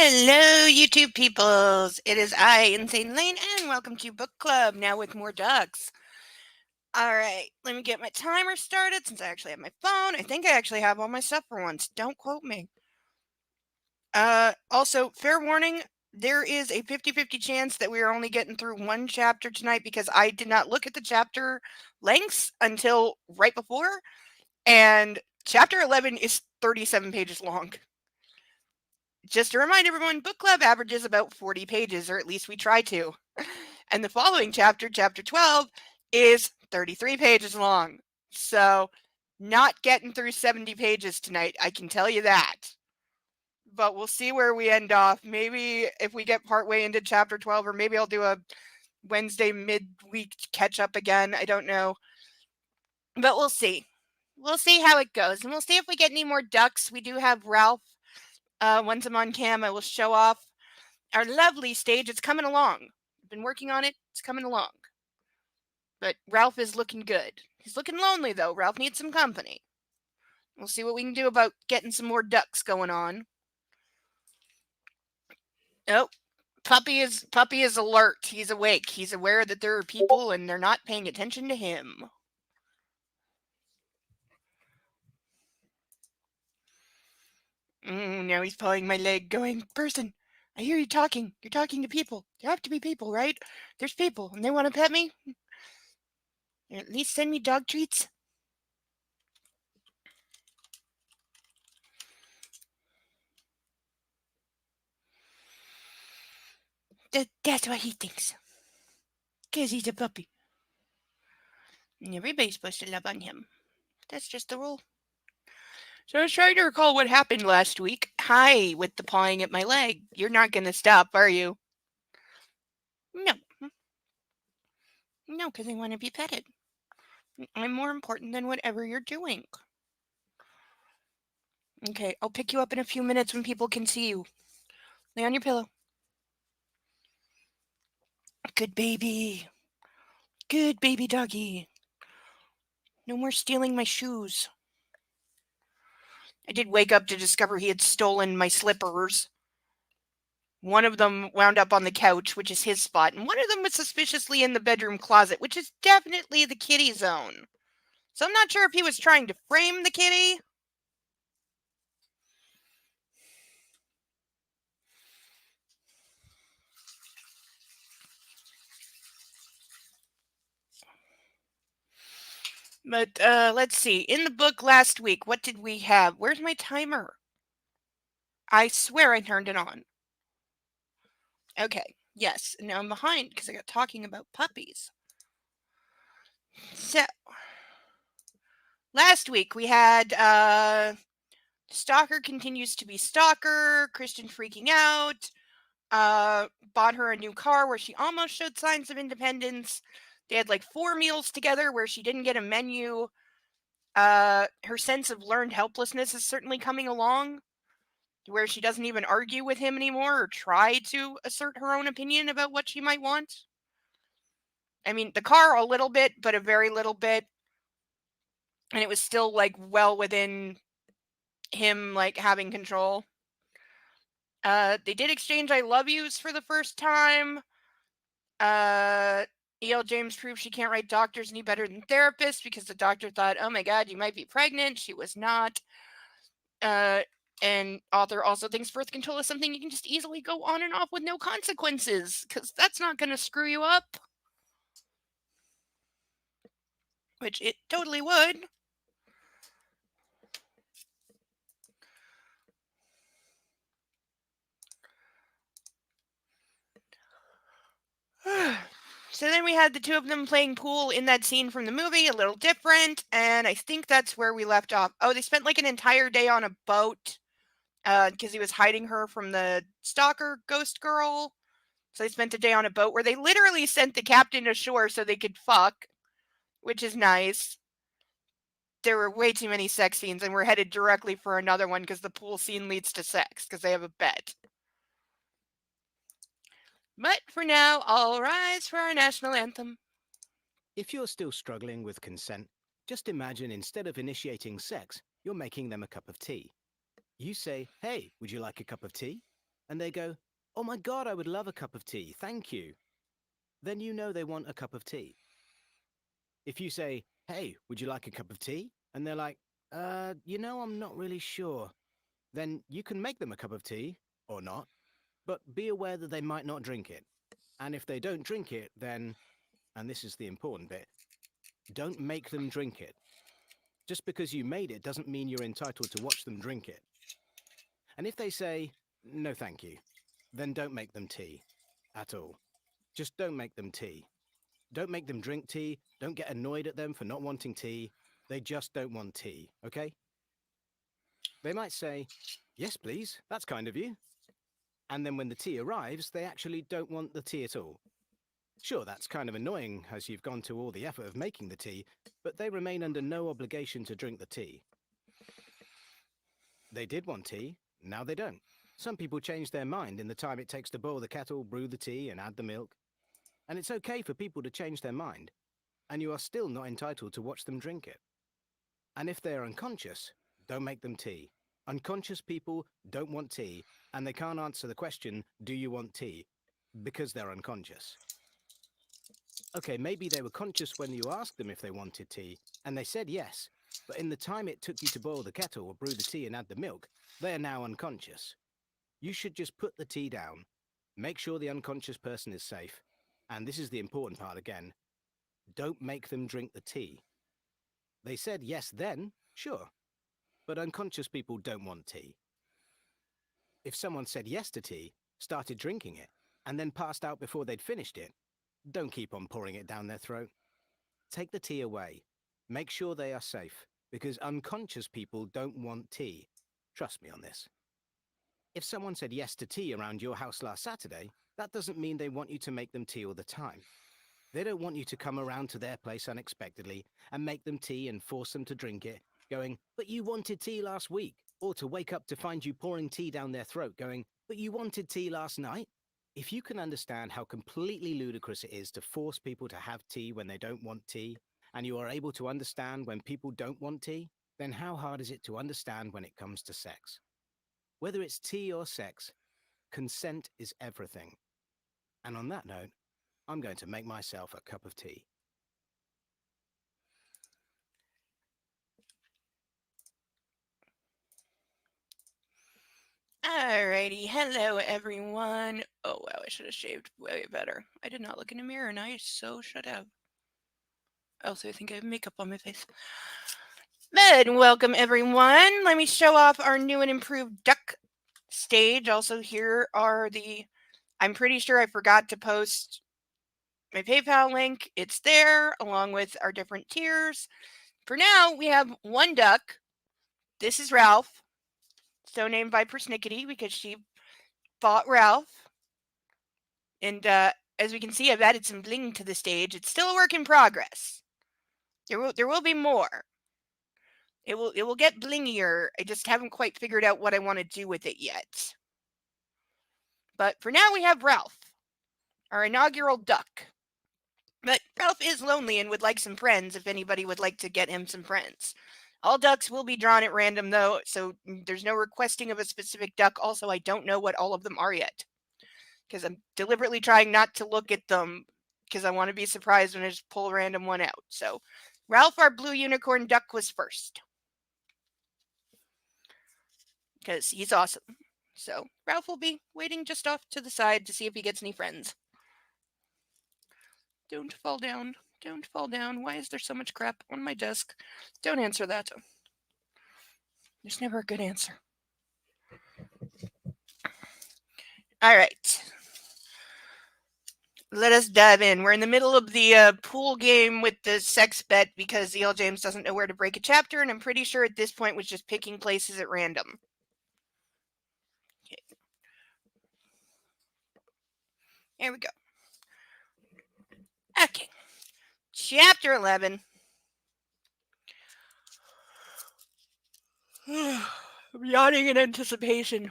Hello, YouTube peoples. It is I, Insane Lane, and welcome to Book Club, now with more ducks. Alright, let me get my timer started since I actually have my phone. I think I actually have all my stuff for once. Don't quote me. Also, fair warning, there is a 50-50 chance that we are only getting through one chapter tonight because I did not look at the chapter lengths until right before, and chapter 11 is 37 pages long. Just to remind everyone, book club averages about 40 pages, or at least we try to. And the following chapter, chapter 12, is 33 pages long. So, not getting through 70 pages tonight, I can tell you that. But we'll see where we end off. Maybe if we get partway into chapter 12, or maybe I'll do a Wednesday midweek catch up again. I don't know. But we'll see. We'll see how it goes. And we'll see if we get any more ducks. We do have Ralph. Once I'm on cam, I will show off our lovely stage. It's coming along. I've been working on it. It's coming along. But Ralph is looking good. He's looking lonely, though. Ralph needs some company. We'll see what we can do about getting some more ducks going on. Oh, Puppy is alert. He's awake. He's aware that there are people and they're not paying attention to him. Now he's pulling my leg, going, "Person, I hear you talking. You're talking to people. There have to be people, right? There's people, and they want to pet me. At least send me dog treats." That's what he thinks. Because he's a puppy. And everybody's supposed to love on him. That's just the rule. So I was trying to recall what happened last week. Hi, with the pawing at my leg. You're not going to stop, are you? No. No, because I want to be petted. I'm more important than whatever you're doing. Okay, I'll pick you up in a few minutes when people can see you. Lay on your pillow. Good baby. Good baby doggy. No more stealing my shoes. I did wake up to discover he had stolen my slippers. One of them wound up on the couch, which is his spot, and one of them was suspiciously in the bedroom closet, which is definitely the kitty zone. So I'm not sure if he was trying to frame the kitty. But let's see. In the book last week, what did we have? Where's my timer? I swear I turned it on. Okay, yes. Now I'm behind because I got talking about puppies. So, last week we had Stalker continues to be Stalker, Christian freaking out, bought her a new car where she almost showed signs of independence. They had like 4 meals together where she didn't get a menu. Her sense of learned helplessness is certainly coming along, where she doesn't even argue with him anymore or try to assert her own opinion about what she might want. I mean, the car a little bit, but a very little bit. And it was still like well within him like having control. They did exchange I love yous for the first time. E.L. James proved she can't write doctors any better than therapists because the doctor thought, oh my god, you might be pregnant. She was not. And author also thinks birth control is something you can just easily go on and off with no consequences, because that's not going to screw you up. Which it totally would. So then we had the two of them playing pool in that scene from the movie, a little different, and I think that's where we left off. Oh, they spent like an entire day on a boat because he was hiding her from the stalker ghost girl. So they spent a day on a boat where they literally sent the captain ashore so they could fuck, which is nice. There were way too many sex scenes, and we're headed directly for another one because the pool scene leads to sex because they have a bet. But for now, all rise for our national anthem. If you're still struggling with consent, just imagine instead of initiating sex, you're making them a cup of tea. You say, hey, would you like a cup of tea? and they go, "Oh my God, I would love a cup of tea, thank you," then you know they want a cup of tea. If you say, "Hey, would you like a cup of tea?" and they're like, I'm not really sure," then you can make them a cup of tea, or not, but be aware that they might not drink it. And if they don't drink it, then, and this is the important bit, don't make them drink it. Just because you made it doesn't mean you're entitled to watch them drink it. And if they say, "No thank you," then don't make them tea. At all. Just don't make them tea. Don't make them drink tea. Don't get annoyed at them for not wanting tea. They just don't want tea, okay? They might say, "Yes, please, that's kind of you." And then when the tea arrives, they actually don't want the tea at all. Sure, that's kind of annoying as you've gone to all the effort of making the tea, but they remain under no obligation to drink the tea. They did want tea, now they don't. Some people change their mind in the time it takes to boil the kettle, brew the tea, and add the milk. And it's okay for people to change their mind, and you are still not entitled to watch them drink it. And if they are unconscious, don't make them tea. Unconscious people don't want tea, and they can't answer the question, "Do you want tea?" because they're unconscious. Okay, maybe they were conscious when you asked them if they wanted tea, and they said yes, but in the time it took you to boil the kettle or brew the tea and add the milk, they are now unconscious. You should just put the tea down, make sure the unconscious person is safe, and this is the important part again, don't make them drink the tea. They said yes then, sure, but unconscious people don't want tea. If someone said yes to tea, started drinking it, and then passed out before they'd finished it, don't keep on pouring it down their throat. Take the tea away. Make sure they are safe, because unconscious people don't want tea. Trust me on this. If someone said yes to tea around your house last Saturday, that doesn't mean they want you to make them tea all the time. They don't want you to come around to their place unexpectedly and make them tea and force them to drink it, going, "But you wanted tea last week." Or to wake up to find you pouring tea down their throat, going, "But you wanted tea last night." If you can understand how completely ludicrous it is to force people to have tea when they don't want tea, and you are able to understand when people don't want tea, then how hard is it to understand when it comes to sex? Whether it's tea or sex, consent is everything. And on that note, I'm going to make myself a cup of tea. Alrighty, hello everyone. Oh wow, I should have shaved way better. I did not look in the mirror and I so should have. Also, I think I have makeup on my face. But welcome everyone. Let me show off our new and improved duck stage. Also, here are the. I'm pretty sure I forgot to post my PayPal link. It's there along with our different tiers. For now, we have one duck. This is Ralph, so named by Persnickety because she fought Ralph. And as we can see, I've added some bling to the stage. It's still a work in progress. There will be more. It will get blingier. I just haven't quite figured out what I want to do with it yet. But for now, we have Ralph, our inaugural duck. But Ralph is lonely and would like some friends if anybody would like to get him some friends. All ducks will be drawn at random, though, so there's no requesting of a specific duck. Also, I don't know what all of them are yet, because I'm deliberately trying not to look at them, because I want to be surprised when I just pull a random one out. So, Ralph, our blue unicorn duck, was first, because he's awesome. So, Ralph will be waiting just off to the side to see if he gets any friends. Don't fall down. Don't fall down. Why is there so much crap on my desk? Don't answer that. There's never a good answer. All right. Let us dive in. We're in the middle of the pool game with the sex bet because E.L. James doesn't know where to break a chapter, and I'm pretty sure at this point was just picking places at random. Okay. Here we go. Okay. Chapter 11. I'm yawning in anticipation.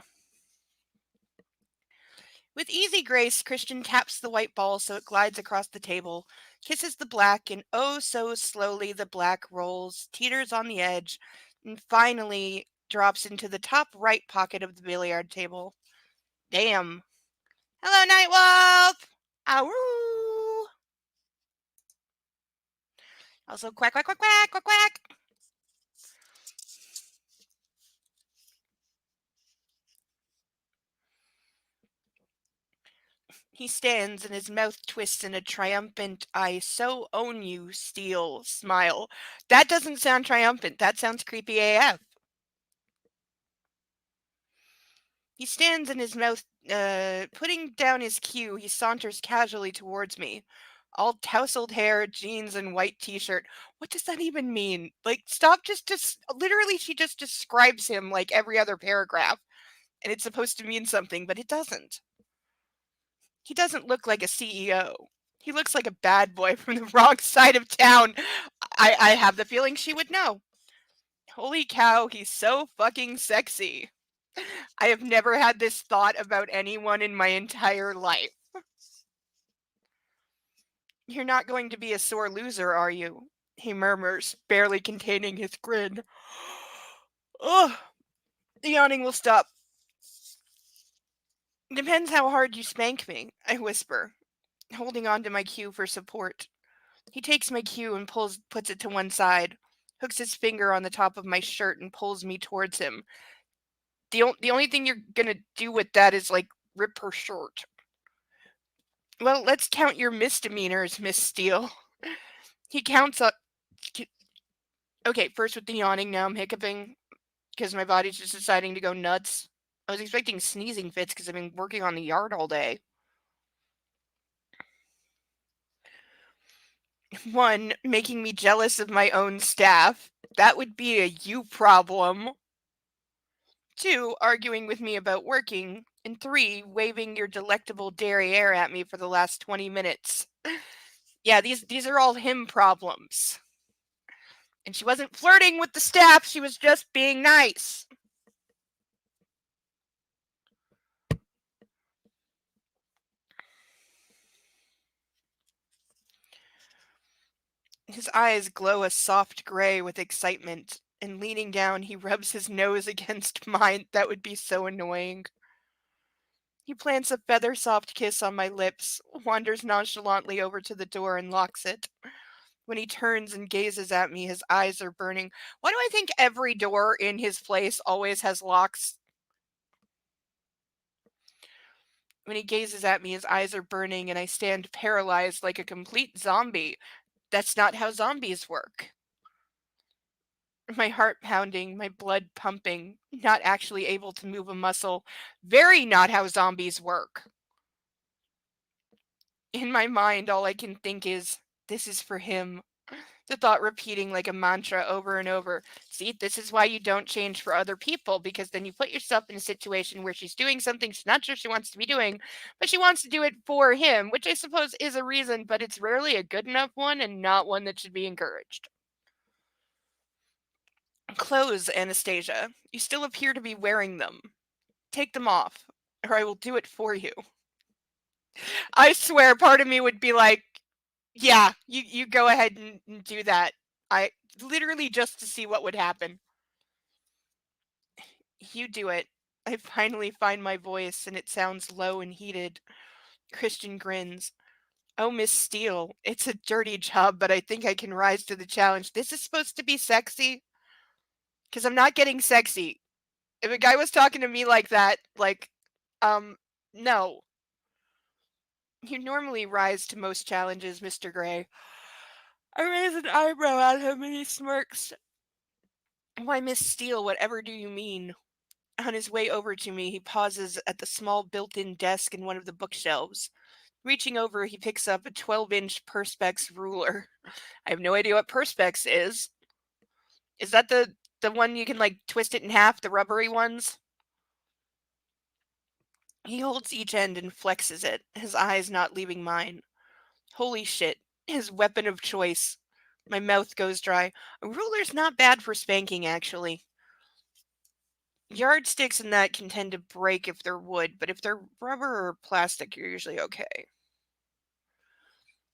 With easy grace, Christian taps the white ball so it glides across the table, kisses the black, and oh so slowly the black rolls, teeters on the edge, and finally drops into the top right pocket of the billiard table. Damn. Hello, Nightwolf! Ow! Also, quack, quack, quack, quack, quack, quack. He stands and his mouth twists in a triumphant, I so own you, Steel smile. That doesn't sound triumphant. That sounds creepy AF. He stands in his mouth, putting down his cue. He saunters casually towards me. All tousled hair, jeans, and white t shirt. What does that even mean? Like, stop just literally, she just describes him like every other paragraph. And it's supposed to mean something, but it doesn't. He doesn't look like a CEO. He looks like a bad boy from the wrong side of town. I have the feeling she would know. Holy cow, he's so fucking sexy. I have never had this thought about anyone in my entire life. You're not going to be a sore loser, are you? He murmurs, barely containing his grin. Ugh, the yawning will stop. Depends how hard you spank me, I whisper, holding on to my cue for support. He takes my cue and puts it to one side, hooks his finger on the top of my shirt and pulls me towards him. The only thing you're gonna do with that is like rip her shirt. Well, let's count your misdemeanors, Miss Steele. He counts up. Okay, first with the yawning, now I'm hiccuping because my body's just deciding to go nuts. I was expecting sneezing fits because I've been working on the yard all day. 1, making me jealous of my own staff. That would be a you problem. 2, arguing with me about working. And 3, waving your delectable derriere at me for the last 20 minutes. Yeah, these are all him problems. And she wasn't flirting with the staff, she was just being nice. His eyes glow a soft gray with excitement, and leaning down, he rubs his nose against mine. That would be so annoying. He plants a feather soft kiss on my lips, wanders nonchalantly over to the door, and locks it. When he turns and gazes at me, his eyes are burning. Why do I think every door in his place always has locks? When he gazes at me, his eyes are burning, and I stand paralyzed like a complete zombie. That's not how zombies work. My heart pounding, my blood pumping, not actually able to move a muscle. Very not how zombies work. In my mind, all I can think is, this is for him. The thought repeating like a mantra over and over. See, this is why you don't change for other people, because then you put yourself in a situation where she's doing something she's not sure she wants to be doing, but she wants to do it for him, which I suppose is a reason, but it's rarely a good enough one and not one that should be encouraged. Clothes, Anastasia. You still appear to be wearing them. Take them off, or I will do it for you. I swear, part of me would be like, yeah, you go ahead and do that. I literally just to see what would happen. You do it. I finally find my voice, and it sounds low and heated. Christian grins. Oh, Miss Steele, it's a dirty job, but I think I can rise to the challenge. This is supposed to be sexy? Because I'm not getting sexy. If a guy was talking to me like that, like, no. You normally rise to most challenges, Mr. Gray. I raise an eyebrow at him and he smirks. Why, Miss Steele, whatever do you mean? On his way over to me, he pauses at the small built-in desk in one of the bookshelves. Reaching over, he picks up a 12-inch Perspex ruler. I have no idea what Perspex is. Is that the one you can like twist it in half, the rubbery ones? He holds each end and flexes it, his eyes not leaving mine. Holy shit, his weapon of choice. My mouth goes dry. A ruler's not bad for spanking, actually. Yardsticks and that can tend to break if they're wood, but if they're rubber or plastic, you're usually okay.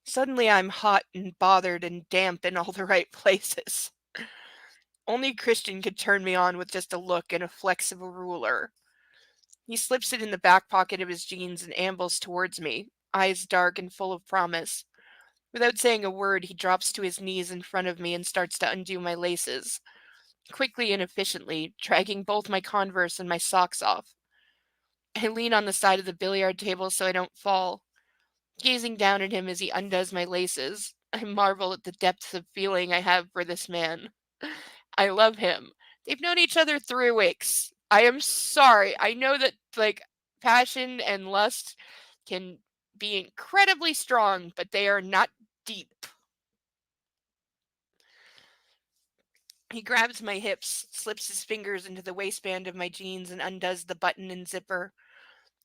Suddenly I'm hot and bothered and damp in all the right places. Only Christian could turn me on with just a look and a flex of a ruler. He slips it in the back pocket of his jeans and ambles towards me, eyes dark and full of promise. Without saying a word, he drops to his knees in front of me and starts to undo my laces, quickly and efficiently, dragging both my Converse and my socks off. I lean on the side of the billiard table so I don't fall, gazing down at him as he undoes my laces. I marvel at the depth of feeling I have for this man. I love him. They've known each other 3 weeks. I am sorry. I know that, like, passion and lust can be incredibly strong, but they are not deep. He grabs my hips, slips his fingers into the waistband of my jeans, and undoes the button and zipper.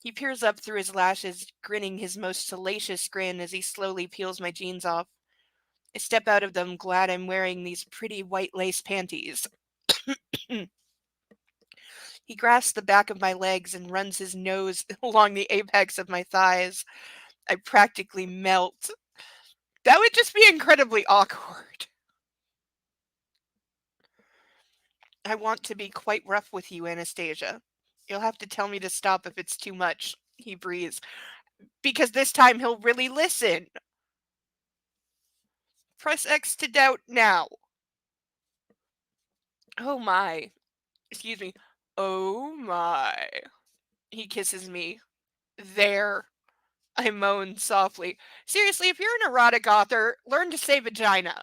He peers up through his lashes, grinning his most salacious grin as he slowly peels my jeans off. I step out of them, glad I'm wearing these pretty white lace panties. He grasps the back of my legs and runs his nose along the apex of my thighs. I practically melt. That would just be incredibly awkward. I want to be quite rough with you, Anastasia. You'll have to tell me to stop if it's too much, he breathes. Because this time he'll really listen. Press X to doubt now. Oh my. Excuse me. Oh my. He kisses me. There. I moan softly. Seriously, if you're an erotic author, learn to say vagina.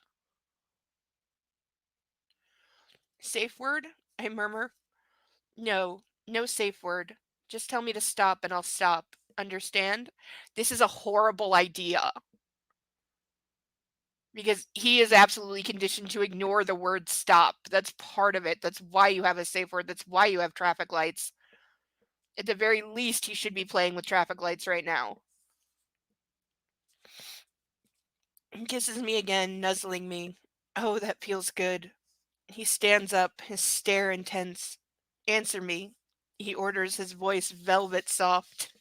Safe word? I murmur. No, no safe word. Just tell me to stop and I'll stop. Understand? This is a horrible idea. Because he is absolutely conditioned to ignore the word stop. That's part of it. That's why you have a safe word. That's why you have traffic lights. At the very least, he should be playing with traffic lights right now. He kisses me again, nuzzling me. Oh, that feels good. He stands up, his stare intense. Answer me. He orders, his voice velvet soft.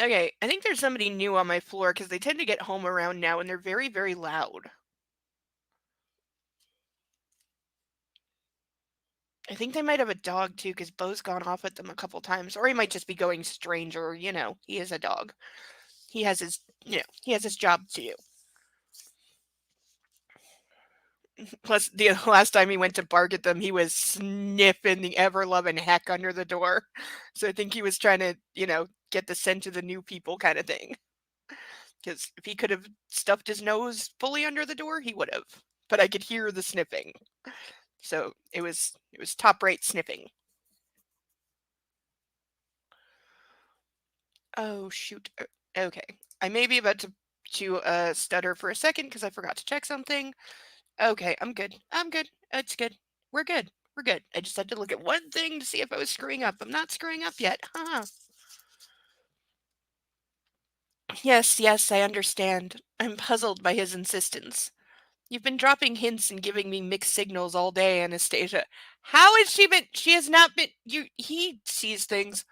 Okay, I think there's somebody new on my floor because they tend to get home around now and they're very, very loud. I think they might have a dog too because Bo's gone off at them a couple times. Or he might just be going strange or, he is a dog. He has his job to do. Plus, the last time he went to bark at them, he was sniffing the ever loving heck under the door. So I think he was trying to, get the scent of the new people kind of thing. Because if he could have stuffed his nose fully under the door, he would have. But I could hear the sniffing. So it was top rate sniffing. Oh shoot. Okay. I may be about to stutter for a second because I forgot to check something. Okay, I'm good. I'm good. It's good. We're good. We're good. I just had to look at one thing to see if I was screwing up. I'm not screwing up yet. Haha. Yes, yes, I understand. I'm puzzled by his insistence. You've been dropping hints and giving me mixed signals all day, Anastasia. How has she been? She has not been. He sees things.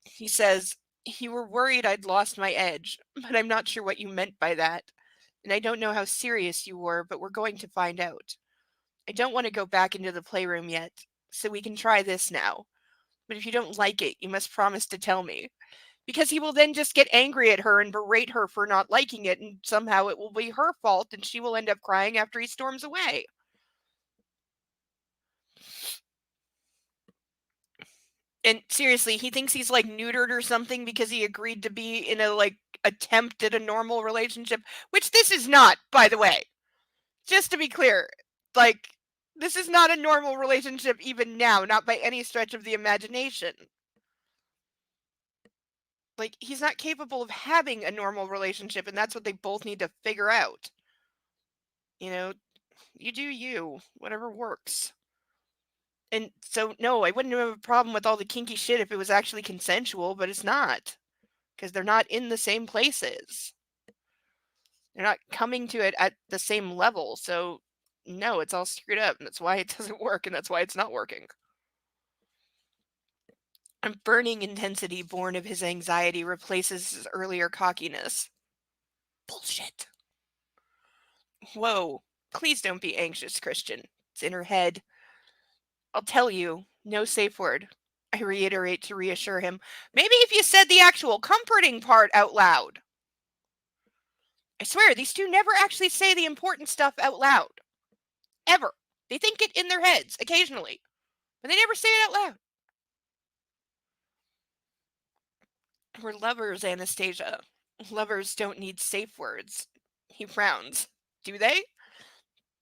He says, you were worried I'd lost my edge, but I'm not sure what you meant by that. And I don't know how serious you were, but we're going to find out. I don't want to go back into the playroom yet, so we can try this now. But if you don't like it, you must promise to tell me. Because he will then just get angry at her and berate her for not liking it, and somehow it will be her fault, and she will end up crying after he storms away. And seriously, he thinks he's like neutered or something because he agreed to be in a like attempt at a normal relationship, which this is not, by the way. Just to be clear, like this is not a normal relationship even now, not by any stretch of the imagination. Like he's not capable of having a normal relationship and that's what they both need to figure out. You know, you do you, whatever works. And so no, I wouldn't have a problem with all the kinky shit if it was actually consensual, but it's not. Because they're not in the same places. They're not coming to it at the same level. So, no, it's all screwed up. And that's why it doesn't work. And that's why it's not working. A burning intensity born of his anxiety replaces his earlier cockiness. Bullshit. Whoa. Please don't be anxious, Christian. It's in her head. I'll tell you, no safe word. I reiterate to reassure him. Maybe if you said the actual comforting part out loud. I swear, these two never actually say the important stuff out loud. Ever. They think it in their heads, occasionally, but they never say it out loud. We're lovers, Anastasia. Lovers don't need safe words. He frowns. Do they?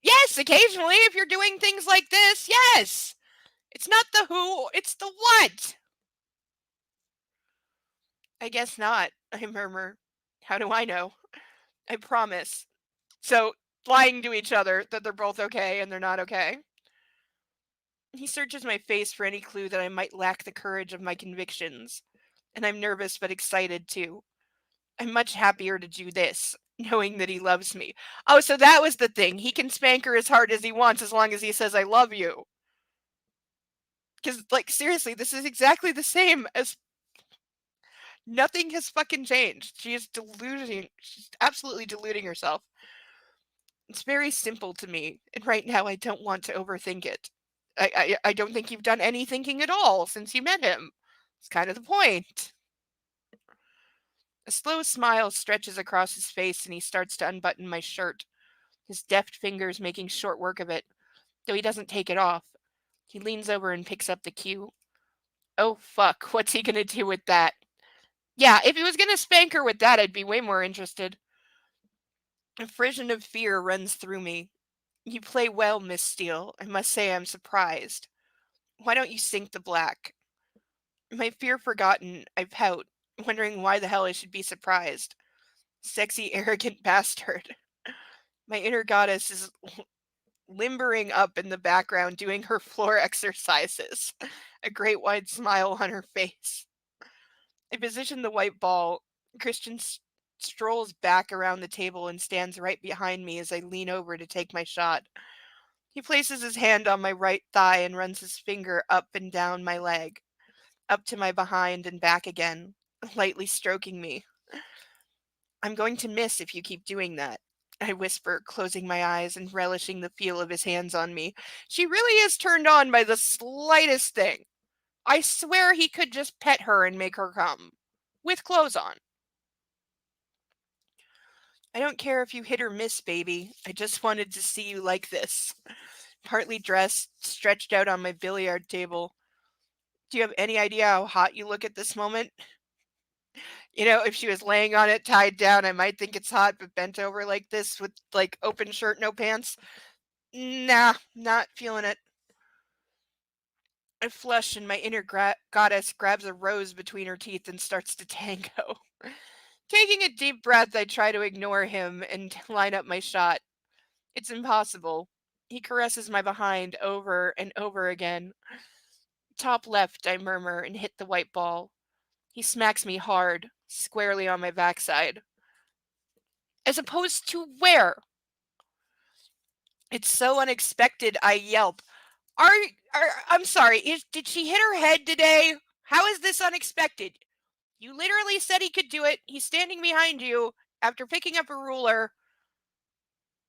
Yes, occasionally, if you're doing things like this, yes! It's not the who, it's the what! I guess not, I murmur. How do I know? I promise. So, lying to each other that they're both okay and they're not okay. He searches my face for any clue that I might lack the courage of my convictions. And I'm nervous but excited too. I'm much happier to do this, knowing that he loves me. Oh, so that was the thing. He can spank her as hard as he wants as long as he says, I love you. Because, like, seriously, this is exactly the same as nothing has fucking changed. She is deluding. She's absolutely deluding herself. It's very simple to me, and right now I don't want to overthink it. I don't think you've done any thinking at all since you met him. It's kind of the point. A slow smile stretches across his face and he starts to unbutton my shirt, his deft fingers making short work of it, though he doesn't take it off. He leans over and picks up the cue. Oh fuck, what's he gonna do with that? Yeah, if he was gonna spank her with that, I'd be way more interested. A frisson of fear runs through me. You play well, Miss Steele. I must say I'm surprised. Why don't you sink the black? My fear forgotten, I pout, wondering why the hell I should be surprised. Sexy, arrogant bastard. My inner goddess is limbering up in the background doing her floor exercises, a great wide smile on her face. I position the white ball. Christian strolls back around the table and stands right behind me as I lean over to take my shot. He places his hand on my right thigh and runs his finger up and down my leg, up to my behind and back again, lightly stroking me. I'm going to miss if you keep doing that, I whisper, closing my eyes and relishing the feel of his hands on me. She really is turned on by the slightest thing. I swear he could just pet her and make her come. With clothes on. I don't care if you hit or miss, baby. I just wanted to see you like this. Partly dressed, stretched out on my billiard table. Do you have any idea how hot you look at this moment? You know, if she was laying on it tied down, I might think it's hot, but bent over like this with like open shirt, no pants. Nah, not feeling it. I flush and my inner goddess grabs a rose between her teeth and starts to tango. Taking a deep breath, I try to ignore him and line up my shot. It's impossible. He caresses my behind over and over again. Top left, I murmur and hit the white ball. He smacks me hard, squarely on my backside. As opposed to where? It's so unexpected, I yelp. I'm sorry, did she hit her head today? How is this unexpected? You literally said he could do it. He's standing behind you after picking up a ruler,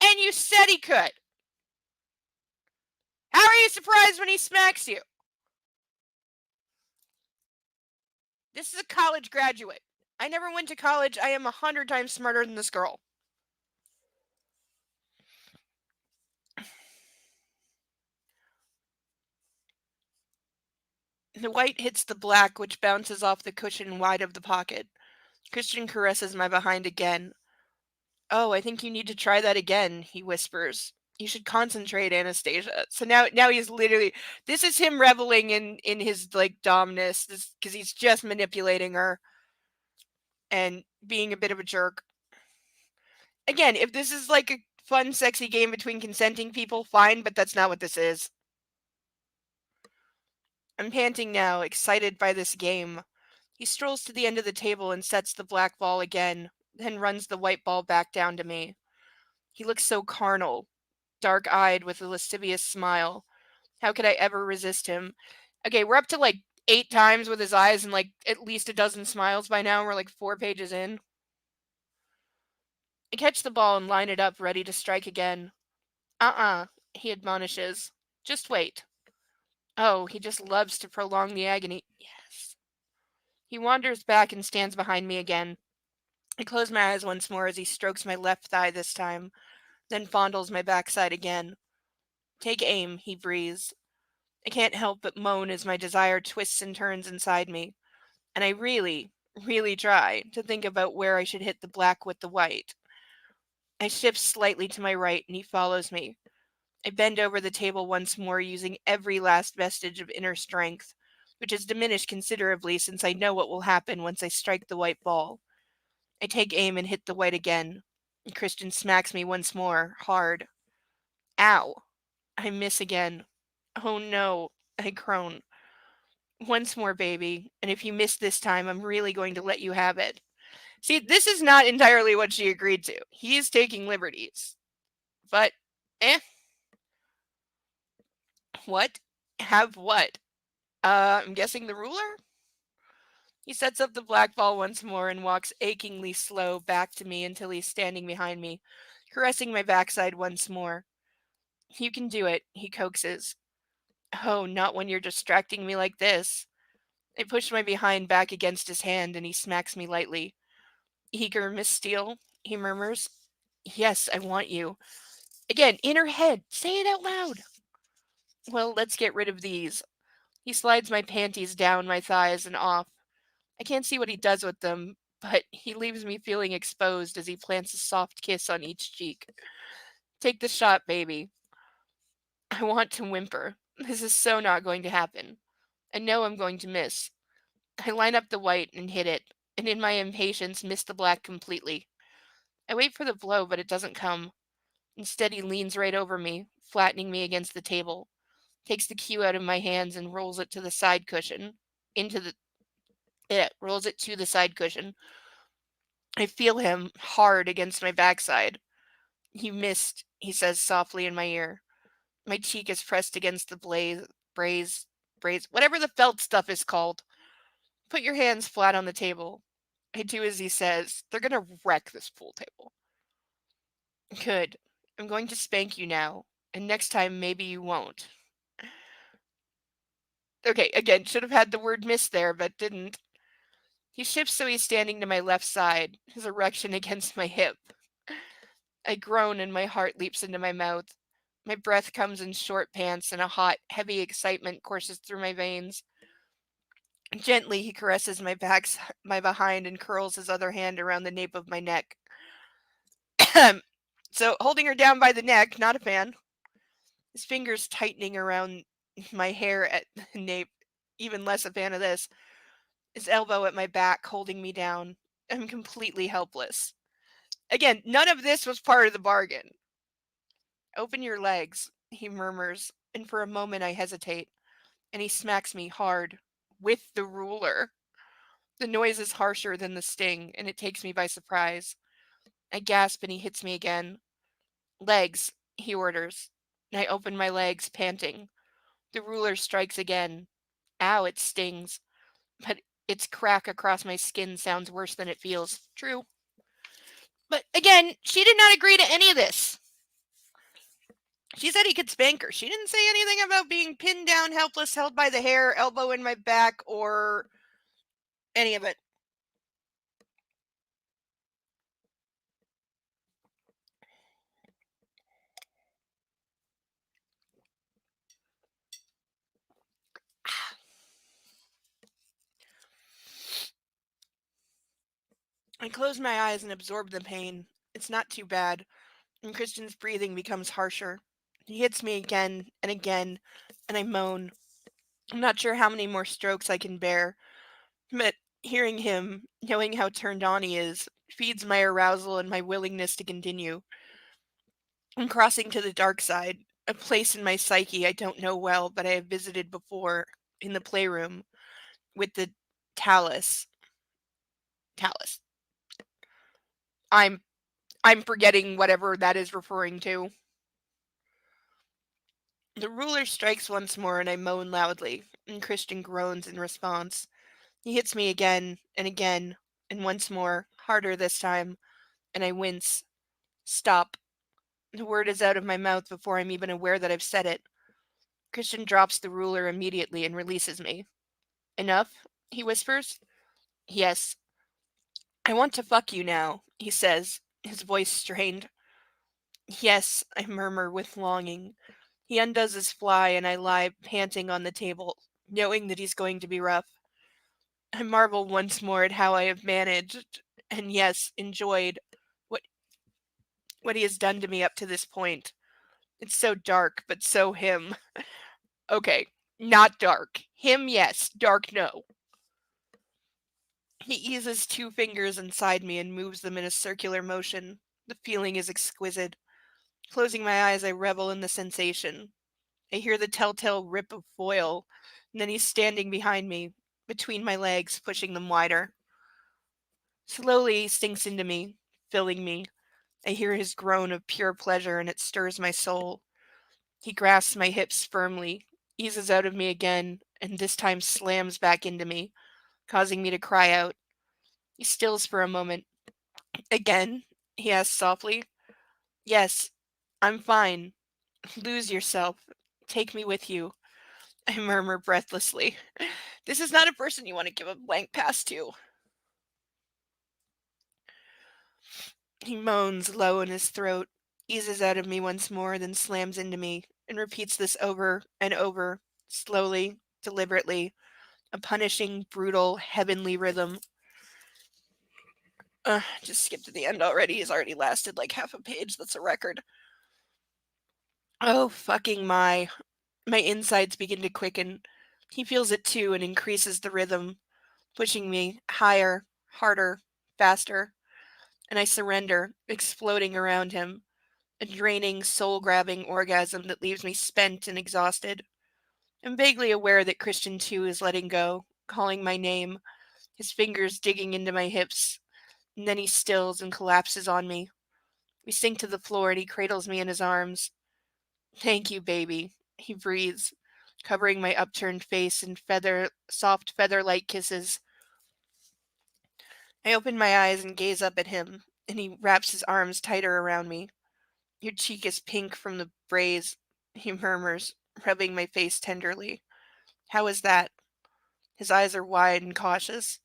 and you said he could. How are you surprised when he smacks you? This is a college graduate. I never went to college. I am 100 times smarter than this girl. The white hits the black, which bounces off the cushion wide of the pocket. Christian caresses my behind again. Oh, I think you need to try that again, he whispers. You should concentrate, Anastasia. So now he's literally this is him reveling in his like domness because he's just manipulating her and being a bit of a jerk. Again, if this is like a fun, sexy game between consenting people, fine, but that's not what this is. I'm panting now, excited by this game. He strolls to the end of the table and sets the black ball again, then runs the white ball back down to me. He looks so carnal, dark-eyed with a lascivious smile. How could I ever resist him? Okay, we're up to like 8 times with his eyes and like at least a dozen smiles by now. We're like 4 pages in. I catch the ball and line it up, ready to strike again. He admonishes. Just wait. Oh, he just loves to prolong the agony. Yes. He wanders back and stands behind me again. I close my eyes once more as he strokes my left thigh this time, then fondles my backside again. Take aim, he breathes. I can't help but moan as my desire twists and turns inside me, and I really, really try to think about where I should hit the black with the white. I shift slightly to my right, and he follows me. I bend over the table once more, using every last vestige of inner strength, which has diminished considerably since I know what will happen once I strike the white ball. I take aim and hit the white again. Christian smacks me once more, hard. Ow. I miss again. Oh no. I groan. Once more, baby, and if you miss this time, I'm really going to let you have it. See, this is not entirely what she agreed to. He is taking liberties. But, eh, what? Have what? I'm guessing the ruler? He sets up the black ball once more and walks achingly slow back to me until he's standing behind me, caressing my backside once more. You can do it, he coaxes. Oh, not when you're distracting me like this. I push my behind back against his hand and he smacks me lightly. Eager, Miss Steele, he murmurs. Yes, I want you. Again, in her head. Say it out loud. Well, let's get rid of these. He slides my panties down my thighs and off. I can't see what he does with them, but he leaves me feeling exposed as he plants a soft kiss on each cheek. Take the shot, baby. I want to whimper. This is so not going to happen. I know I'm going to miss. I line up the white and hit it, and in my impatience miss the black completely. I wait for the blow, but it doesn't come. Instead, he leans right over me, flattening me against the table, takes the cue out of my hands and rolls it to the side cushion. Into the It rolls it to the side cushion. I feel him hard against my backside. You missed, he says softly in my ear. My cheek is pressed against the braze, whatever the felt stuff is called. Put your hands flat on the table. I do as he says. They're gonna wreck this pool table. Good. I'm going to spank you now, and next time maybe you won't. Okay, again, should have had the word miss there, but didn't. He shifts so he's standing to my left side, his erection against my hip. I groan and my heart leaps into my mouth. My breath comes in short pants and a hot, heavy excitement courses through my veins. Gently, he caresses my back, my behind, and curls his other hand around the nape of my neck. So, holding her down by the neck, not a fan. His fingers tightening around my hair at the nape, even less a fan of this. His elbow at my back, holding me down. I'm completely helpless. Again, none of this was part of the bargain. Open your legs, he murmurs, and for a moment I hesitate, and he smacks me hard with the ruler. The noise is harsher than the sting, and it takes me by surprise. I gasp and he hits me again. Legs, he orders. I open my legs, panting. The ruler strikes again. Ow, it stings, but its crack across my skin sounds worse than it feels. True. But again, she did not agree to any of this. She said he could spank her. She didn't say anything about being pinned down, helpless, held by the hair, elbow in my back, or any of it. I close my eyes and absorb the pain. It's not too bad, and Christian's breathing becomes harsher. He hits me again and again, and I moan. I'm not sure how many more strokes I can bear, but hearing him, knowing how turned on he is, feeds my arousal and my willingness to continue. I'm crossing to the dark side, a place in my psyche I don't know well, but I have visited before in the playroom with the talus. Talus. I'm I'm forgetting whatever that is referring to. The ruler strikes once more and I moan loudly, and Christian groans in response. He hits me again, and once more, harder this time, and I wince. Stop. The word is out of my mouth before I'm even aware that I've said it. Christian drops the ruler immediately and releases me. Enough? He whispers. Yes. I want to fuck you now, he says, his voice strained. Yes, I murmur with longing. He undoes his fly and I lie panting on the table, knowing that he's going to be rough. I marvel once more at how I have managed, and yes, enjoyed, what what he has done to me up to this point. It's so dark, but so him. Okay, not dark. Him, yes. Dark, no. He eases two fingers inside me and moves them in a circular motion. The feeling is exquisite. Closing my eyes, I revel in the sensation. I hear the telltale rip of foil, and then he's standing behind me, between my legs, pushing them wider. Slowly he sinks into me, filling me. I hear his groan of pure pleasure, and it stirs my soul. He grasps my hips firmly, eases out of me again, and this time slams back into me, causing me to cry out. He stills for a moment. Again, he asks softly. Yes, I'm fine. Lose yourself. Take me with you. I murmur breathlessly. This is not a person you want to give a blank pass to. He moans low in his throat, eases out of me once more, then slams into me, and repeats this over and over, slowly, deliberately, a punishing, brutal, heavenly rhythm. Just skip to the end already. He's already lasted like half a page. That's a record. Oh, fucking my. My insides begin to quicken. He feels it too and increases the rhythm, pushing me higher, harder, faster, and I surrender, exploding around him, a draining, soul grabbing orgasm that leaves me spent and exhausted. I'm vaguely aware that Christian too is letting go, calling my name, his fingers digging into my hips, and then he stills and collapses on me. We sink to the floor and he cradles me in his arms. Thank you, baby, he breathes, covering my upturned face in soft feather-like kisses. I open my eyes and gaze up at him, and he wraps his arms tighter around me. Your cheek is pink from the braise, he murmurs, rubbing my face tenderly. How is that? His eyes are wide and cautious.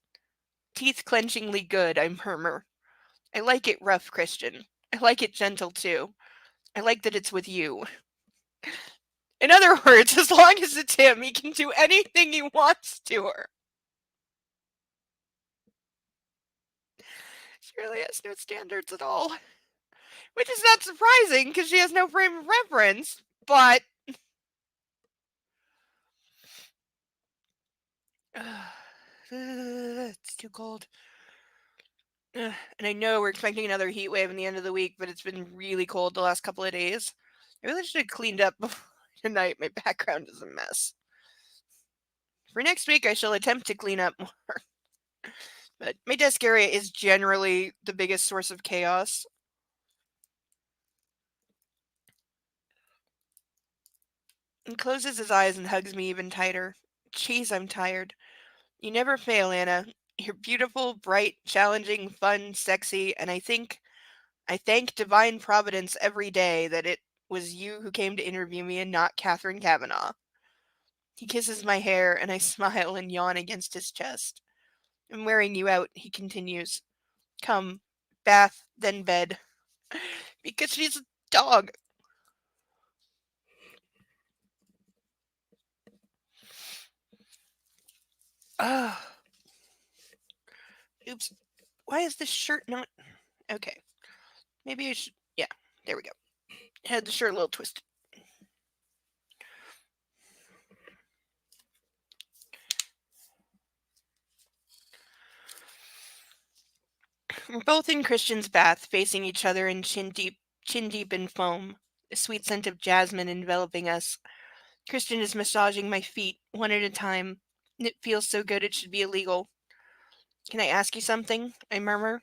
Teeth clenchingly good, I murmur. I like it rough, Christian. I like it gentle, too. I like that it's with you. In other words, as long as it's him, he can do anything he wants to her. She really has no standards at all. Which is not surprising because she has no frame of reference, but. It's too cold. And I know we're expecting another heat wave in the end of the week, but it's been really cold the last couple of days. I really should have cleaned up before tonight. My background is a mess. For next week, I shall attempt to clean up more. But my desk area is generally the biggest source of chaos. He closes his eyes and hugs me even tighter. Jeez, I'm tired. You never fail, Anna. You're beautiful, bright, challenging, fun, sexy, and I thank divine providence every day that it was you who came to interview me and not Catherine Kavanaugh. He kisses my hair, and I smile and yawn against his chest. I'm wearing you out, he continues. Come, bath, then bed. Because she's a dog. Ugh. Oops. Why is this shirt not. Okay. Maybe I should. Yeah, there we go. Had the shirt a little twisted. We're both in Christian's bath, facing each other in chin deep in foam, a sweet scent of jasmine enveloping us. Christian is massaging my feet, one at a time. It feels so good it should be illegal. Can I ask you something? I murmur.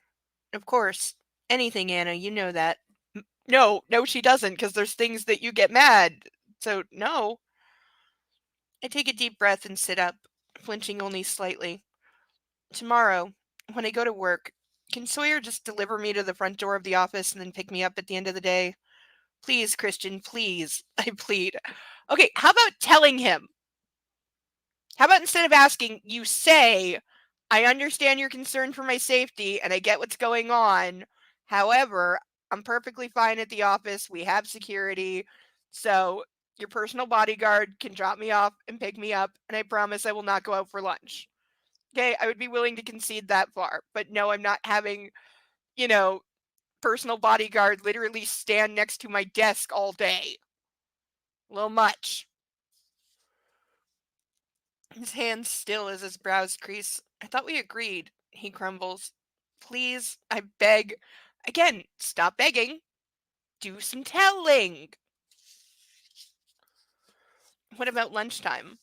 Of course. Anything, Anna, you know that. No, no, she doesn't, because there's things that you get mad. So, no. I take a deep breath and sit up, flinching only slightly. Tomorrow, when I go to work, can Sawyer just deliver me to the front door of the office and then pick me up at the end of the day? Please, Christian, please, I plead. Okay, how about telling him? How about instead of asking, you say, I understand your concern for my safety and I get what's going on. However, I'm perfectly fine at the office. We have security. So your personal bodyguard can drop me off and pick me up. And I promise I will not go out for lunch. Okay, I would be willing to concede that far. But no, I'm not having, you know, personal bodyguard literally stand next to my desk all day. A little much. His hands still as his brows crease. I thought we agreed, he grumbles. Please, I beg. Again, stop begging. Do some telling. What about lunchtime?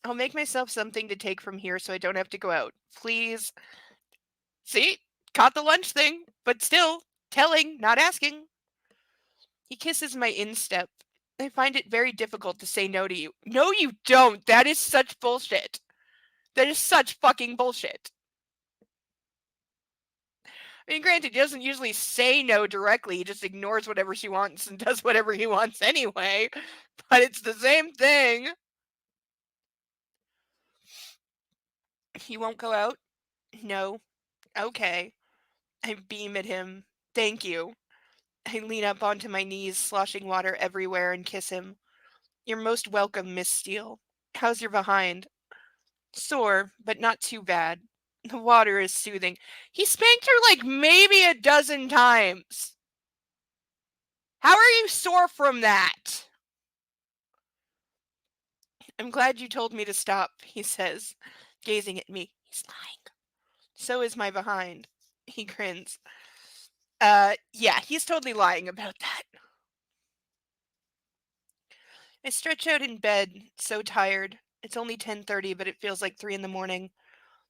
I'll make myself something to take from here so I don't have to go out. Please. See? Caught the lunch thing, but still, telling, not asking. He kisses my instep. I find it very difficult to say no to you. No, you don't. That is such bullshit. That is such fucking bullshit. I mean, granted, he doesn't usually say no directly. He just ignores whatever she wants and does whatever he wants anyway. But it's the same thing. You won't go out? No. Okay. I beam at him. Thank you. I lean up onto my knees, sloshing water everywhere, and kiss him. You're most welcome, Miss Steele. How's your behind? Sore, but not too bad. The water is soothing. He spanked her like maybe a dozen times. How are you sore from that? I'm glad you told me to stop, he says, gazing at me. He's lying. So is my behind. He grins. Yeah, he's totally lying about that. I stretch out in bed, so tired. It's only 10:30, but it feels like 3 in the morning.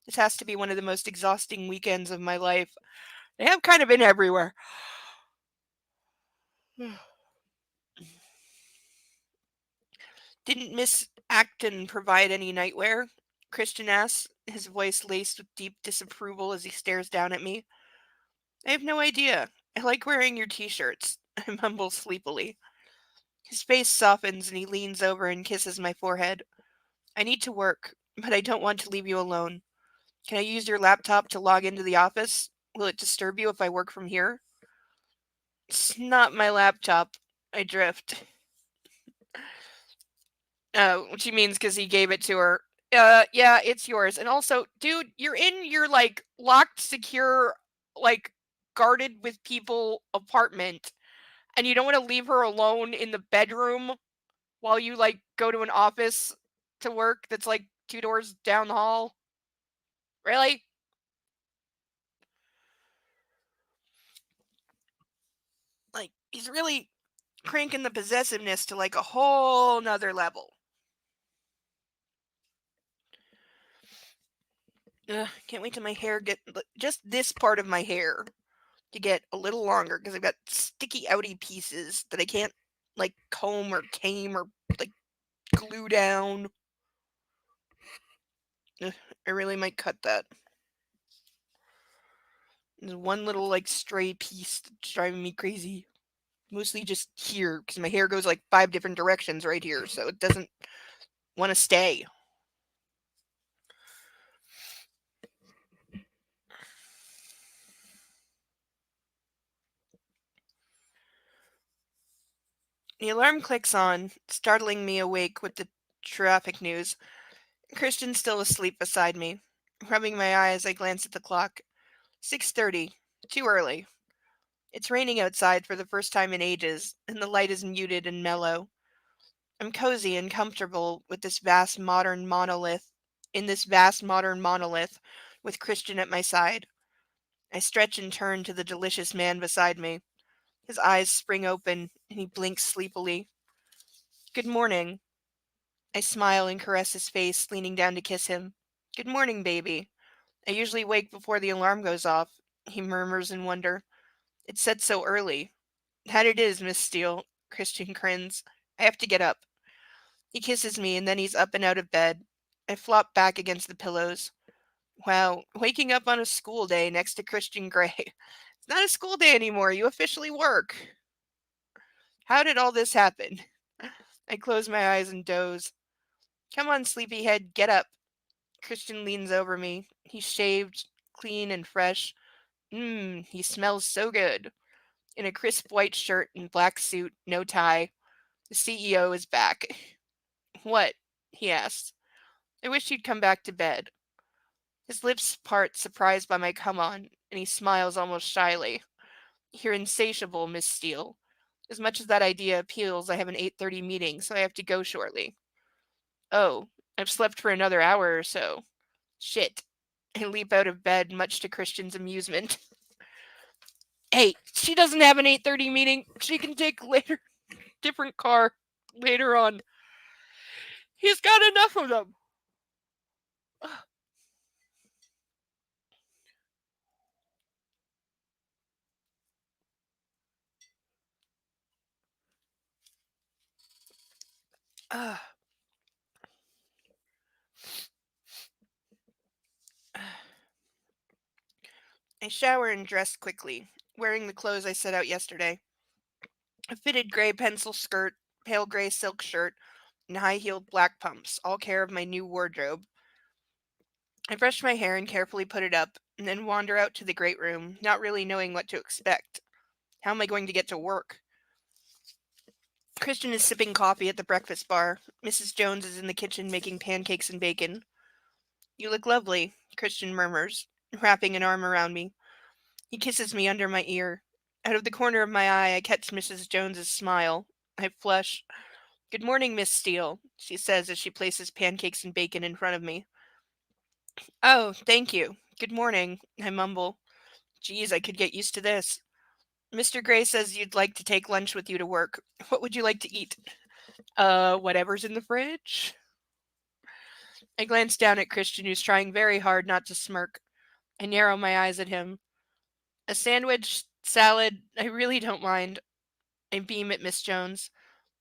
This has to be one of the most exhausting weekends of my life. They have kind of been everywhere. Didn't Miss Acton provide any nightwear? Christian asks, his voice laced with deep disapproval as he stares down at me. I have no idea. I like wearing your t-shirts. I mumble sleepily. His face softens and he leans over and kisses my forehead. I need to work, but I don't want to leave you alone. Can I use your laptop to log into the office? Will it disturb you if I work from here? It's not my laptop. I drift. Which he means because he gave it to her. Yeah, it's yours. And also, dude, you're in your like locked, secure, like guarded with people apartment, and you don't want to leave her alone in the bedroom while you like go to an office to work that's like 2 doors down the hall. Really? Like he's really cranking the possessiveness to like a whole nother level. Ugh, can't wait till my hair get just this part of my hair to get a little longer because I've got sticky outy pieces that I can't like comb or tame or like glue down. Ugh, I really might cut that. There's one little like stray piece that's driving me crazy. Mostly just here because my hair goes like 5 different directions right here, so it doesn't want to stay. The alarm clicks on, startling me awake with the traffic news. Christian's still asleep beside me. Rubbing my eyes, I glance at the clock. 6:30. Too early. It's raining outside for the first time in ages, and the light is muted and mellow. I'm cozy and comfortable with this vast modern monolith, in this vast modern monolith, with Christian at my side. I stretch and turn to the delicious man beside me. His eyes spring open, and he blinks sleepily. Good morning. I smile and caress his face, leaning down to kiss him. Good morning, baby. I usually wake before the alarm goes off, he murmurs in wonder. It's said so early. That it is, Miss Steele. Christian grins. I have to get up. He kisses me, and then he's up and out of bed. I flop back against the pillows. Wow, waking up on a school day next to Christian Grey. It's not a school day anymore. You officially work. How did all this happen? I close my eyes and doze. Come on, sleepyhead, get up. Christian leans over me. He's shaved, clean and fresh. He smells so good. In a crisp white shirt and black suit, no tie. The CEO is back. What? He asks. I wish you'd come back to bed. His lips part, surprised by my come on, and he smiles almost shyly. You're insatiable, Miss Steele. As much as that idea appeals, I have an 8:30 meeting, so I have to go shortly. Oh, I've slept for another hour or so. Shit. I leap out of bed, much to Christian's amusement. Hey, she doesn't have an 8:30 meeting. She can take later different car later on. He's got enough of them. Uh, I shower and dress quickly, wearing the clothes I set out yesterday. A fitted gray pencil skirt, pale gray silk shirt, and high-heeled black pumps, all care of my new wardrobe. I brush my hair and carefully put it up, and then wander out to the great room, not really knowing what to expect. How am I going to get to work? Christian is sipping coffee at the breakfast bar. Mrs. Jones is in the kitchen making pancakes and bacon. You look lovely, Christian murmurs, wrapping an arm around me. He kisses me under my ear. Out of the corner of my eye, I catch Mrs. Jones's smile. I flush. Good morning, Miss Steele, she says as she places pancakes and bacon in front of me. Oh, thank you. Good morning, I mumble. Geez, I could get used to this. Mr. Gray says you'd like to take lunch with you to work. What would you like to eat? Whatever's in the fridge. I glance down at Christian, who's trying very hard not to smirk. I narrow my eyes at him. A sandwich, salad, I really don't mind. I beam at Miss Jones.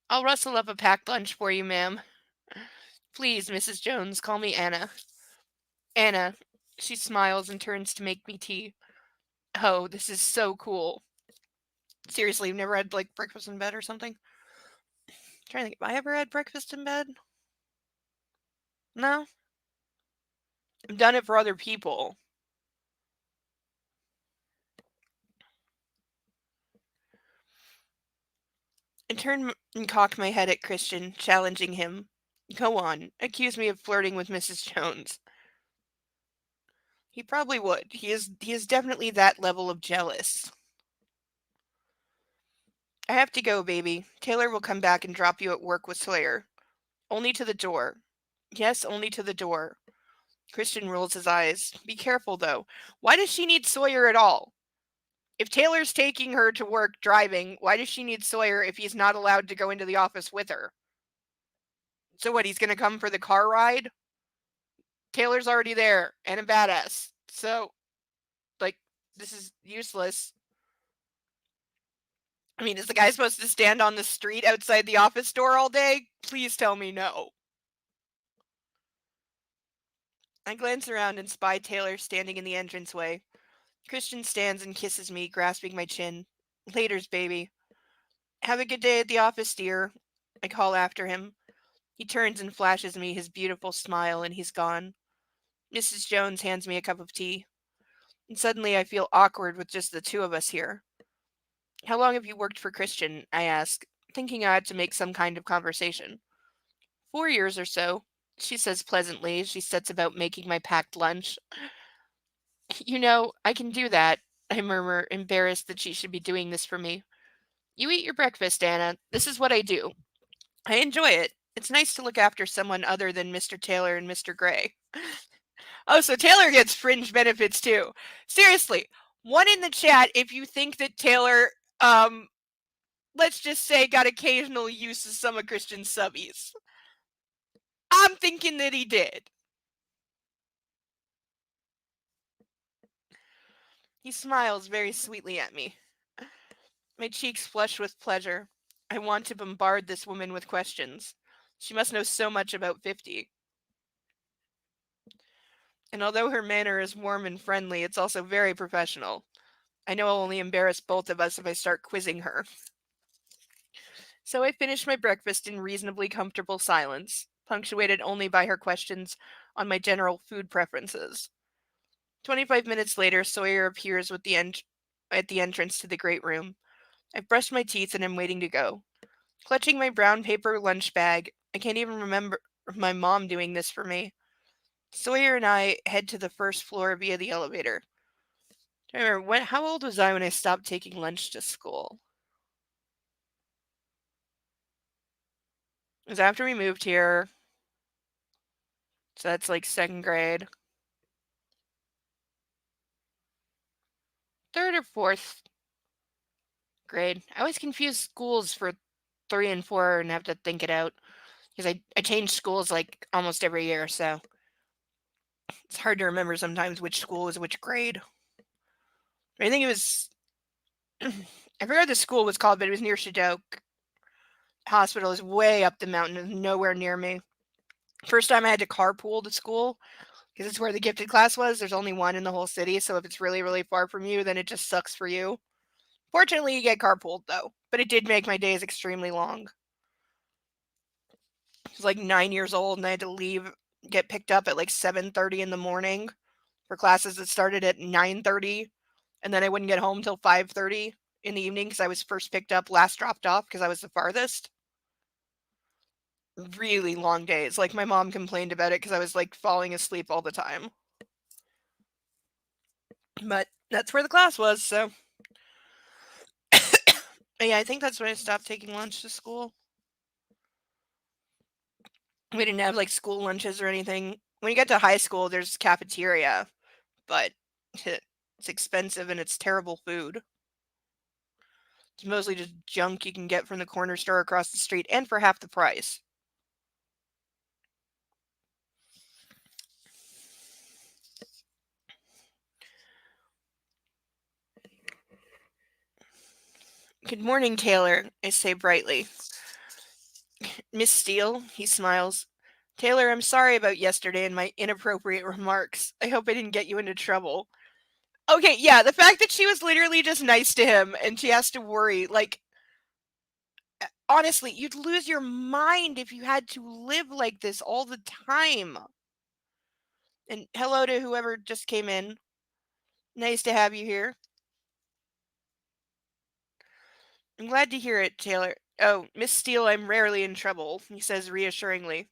I'll rustle up a packed lunch for you, ma'am. Please, Mrs. Jones, call me Anna. Anna. She smiles and turns to make me tea. Oh, this is so cool. Seriously, you've never had like breakfast in bed or something? I'm trying to think, have I ever had breakfast in bed? No. I've done it for other people. I turn and cock my head at Christian, challenging him. Go on, accuse me of flirting with Mrs. Jones. He probably would. He is definitely that level of jealous. I have to go, baby. Taylor will come back and drop you at work with Sawyer. Only to the door. Yes, only to the door. Christian rolls his eyes. Be careful, though. Why does she need Sawyer at all? If Taylor's taking her to work driving, why does she need Sawyer if he's not allowed to go into the office with her? So what, he's going to come for the car ride? Taylor's already there and a badass. So, like, this is useless. I mean, is the guy supposed to stand on the street outside the office door all day? Please tell me no. I glance around and spy Taylor standing in the entranceway. Christian stands and kisses me, grasping my chin. Laters, baby. Have a good day at the office, dear. I call after him. He turns and flashes me his beautiful smile, and he's gone. Mrs. Jones hands me a cup of tea. And suddenly I feel awkward with just the two of us here. How long have you worked for Christian? I ask, thinking I ought to make some kind of conversation. 4 years or so, she says pleasantly as she sets about making my packed lunch. You know, I can do that, I murmur, embarrassed that she should be doing this for me. You eat your breakfast, Anna. This is what I do. I enjoy it. It's nice to look after someone other than Mr. Taylor and Mr. Gray. Oh, so Taylor gets fringe benefits too. Seriously, one in the chat if you think that Taylor, let's just say, got occasional use of some of Christian's subbies. I'm thinking that he did. He smiles very sweetly at me. My cheeks flush with pleasure. I want to bombard this woman with questions. She must know so much about 50. And although her manner is warm and friendly, it's also very professional. I know I'll only embarrass both of us if I start quizzing her. So I finished my breakfast in reasonably comfortable silence, punctuated only by her questions on my general food preferences. 25 minutes later, Sawyer appears at the entrance to the great room. I've brushed my teeth and am waiting to go. Clutching my brown paper lunch bag, I can't even remember my mom doing this for me. Sawyer and I head to the first floor via the elevator. I remember how old was I when I stopped taking lunch to school? It was after we moved here, so that's like second grade, third or fourth grade. I always confuse schools for three and four and have to think it out because I change schools like almost every year, so it's hard to remember sometimes which school was which grade. I think it was I forgot what the school was called, but it was near Shadok. Hospital is way up the mountain, is nowhere near me. First time I had to carpool to school because it's where the gifted class was. There's only one in the whole city, so if it's really, really far from you, then it just sucks for you. Fortunately, you get carpooled though, but it did make my days extremely long. I was like 9 years old, and I had to leave, get picked up at like 7:30 in the morning for classes that started at 9:30, and then I wouldn't get home till 5:30 in the evening because I was first picked up, last dropped off because I was the farthest. Really long days. Like my mom complained about it because I was like falling asleep all the time. But that's where the class was, so yeah, I think that's when I stopped taking lunch to school. We didn't have like school lunches or anything. When you get to high school, there's cafeteria, but it's expensive and it's terrible food. It's mostly just junk you can get from the corner store across the street and for half the price. Good morning, Taylor, I say brightly. Miss Steele, he smiles. Taylor, I'm sorry about yesterday and my inappropriate remarks. I hope I didn't get you into trouble. Okay, yeah, the fact that she was literally just nice to him and she has to worry, like, honestly, you'd lose your mind if you had to live like this all the time. And hello to whoever just came in. Nice to have you here. I'm glad to hear it, Taylor. Oh, Miss Steele, I'm rarely in trouble, he says reassuringly.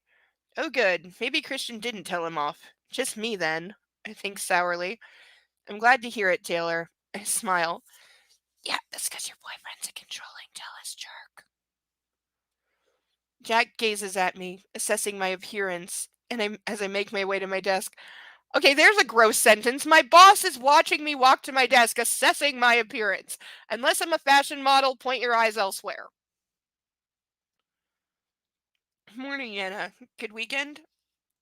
Oh, good. Maybe Christian didn't tell him off. Just me, then, I think sourly. I'm glad to hear it, Taylor. I smile. Yeah, that's because your boyfriend's a controlling, jealous jerk. Jack gazes at me, assessing my appearance, and as I make my way to my desk. Okay, there's a gross sentence. My boss is watching me walk to my desk, assessing my appearance. Unless I'm a fashion model, point your eyes elsewhere. Morning, Anna. Good weekend?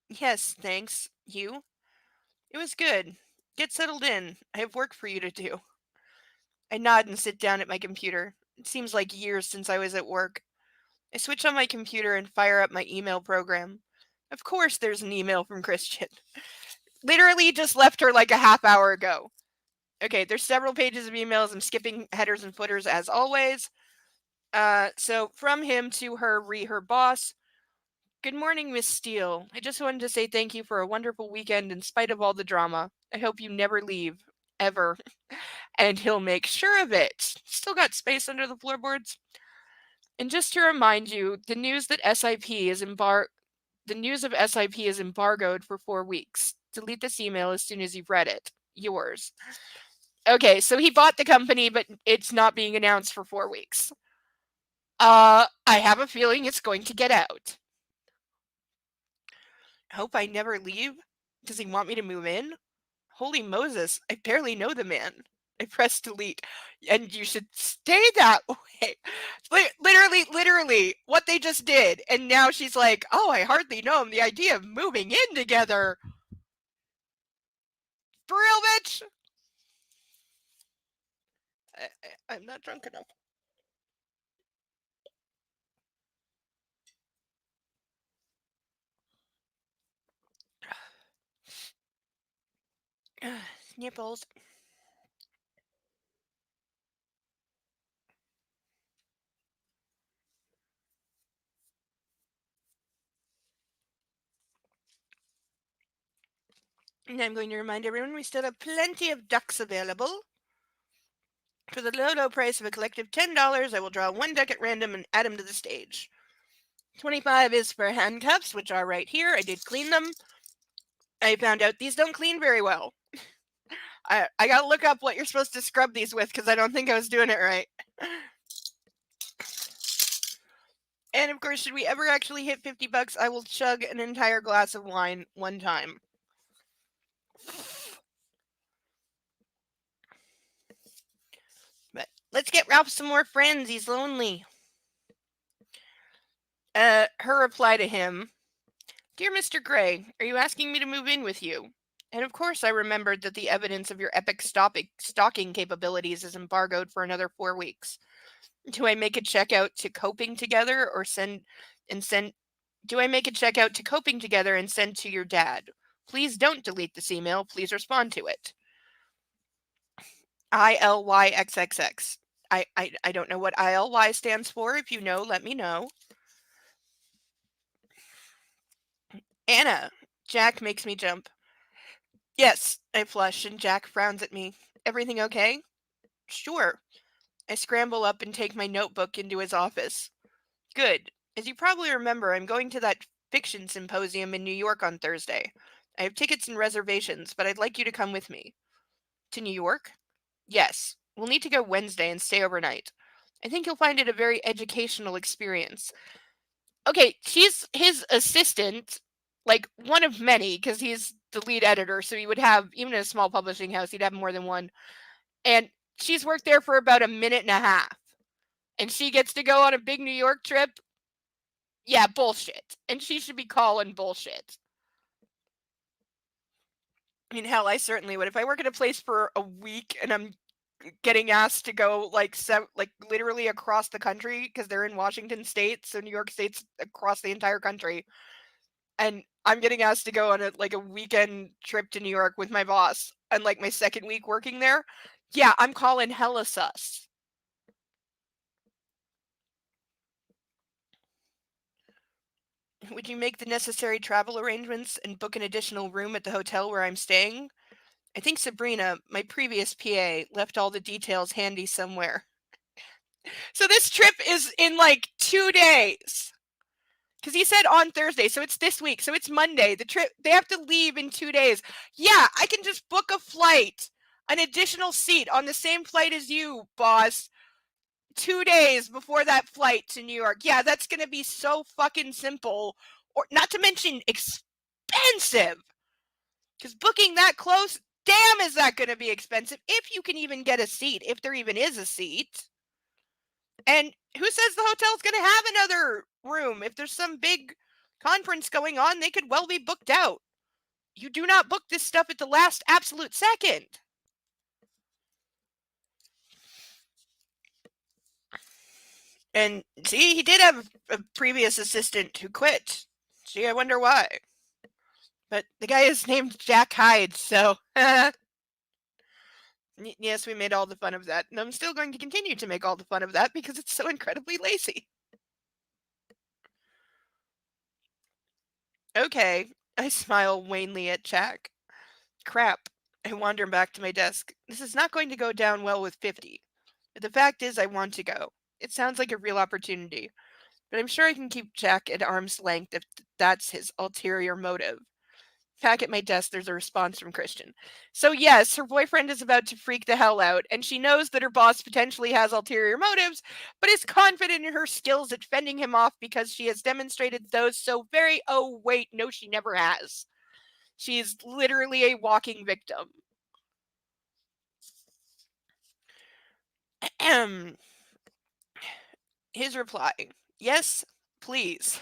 Yes, thanks. You? It was good. Get settled in. I have work for you to do. I nod and sit down at my computer. It seems like years since I was at work. I switch on my computer and fire up my email program. Of course, there's an email from Christian. Literally just left her like a half hour ago. Okay, there's several pages of emails. I'm skipping headers and footers as always. So from him to her, her boss. Good morning, Miss Steele. I just wanted to say thank you for a wonderful weekend in spite of all the drama. I hope you never leave. Ever. And he'll make sure of it. Still got space under the floorboards. And just to remind you, the news of SIP is embargoed for 4 weeks. Delete this email as soon as you've read it. Yours. Okay, so he bought the company, but it's not being announced for 4 weeks. I have a feeling it's going to get out. Hope I never leave? Does he want me to move in? Holy Moses, I barely know the man. I press delete. And you should stay that way. Literally, what they just did. And now she's like, oh, I hardly know him. The idea of moving in together. For real, bitch? I'm not drunk enough. Nipples. And I'm going to remind everyone we still have plenty of ducks available. For the low, low price of a collective $10, I will draw one duck at random and add him to the stage. 25 is for handcuffs, which are right here. I did clean them. I found out these don't clean very well. I gotta look up what you're supposed to scrub these with because I don't think I was doing it right. And of course, should we ever actually hit 50 bucks, I will chug an entire glass of wine one time. But let's get Ralph some more friends. He's lonely. Her reply to him: Dear Mr. Gray, are you asking me to move in with you? And of course, I remembered that the evidence of your epic stalking capabilities is embargoed for another 4 weeks. Do I make a check out to coping together or send? Do I make a check out to coping together and send to your dad? Please don't delete this email. Please respond to it. ILYXXX. I don't know what ILY stands for. If you know, let me know. Anna. Jack makes me jump. Yes, I flush, and Jack frowns at me. Everything okay? Sure. I scramble up and take my notebook into his office. Good. As you probably remember, I'm going to that fiction symposium in New York on Thursday. I have tickets and reservations, but I'd like you to come with me. To New York? Yes. We'll need to go Wednesday and stay overnight. I think you'll find it a very educational experience. Okay, she's his assistant, like one of many, because he's the lead editor, so he would have, even in a small publishing house, he'd have more than one. And she's worked there for about a minute and a half. And she gets to go on a big New York trip. Yeah, bullshit. And she should be calling bullshit. I mean, hell, I certainly would. If I work at a place for a week and I'm getting asked to go like literally across the country because they're in Washington State, so New York State's across the entire country, and I'm getting asked to go on a weekend trip to New York with my boss, and like my second week working there, yeah, I'm calling hella sus. Would you make the necessary travel arrangements and book an additional room at the hotel where I'm staying? I think Sabrina, my previous PA, left all the details handy somewhere. So this trip is in like 2 days. Because he said on Thursday, so it's this week, so it's Monday. The trip, they have to leave in 2 days. Yeah, I can just book a flight, an additional seat on the same flight as you, boss, 2 days before that flight to New York. Yeah, that's going to be so fucking simple. Or not to mention expensive. Because booking that close, damn, is that going to be expensive if you can even get a seat, if there even is a seat. And who says the hotel's going to have another room? If there's some big conference going on, they could well be booked out. You do not book this stuff at the last absolute second. And see, he did have a previous assistant who quit. Gee, I wonder why. But the guy is named Jack Hyde, so yes, we made all the fun of that. And I'm still going to continue to make all the fun of that because it's so incredibly lazy. Okay, I smile wanly at Jack. Crap. I wander back to my desk. This is not going to go down well with 50. But the fact is, I want to go. It sounds like a real opportunity. But I'm sure I can keep Jack at arm's length if that's his ulterior motive. Back at my desk, there's a response from Christian. So, yes, her boyfriend is about to freak the hell out, and she knows that her boss potentially has ulterior motives, but is confident in her skills at fending him off because she has demonstrated those so very, oh, wait, no, she never has. She's literally a walking victim. His reply: Yes, please.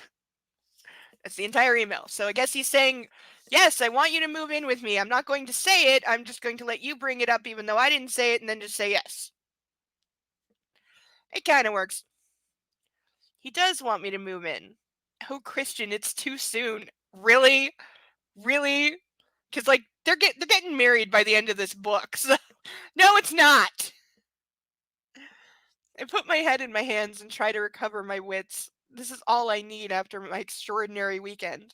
That's the entire email. So I guess he's saying, yes, I want you to move in with me. I'm not going to say it. I'm just going to let you bring it up, even though I didn't say it, and then just say yes. It kind of works. He does want me to move in. Oh, Christian, it's too soon. Really? Really? Because, like, they're getting married by the end of this book. So, no, it's not. I put my head in my hands and try to recover my wits. This is all I need after my extraordinary weekend.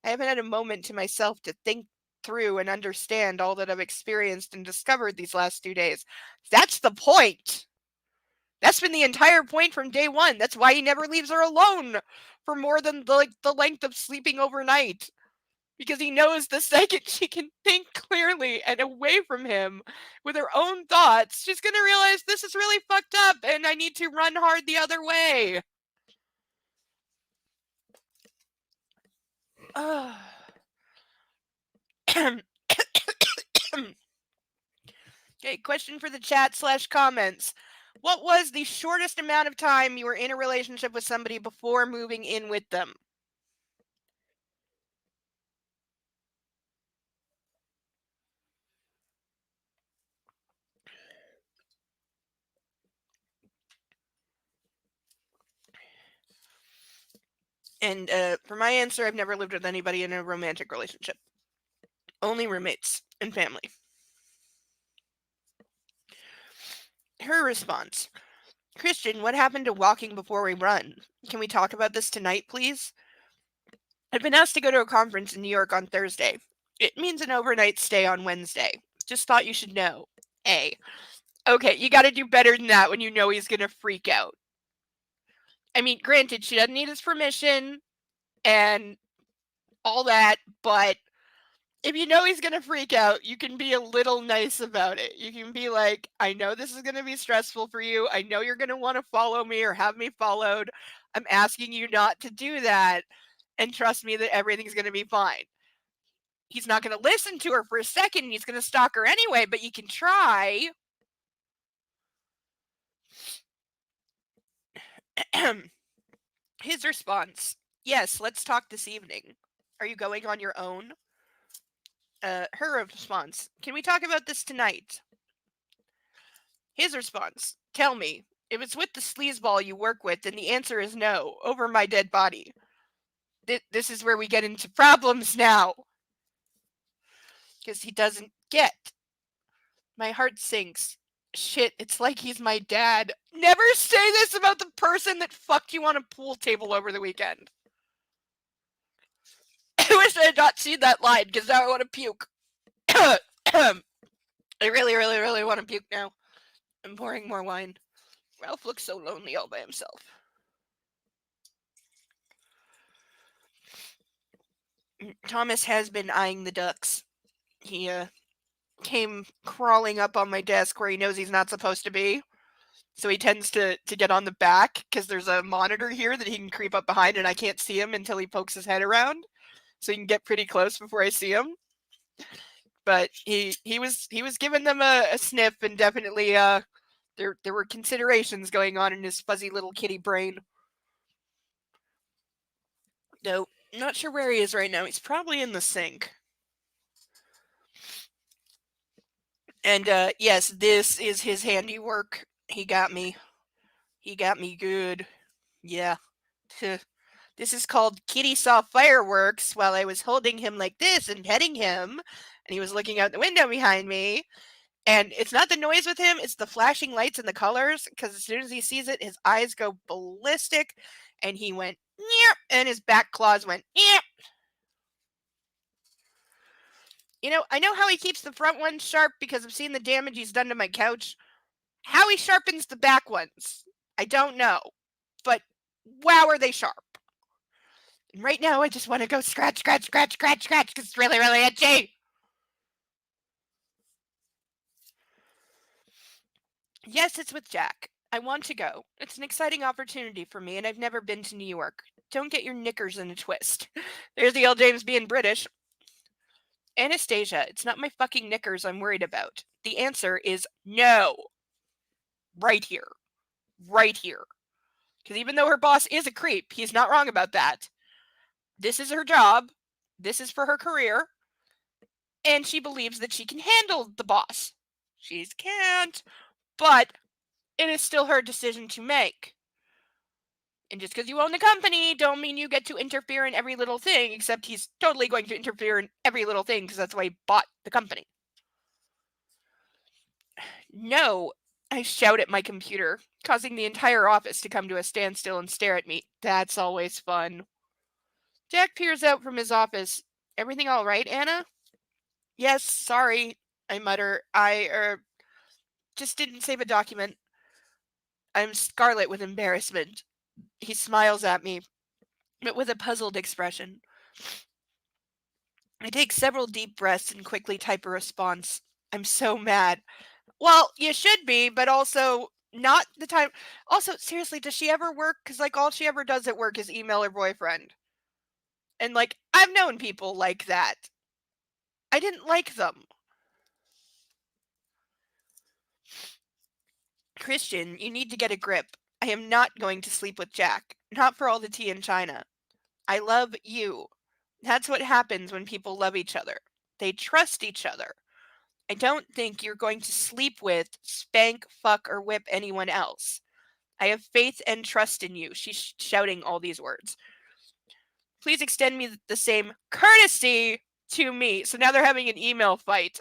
I haven't had a moment to myself to think through and understand all that I've experienced and discovered these last 2 days. That's the point. That's been the entire point from day one. That's why he never leaves her alone for more than the length of sleeping overnight. Because he knows the second she can think clearly and away from him with her own thoughts, she's going to realize this is really fucked up and I need to run hard the other way. Okay, question for the chat/comments. What was the shortest amount of time you were in a relationship with somebody before moving in with them? And for my answer, I've never lived with anybody in a romantic relationship. Only roommates and family. Her response. Christian, what happened to walking before we run? Can we talk about this tonight, please? I've been asked to go to a conference in New York on Thursday. It means an overnight stay on Wednesday. Just thought you should know. A. Okay, you gotta do better than that when you know he's gonna freak out. I mean, granted, she doesn't need his permission and all that, but if you know he's gonna freak out, you can be a little nice about it. You can be like, I know this is gonna be stressful for you. I know you're gonna want to follow me or have me followed. I'm asking you not to do that. And trust me that everything's gonna be fine. He's not gonna listen to her for a second and he's gonna stalk her anyway, but you can try. His response. Yes, let's talk this evening. Are you going on your own? Her response. Can we talk about this tonight? His response. Tell me, if it's with the sleazeball you work with, then the answer is no, over my dead body. This is where we get into problems now. Because he doesn't get. My heart sinks. Shit, it's like he's my dad. Never say this about the person that fucked you on a pool table over the weekend. I wish I had not seen that line, because now I want to puke. I really, really, really want to puke now. I'm pouring more wine. Ralph looks so lonely all by himself. Thomas has been eyeing the ducks. He came crawling up on my desk where he knows he's not supposed to be. So he tends to get on the back because there's a monitor here that he can creep up behind and I can't see him until he pokes his head around. So he can get pretty close before I see him. But he was giving them a sniff and definitely there were considerations going on in his fuzzy little kitty brain. No, not sure where he is right now. He's probably in the sink. And yes, this is his handiwork. He got me. He got me good. Yeah. This is called Kitty Saw Fireworks while I was holding him like this and petting him. And he was looking out the window behind me. And it's not the noise with him, it's the flashing lights and the colors. Because as soon as he sees it, his eyes go ballistic. And he went, Nyeh, and his back claws went, Nyeh. You know, I know how he keeps the front ones sharp because I've seen the damage he's done to my couch. How he sharpens the back ones, I don't know. But wow, are they sharp. And right now, I just want to go scratch, scratch, scratch, scratch, scratch because it's really, really itchy. Yes, it's with Jack. I want to go. It's an exciting opportunity for me, and I've never been to New York. Don't get your knickers in a twist. There's the old James being British. Anastasia, it's not my fucking knickers I'm worried about. The answer is no. Right here. Right here. Because even though her boss is a creep, he's not wrong about that. This is her job. This is for her career. And she believes that she can handle the boss. She can't. But it is still her decision to make. And just because you own the company, don't mean you get to interfere in every little thing, except he's totally going to interfere in every little thing because that's why he bought the company. No, I shout at my computer, causing the entire office to come to a standstill and stare at me. That's always fun. Jack peers out from his office. Everything all right, Anna? Yes, sorry, I mutter. I just didn't save a document. I'm scarlet with embarrassment. He smiles at me, but with a puzzled expression. I take several deep breaths and quickly type a response. I'm so mad. Well, you should be, but also not the time. Also, seriously, does she ever work? Because, like, all she ever does at work is email her boyfriend. And, like, I've known people like that. I didn't like them. Christian, you need to get a grip. I am not going to sleep with Jack. Not for all the tea in China. I love you. That's what happens when people love each other. They trust each other. I don't think you're going to sleep with, spank, fuck, or whip anyone else. I have faith and trust in you. She's shouting all these words. Please extend me the same courtesy to me. So now they're having an email fight.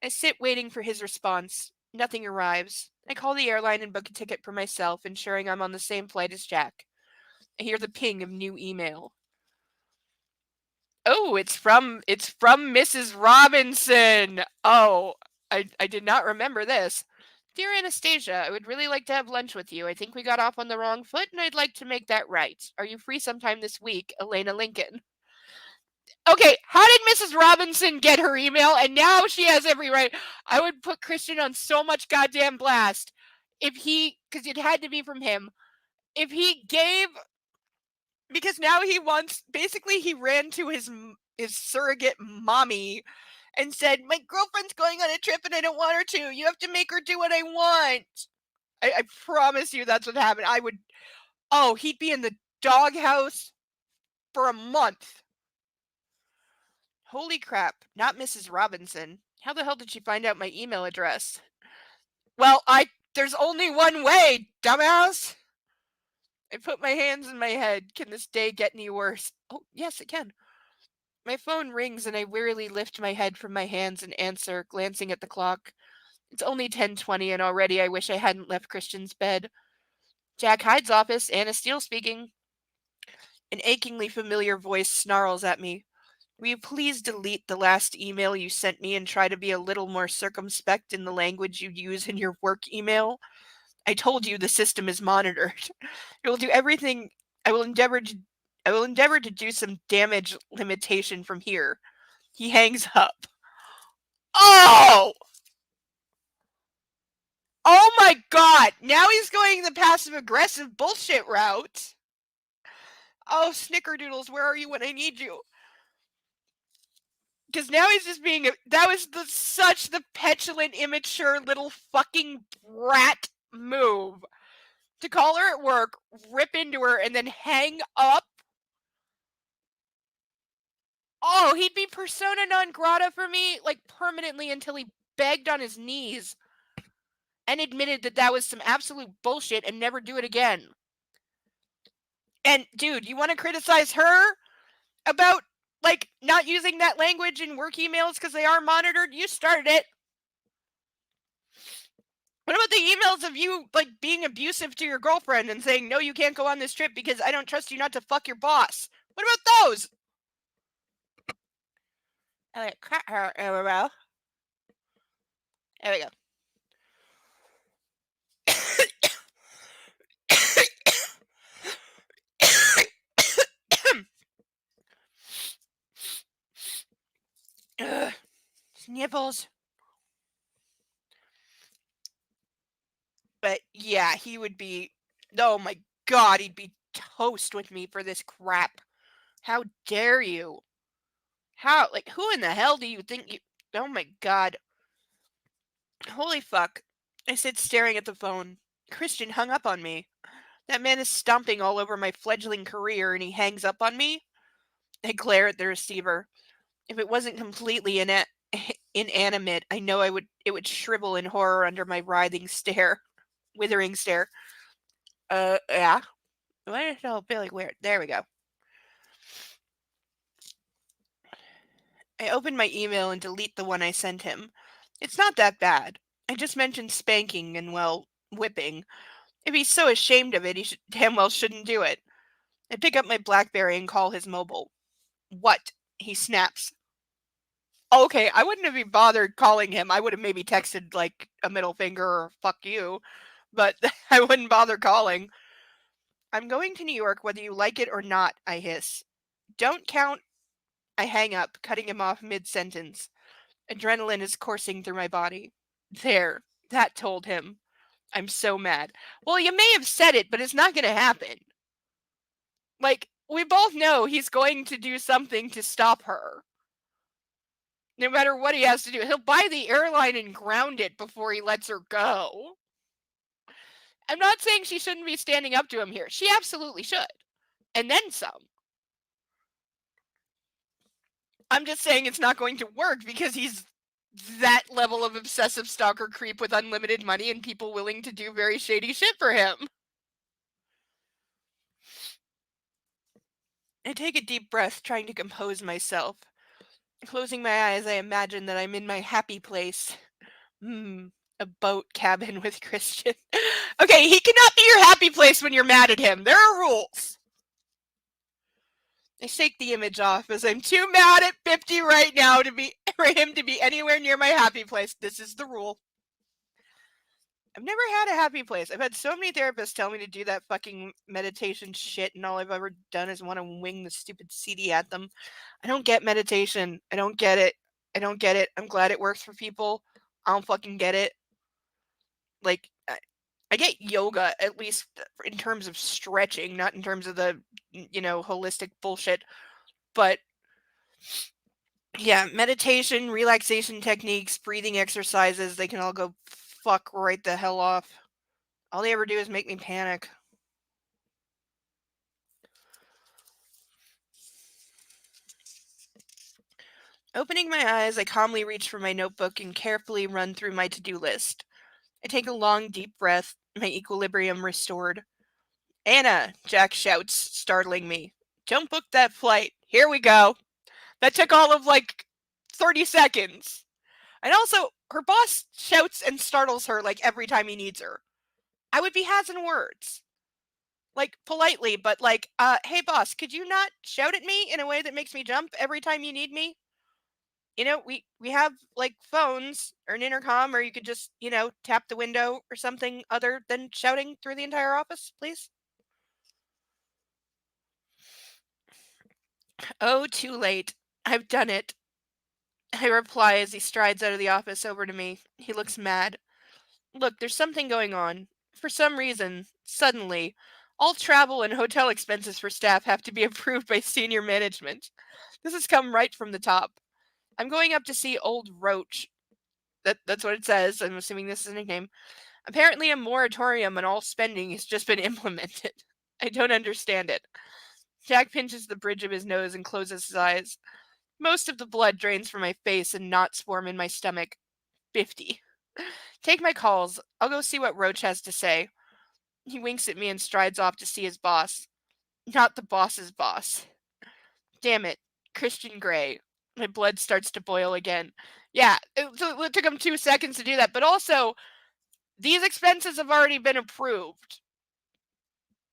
I sit waiting for his response. Nothing arrives. I call the airline and book a ticket for myself, ensuring I'm on the same flight as Jack. I hear the ping of new email. Oh, it's from Mrs. Robinson. Oh, I did not remember this. Dear Anastasia, I would really like to have lunch with you. I think we got off on the wrong foot and I'd like to make that right. Are you free sometime this week? Elena Lincoln. Okay, how did Mrs. Robinson get her email and now she has every right? I would put Christian on so much goddamn blast if he, because it had to be from him, if he gave, because now he wants, basically he ran to his surrogate mommy and said, my girlfriend's going on a trip and I don't want her to. You have to make her do what I want. I promise you that's what happened. I would, oh, he'd be in the doghouse for a month. Holy crap, not Mrs. Robinson. How the hell did she find out my email address? Well, there's only one way, dumbass. I put my hands in my head. Can this day get any worse? Oh, yes, it can. My phone rings and I wearily lift my head from my hands and answer, glancing at the clock. It's only 10:20 and already I wish I hadn't left Christian's bed. Jack Hyde's office, Anna Steele speaking. An achingly familiar voice snarls at me. Will you please delete the last email you sent me and try to be a little more circumspect in the language you use in your work email? I told you the system is monitored. I will do everything I will endeavor to I will endeavor to do some damage limitation from here. He hangs up. Oh! Oh my god! Now he's going the passive aggressive bullshit route. Oh, snickerdoodles, where are you when I need you? Because now he's just being that was such the petulant, immature little fucking brat move to call her at work, rip into her, and then hang up. Oh, he'd be persona non grata for me, like permanently, until he begged on his knees and admitted that that was some absolute bullshit and never do it again. And dude, you want to criticize her about like not using that language in work emails because they are monitored? You started it. What about the emails of you like being abusive to your girlfriend and saying no, you can't go on this trip because I don't trust you not to fuck your boss? What about those? I like cut her. There we go. Ugh, sniffles. But yeah, he would be. Oh my god, he'd be toast with me for this crap. How dare you? How, like, who in the hell do you think you. Oh my god. Holy fuck. I sit staring at the phone. Christian hung up on me. That man is stomping all over my fledgling career and he hangs up on me? I glare at the receiver. If it wasn't completely inanimate, I know it would shrivel in horror under my writhing stare. Withering stare. Yeah. Why does it all feel like weird? There we go. I open my email and delete the one I sent him. It's not that bad. I just mentioned spanking and, well, whipping. If he's so ashamed of it, he damn well shouldn't do it. I pick up my Blackberry and call his mobile. What? He snaps. Okay, I wouldn't have even bothered calling him. I would have maybe texted like a middle finger or fuck you, but I wouldn't bother calling. I'm going to New York whether you like it or not, I hiss. Don't count. I hang up, cutting him off mid sentence. Adrenaline is coursing through my body. There, that told him. I'm so mad. Well, you may have said it, but it's not going to happen. Like, we both know he's going to do something to stop her. No matter what he has to do, he'll buy the airline and ground it before he lets her go. I'm not saying she shouldn't be standing up to him here. She absolutely should. And then some. I'm just saying it's not going to work because he's that level of obsessive stalker creep with unlimited money and people willing to do very shady shit for him. I take a deep breath, trying to compose myself. Closing my eyes, I imagine that I'm in my happy place. Hmm, a boat cabin with Christian. Okay, he cannot be your happy place when you're mad at him. There are rules. I shake the image off as I'm too mad at 50 right now to be for him to be anywhere near my happy place. This is the rule. I've never had a happy place. I've had so many therapists tell me to do that fucking meditation shit, and all I've ever done is want to wing the stupid CD at them. I don't get meditation. I don't get it. I don't get it. I'm glad it works for people. I don't fucking get it. Like, I get yoga, at least in terms of stretching, not in terms of the, holistic bullshit. But yeah, meditation, relaxation techniques, breathing exercises, they can all go fuck right the hell off. All they ever do is make me panic. Opening my eyes, I calmly reach for my notebook and carefully run through my to-do list. I take a long, deep breath, my equilibrium restored. Anna, Jack shouts, startling me. Don't book that flight. Here we go. That took all of 30 seconds. And also, her boss shouts and startles her like every time he needs her. I would be hasn't words. Like politely, but hey boss, could you not shout at me in a way that makes me jump every time you need me? We have phones or an intercom, or you could just, tap the window or something other than shouting through the entire office, please. Oh, too late. I've done it. I reply as he strides out of the office over to me. He looks mad. Look, there's something going on. For some reason, suddenly, all travel and hotel expenses for staff have to be approved by senior management. This has come right from the top. I'm going up to see old Roach. That's what it says. I'm assuming this is a nickname. Apparently, a moratorium on all spending has just been implemented. I don't understand it. Jack pinches the bridge of his nose and closes his eyes. Most of the blood drains from my face and knots form in my stomach. 50. Take my calls. I'll go see what Roach has to say. He winks at me and strides off to see his boss. Not the boss's boss. Damn it. Christian Grey. My blood starts to boil again. Yeah, it took him 2 seconds to do that, but also, these expenses have already been approved.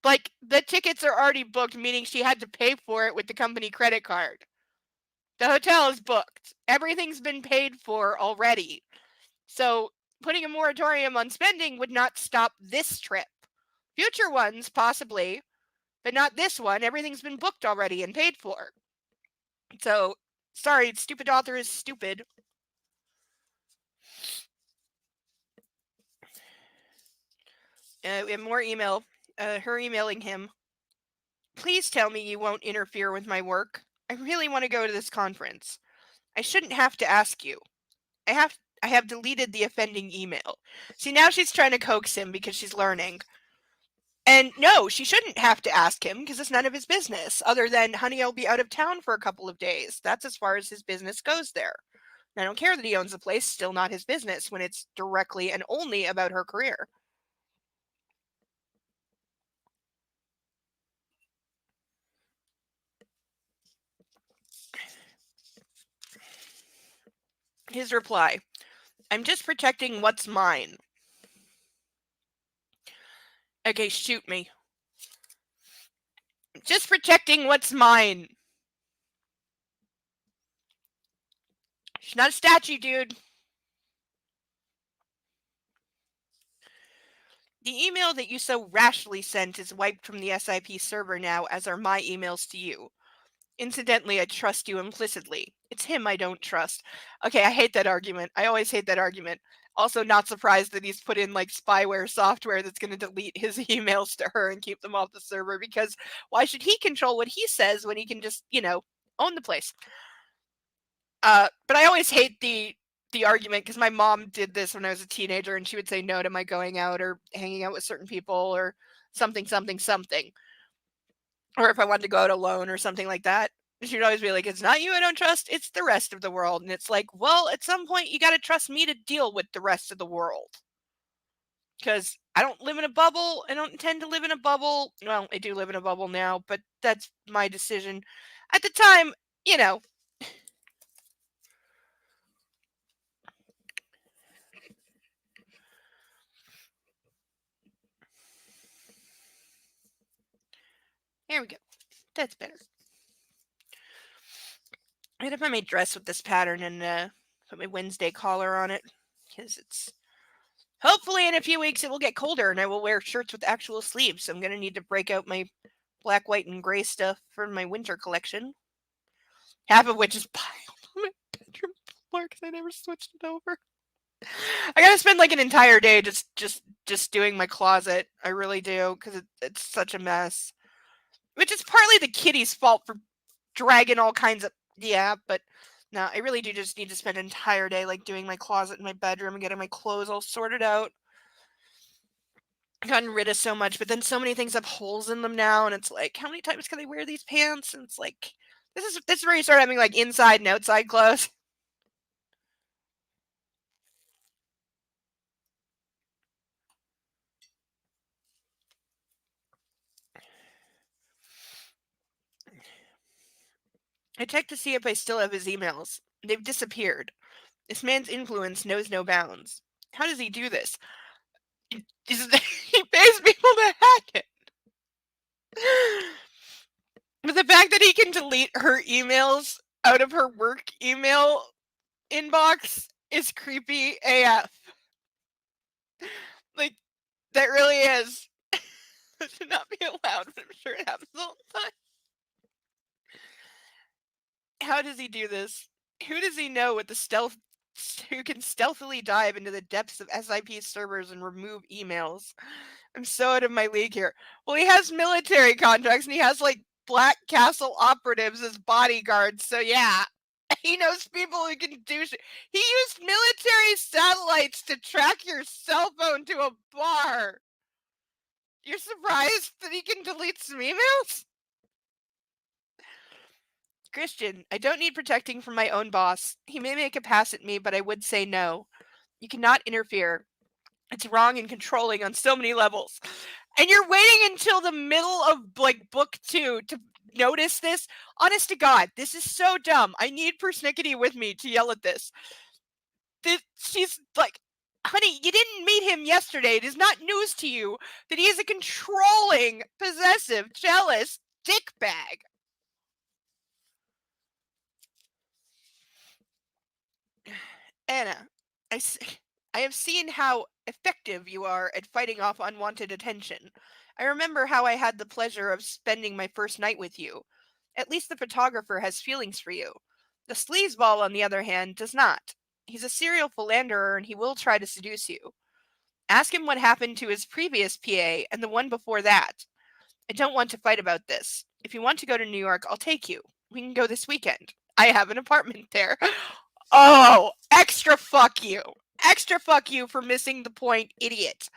The tickets are already booked, meaning she had to pay for it with the company credit card. The hotel is booked. Everything's been paid for already. So, putting a moratorium on spending would not stop this trip. Future ones, possibly, but not this one. Everything's been booked already and paid for. So, sorry, stupid author is stupid. We have more email. Her emailing him. Please tell me you won't interfere with my work. I really want to go to this conference. I shouldn't have to ask you. I have deleted the offending email. See, now she's trying to coax him because she's learning. And no, she shouldn't have to ask him because it's none of his business, other than, honey, I'll be out of town for a couple of days. That's as far as his business goes there. And I don't care that he owns the place, still not his business when it's directly and only about her career. His reply, I'm just protecting what's mine. Okay, shoot me. Just protecting what's mine. She's not a statue, dude. The email that you so rashly sent is wiped from the SIP server now, as are my emails to you. Incidentally, I trust you implicitly. It's him I don't trust. Okay, I hate that argument. I always hate that argument. Also, not surprised that he's put in like spyware software that's going to delete his emails to her and keep them off the server, because why should he control what he says when he can just, own the place? But I always hate the argument, because my mom did this when I was a teenager, and she would say no to my going out or hanging out with certain people or something, something, something. Or if I wanted to go out alone or something like that, she'd always be like, "It's not you I don't trust, it's the rest of the world." And it's like, well, at some point you got to trust me to deal with the rest of the world, because I don't live in a bubble. I don't intend to live in a bubble. Well, I do live in a bubble now, but that's my decision. At the time, you know, here we go. That's better. I had to find my dress with this pattern and put my Wednesday collar on it, because it's hopefully in a few weeks it will get colder and I will wear shirts with actual sleeves. So I'm gonna need to break out my black, white, and gray stuff for my winter collection. Half of which is piled on my bedroom floor because I never switched it over. I gotta spend like an entire day just doing my closet. I really do, because it's such a mess. Which is partly the kitty's fault for dragging all kinds of, yeah, but no, I really do just need to spend an entire day like doing my closet in my bedroom and getting my clothes all sorted out. I've gotten rid of so much, but then so many things have holes in them now, and it's like, how many times can I wear these pants? And it's like, this is where you start having like inside and outside clothes. I checked to see if I still have his emails. They've disappeared. This man's influence knows no bounds. How does he do this? He pays people to hack it. But the fact that he can delete her emails out of her work email inbox is creepy AF. Like, that really is. It should not be allowed, but I'm sure it happens all the time. How does he do this? Who does he know with the stealth who can stealthily dive into the depths of SIP servers and remove emails? I'm so out of my league here. Well, he has military contracts and he has like Black Castle operatives as bodyguards, so yeah. He knows people who can do shit. He used military satellites to track your cell phone to a bar. You're surprised that he can delete some emails? Christian, I don't need protecting from my own boss. He may make a pass at me, but I would say no. You cannot interfere. It's wrong and controlling on so many levels. And you're waiting until the middle of like book 2 to notice this? Honest to God, this is so dumb. I need Persnickety with me to yell at this. She's like, honey, you didn't meet him yesterday. It is not news to you that he is a controlling, possessive, jealous dickbag. Anna, I, I have seen how effective you are at fighting off unwanted attention. I remember how I had the pleasure of spending my first night with you. At least the photographer has feelings for you. The sleazeball, on the other hand, does not. He's a serial philanderer and he will try to seduce you. Ask him what happened to his previous PA and the one before that. I don't want to fight about this. If you want to go to New York, I'll take you. We can go this weekend. I have an apartment there. Oh, extra fuck you. Extra fuck you for missing the point, idiot.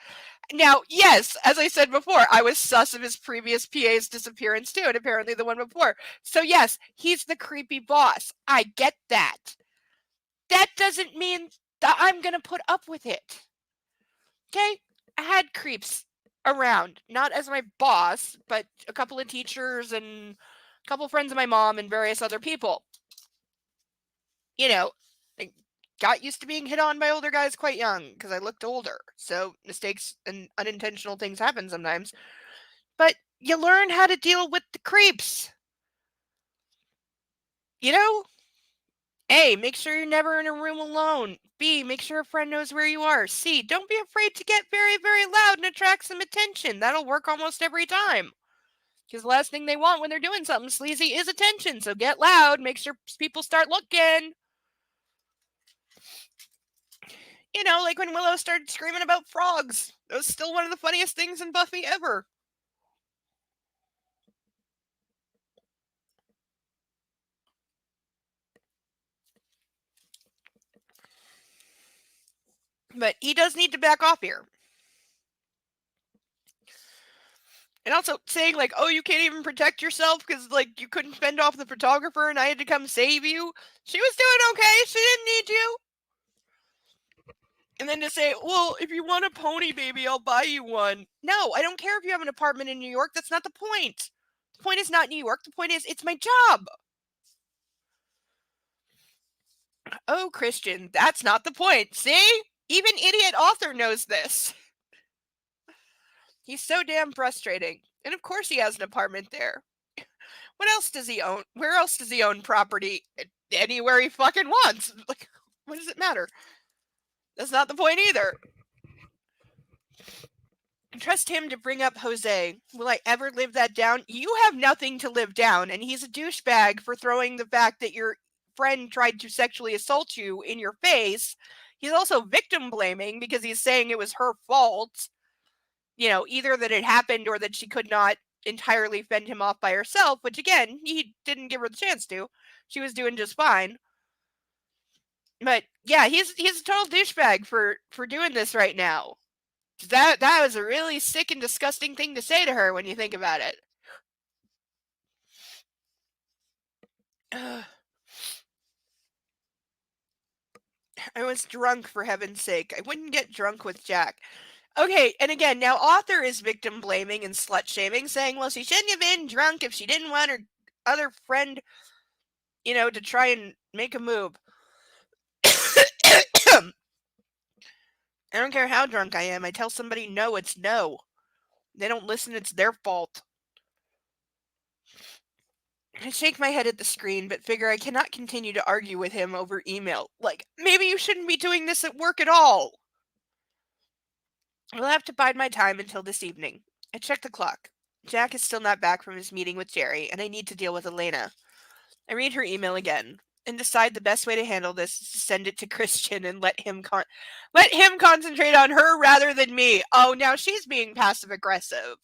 Now, yes, as I said before, I was sus of his previous PA's disappearance too, and apparently the one before. So, yes, he's the creepy boss. I get that. That doesn't mean that I'm going to put up with it. Okay? I had creeps around, not as my boss, but a couple of teachers and a couple of friends of my mom and various other people. You know, I got used to being hit on by older guys quite young because I looked older. So mistakes and unintentional things happen sometimes. But you learn how to deal with the creeps. You know? A, make sure you're never in a room alone. B, make sure a friend knows where you are. C, don't be afraid to get very, very loud and attract some attention. That'll work almost every time. Because the last thing they want when they're doing something sleazy is attention. So get loud, make sure people start looking. You know, like when Willow started screaming about frogs. That was still one of the funniest things in Buffy ever. But he does need to back off here. And also saying, like, oh, you can't even protect yourself because, like, you couldn't fend off the photographer and I had to come save you. She was doing okay. She didn't need you. And then to say, well, if you want a pony, baby, I'll buy you one. No, I don't care if you have an apartment in New York. That's not the point. The point is not New York. The point is, it's my job. Oh, Christian, that's not the point. See? Even idiot author knows this. He's so damn frustrating. And of course he has an apartment there. What else does he own? Where else does he own property? Anywhere he fucking wants. Like, what does it matter? That's not the point either. Trust him to bring up Jose. Will I ever live that down? You have nothing to live down, and he's a douchebag for throwing the fact that your friend tried to sexually assault you in your face. He's also victim blaming because he's saying it was her fault. You know, either that it happened or that she could not entirely fend him off by herself, which again, he didn't give her the chance to. She was doing just fine. But yeah, he's a total douchebag for doing this right now. That was a really sick and disgusting thing to say to her when you think about it. I was drunk, for heaven's sake. I wouldn't get drunk with Jack. Okay, and again, now author is victim blaming and slut shaming, saying, well, she shouldn't have been drunk if she didn't want her other friend, you know, to try and make a move. I don't care how drunk I am. I tell somebody no, it's no. They don't listen, it's their fault. I shake my head at the screen, but figure I cannot continue to argue with him over email. Like, maybe you shouldn't be doing this at work at all. I'll have to bide my time until this evening. I check the clock. Jack is still not back from his meeting with Jerry, and I need to deal with Elena. I read her email again and decide the best way to handle this is to send it to Christian and let him concentrate on her rather than me. Oh, now she's being passive aggressive.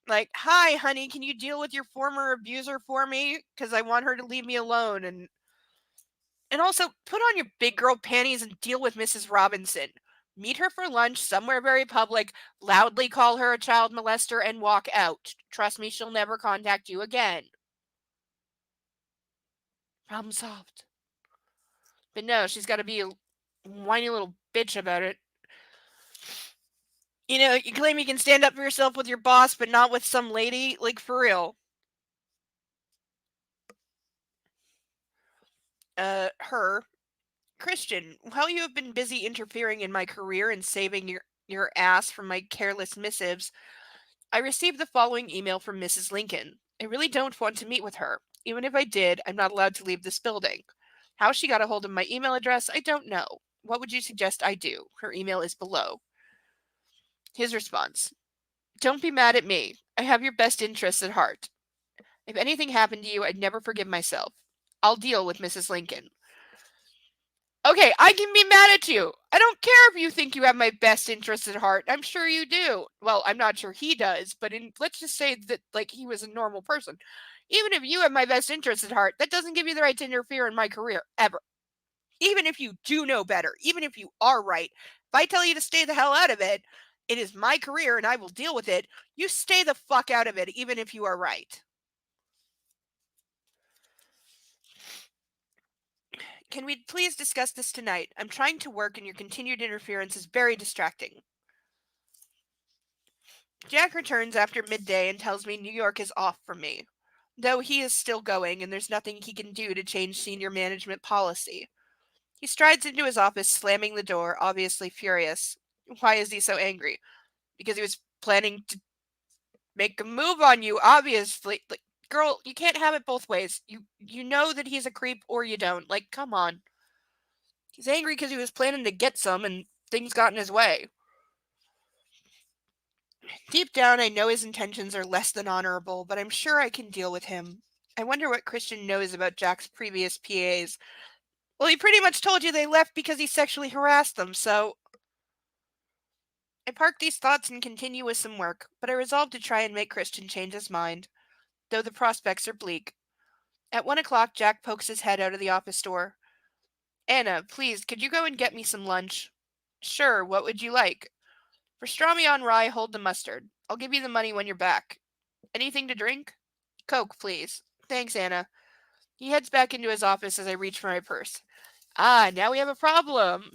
Like, hi, honey, can you deal with your former abuser for me? Because I want her to leave me alone. And also, put on your big girl panties and deal with Mrs. Robinson. Meet her for lunch somewhere very public, loudly call her a child molester, and walk out. Trust me, she'll never contact you again. Problem solved. But no, she's got to be a whiny little bitch about it. You know, you claim you can stand up for yourself with your boss, but not with some lady? Like, for real. Her. Christian, while you have been busy interfering in my career and saving your ass from my careless missives, I received the following email from Mrs. Lincoln. I really don't want to meet with her. Even if I did, I'm not allowed to leave this building. How she got a hold of my email address, I don't know. What would you suggest I do? Her email is below. His response: don't be mad at me. I have your best interests at heart. If anything happened to you, I'd never forgive myself. I'll deal with Mrs. Lincoln. Okay, I can be mad at you. I don't care if you think you have my best interests at heart. I'm sure you do. Well, I'm not sure he does, but let's just say that like he was a normal person. Even if you have my best interests at heart, that doesn't give you the right to interfere in my career ever. Even if you do know better, even if you are right, if I tell you to stay the hell out of it, it is my career and I will deal with it. You stay the fuck out of it, even if you are right. Can we please discuss this tonight? I'm trying to work and your continued interference is very distracting. Jack returns after midday and tells me New York is off from me, though he is still going and there's nothing he can do to change senior management policy. He strides into his office, slamming the door, obviously furious. Why is he so angry? Because he was planning to make a move on you, obviously. Like, Girl, you can't have it both ways. You know that he's a creep or you don't. Like, come on. He's angry because he was planning to get some and things got in his way. Deep down, I know his intentions are less than honorable, but I'm sure I can deal with him. I wonder what Christian knows about Jack's previous PAs. Well, he pretty much told you they left because he sexually harassed them, so I park these thoughts and continue with some work, but I resolve to try and make Christian change his mind, though the prospects are bleak. At 1 o'clock, Jack pokes his head out of the office door. Anna, please, could you go and get me some lunch? Sure, what would you like? Pastrami on rye, hold the mustard. I'll give you the money when you're back. Anything to drink? Coke, please. Thanks, Anna. He heads back into his office as I reach for my purse. Ah, now we have a problem.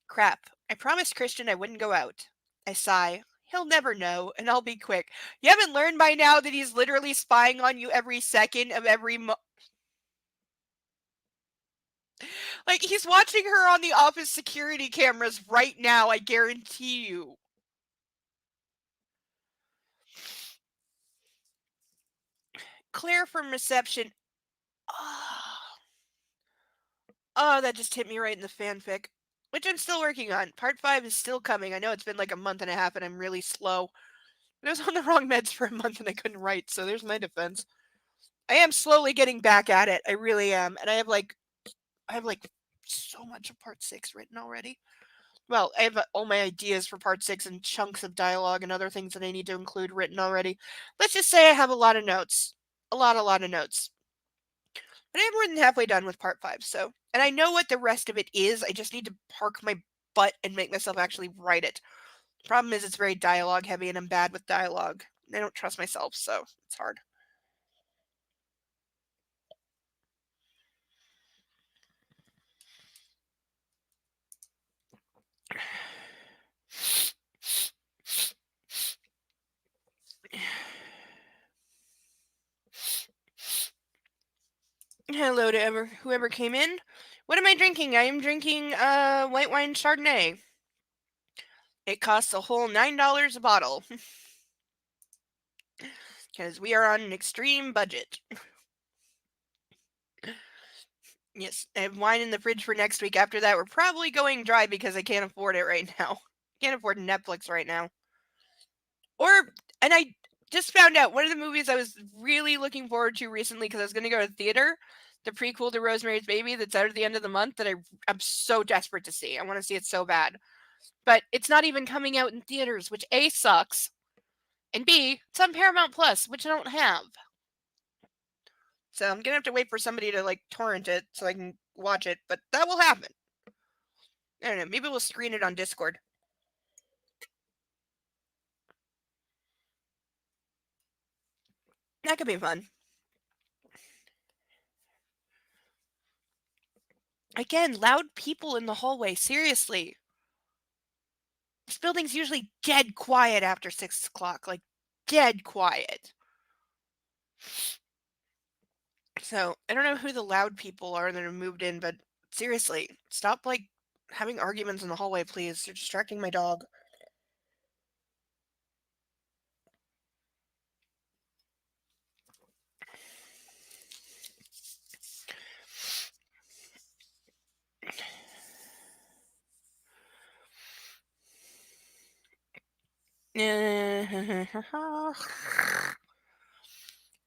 Crap. I promised Christian I wouldn't go out. I sigh. He'll never know, and I'll be quick. You haven't learned by now that he's literally spying on you every second of every like, he's watching her on the office security cameras right now, I guarantee you. Claire from reception. Oh, oh, that just hit me right in the fanfic. Which I'm still working on. Part 5 is still coming. I know it's been like a month and a half and I'm really slow. But I was on the wrong meds for a month and I couldn't write, so there's my defense. I am slowly getting back at it. I really am. And I have like so much of part 6 written already. Well, I have all my ideas for part 6 and chunks of dialogue and other things that I need to include written already. Let's just say I have a lot of notes. A lot of notes. But I'm more than halfway done with part 5, so. And I know what the rest of it is. I just need to park my butt and make myself actually write it. The problem is it's very dialogue heavy and I'm bad with dialogue. I don't trust myself, so it's hard. Hello to whoever came in. What am I drinking? I am drinking white wine Chardonnay. It costs a whole $9 a bottle. Because we are on an extreme budget. Yes, I have wine in the fridge for next week. After that, we're probably going dry because I can't afford it right now. Can't afford Netflix right now. And I just found out one of the movies I was really looking forward to recently because I was going to go to theater, the prequel to Rosemary's Baby that's out at the end of the month that I'm so desperate to see. I want to see it so bad. But it's not even coming out in theaters, which A, sucks, and B, it's on Paramount Plus, which I don't have. So I'm going to have to wait for somebody to like torrent it so I can watch it, but that will happen. I don't know, maybe we'll screen it on Discord. That could be fun. Again, loud people in the hallway, seriously. This building's usually dead quiet after 6 o'clock, like dead quiet. So I don't know who the loud people are that have moved in, but seriously, stop like having arguments in the hallway, please. You're distracting my dog.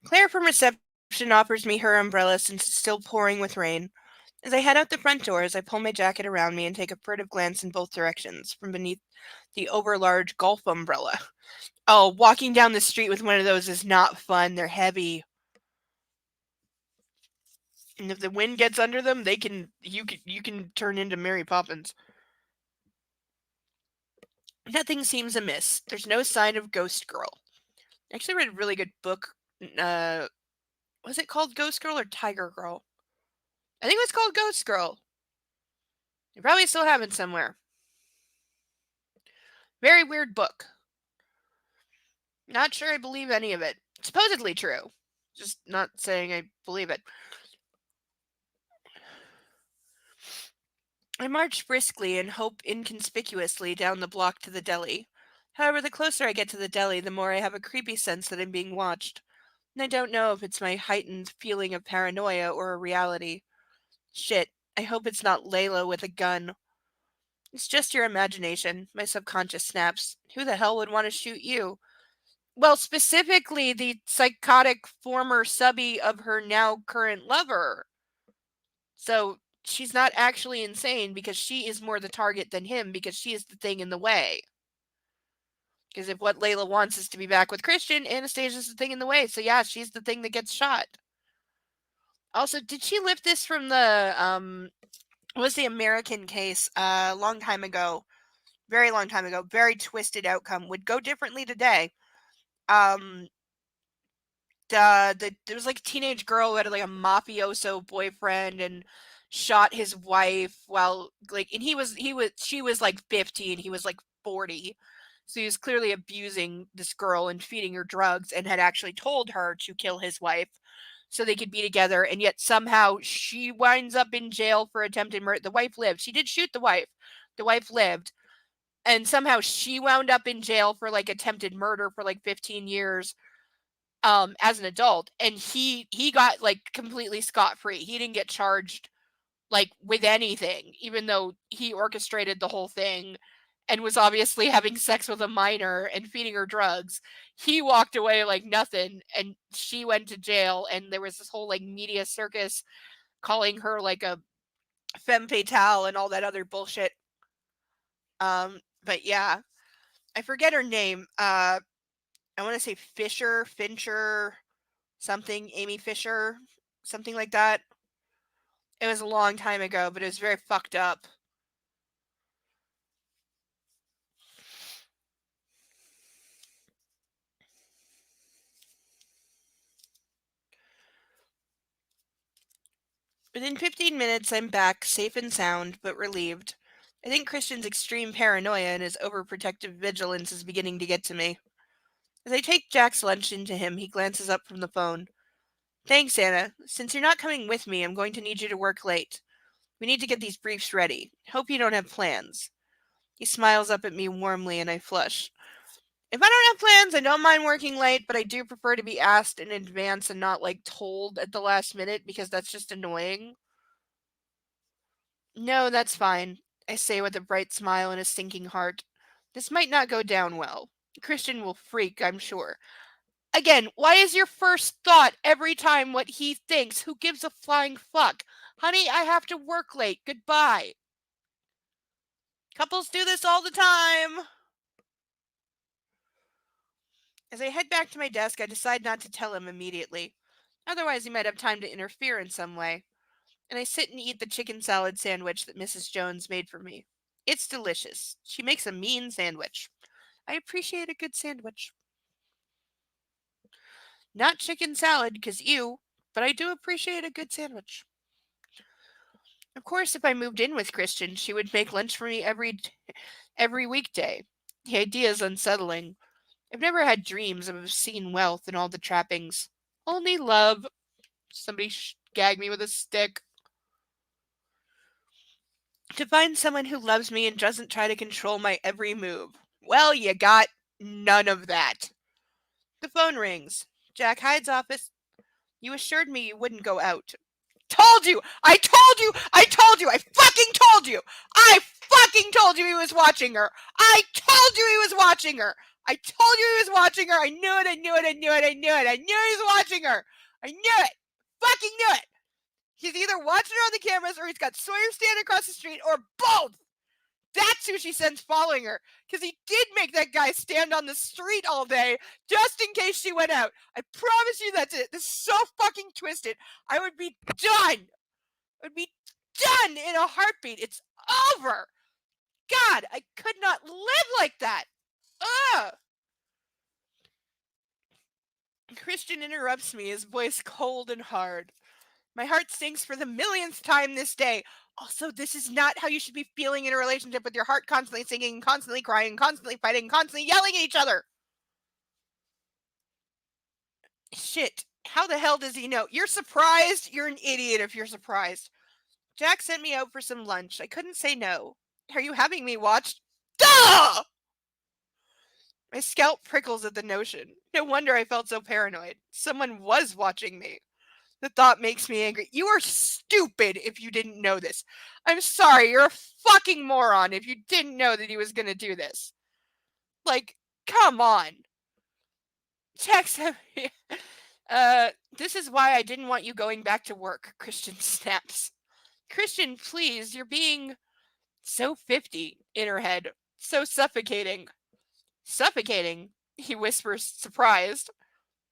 Claire from reception offers me her umbrella since it's still pouring with rain. As I head out the front doors, I pull my jacket around me and take a furtive glance in both directions from beneath the overlarge golf umbrella. Oh, walking down the street with one of those is not fun. They're heavy. And if the wind gets under them, you can turn into Mary Poppins. Nothing seems amiss. There's no sign of Ghost Girl. I actually read a really good book. Was it called Ghost Girl or Tiger Girl? I think it was called Ghost Girl. You probably still have it somewhere. Very weird book. Not sure I believe any of it. Supposedly true. Just not saying I believe it. I march briskly and hope inconspicuously down the block to the deli. However, the closer I get to the deli, the more I have a creepy sense that I'm being watched. And I don't know if it's my heightened feeling of paranoia or a reality. Shit, I hope it's not Layla with a gun. It's just your imagination, my subconscious snaps. Who the hell would want to shoot you? Well, specifically the psychotic former subby of her now current lover. So she's not actually insane because she is more the target than him because she is the thing in the way. Because if what Layla wants is to be back with Christian, Anastasia's the thing in the way. So yeah, she's the thing that gets shot. Also, did she lift this from the what was the American case a long time ago? Very long time ago. Very twisted outcome. Would go differently today. Um there was like a teenage girl who had like a mafioso boyfriend and shot his wife while like and he was she was like 50 and he was like 40. So he was clearly abusing this girl and feeding her drugs and had actually told her to kill his wife so they could be together, and yet somehow she winds up in jail for attempted murder. The wife lived. She did shoot the wife. The wife lived, and somehow she wound up in jail for like attempted murder for like 15 years as an adult, and he got like completely scot free. He didn't get charged like with anything, even though he orchestrated the whole thing and was obviously having sex with a minor and feeding her drugs. He walked away like nothing, and she went to jail, and there was this whole like media circus calling her like a femme fatale and all that other bullshit. But yeah, I forget her name. I want to say Fincher, something, Amy Fisher, something like that. It was a long time ago, but it was very fucked up. Within 15 minutes, I'm back, safe and sound, but relieved. I think Christian's extreme paranoia and his overprotective vigilance is beginning to get to me. As I take Jack's lunch into him, he glances up from the phone. Thanks, Anna. Since you're not coming with me, I'm going to need you to work late. We need to get these briefs ready. Hope you don't have plans. He smiles up at me warmly and I flush. If I don't have plans, I don't mind working late, but I do prefer to be asked in advance and not like told at the last minute because that's just annoying. No, that's fine, I say with a bright smile and a sinking heart. This might not go down well. Christian will freak, I'm sure. Again, why is your first thought every time what he thinks? Who gives a flying fuck? Honey, I have to work late. Goodbye. Couples do this all the time. As I head back to my desk, I decide not to tell him immediately. Otherwise, he might have time to interfere in some way. And I sit and eat the chicken salad sandwich that Mrs. Jones made for me. It's delicious. She makes a mean sandwich. I appreciate a good sandwich. Not chicken salad, because ew, but I do appreciate a good sandwich. Of course, if I moved in with Christian, she would make lunch for me every weekday. The idea is unsettling. I've never had dreams of obscene wealth and all the trappings. Only love. Somebody gag me with a stick. To find someone who loves me and doesn't try to control my every move. Well, you got none of that. The phone rings. Jack Hyde's office. You assured me you wouldn't go out. Told you! I told you! I told you! I fucking told you! I fucking told you he was watching her! I told you he was watching her! I told you he was watching her! I knew it, I knew it, I knew it, I knew it! I knew he was watching her! I knew it! Fucking knew it! He's either watching her on the cameras or he's got Sawyer standing across the street or both! That's who she sends following her. Because he did make that guy stand on the street all day just in case she went out. I promise you that's it. This is so fucking twisted. I would be done. I would be done in a heartbeat. It's over. God, I could not live like that. Ugh. Christian interrupts me, his voice cold and hard. My heart sinks for the millionth time this day. Also, this is not how you should be feeling in a relationship with your heart constantly singing, constantly crying, constantly fighting, constantly yelling at each other. Shit. How the hell does he know? You're surprised? You're an idiot if you're surprised. Jack sent me out for some lunch. I couldn't say no. Are you having me watch? Duh! My scalp prickles at the notion. No wonder I felt so paranoid. Someone was watching me. The thought makes me angry. You are stupid if you didn't know this. I'm sorry, you're a fucking moron if you didn't know that he was gonna do this. Like, come on. Text him. This is why I didn't want you going back to work, Christian snaps. Christian, please, you're being so 50 in her head. So suffocating. Suffocating? He whispers, surprised.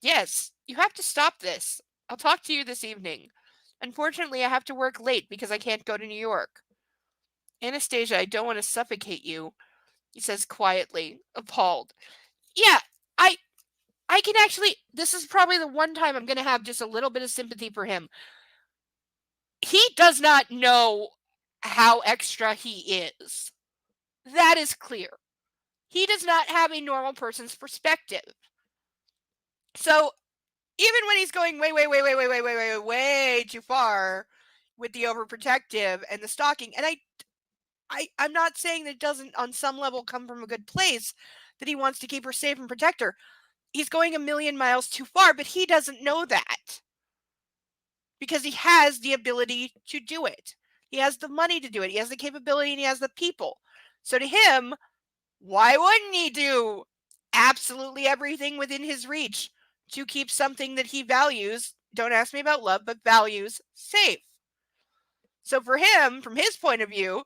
Yes, you have to stop this. I'll talk to you this evening. Unfortunately, I have to work late because I can't go to New York. Anastasia, I don't want to suffocate you, he says quietly, appalled. Yeah, I I can actually this is probably the one time I'm going to have just a little bit of sympathy for him. He does not know how extra he is. That is clear. He does not have a normal person's perspective. So even when he's going way too far with the overprotective and the stalking, and I'm not saying that it doesn't on some level come from a good place that he wants to keep her safe and protect her. He's going a million miles too far, but he doesn't know that because he has the ability to do it. He has the money to do it. He has the capability and he has the people. So to him, why wouldn't he do absolutely everything within his reach to keep something that he values, don't ask me about love, but values, safe? So for him, from his point of view,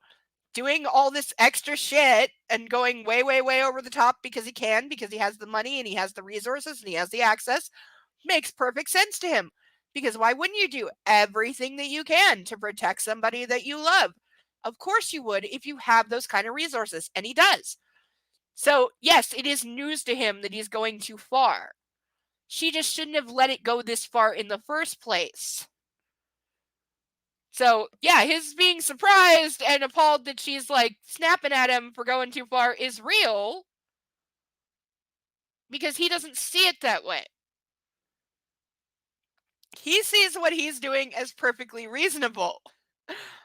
doing all this extra shit and going way over the top because he can, because he has the money and he has the resources and he has the access, makes perfect sense to him. Because why wouldn't you do everything that you can to protect somebody that you love? Of course you would if you have those kind of resources, and he does. So, yes, it is news to him that he's going too far. She just shouldn't have let it go this far in the first place. So, yeah, his being surprised and appalled that she's like snapping at him for going too far is real because he doesn't see it that way. He sees what he's doing as perfectly reasonable.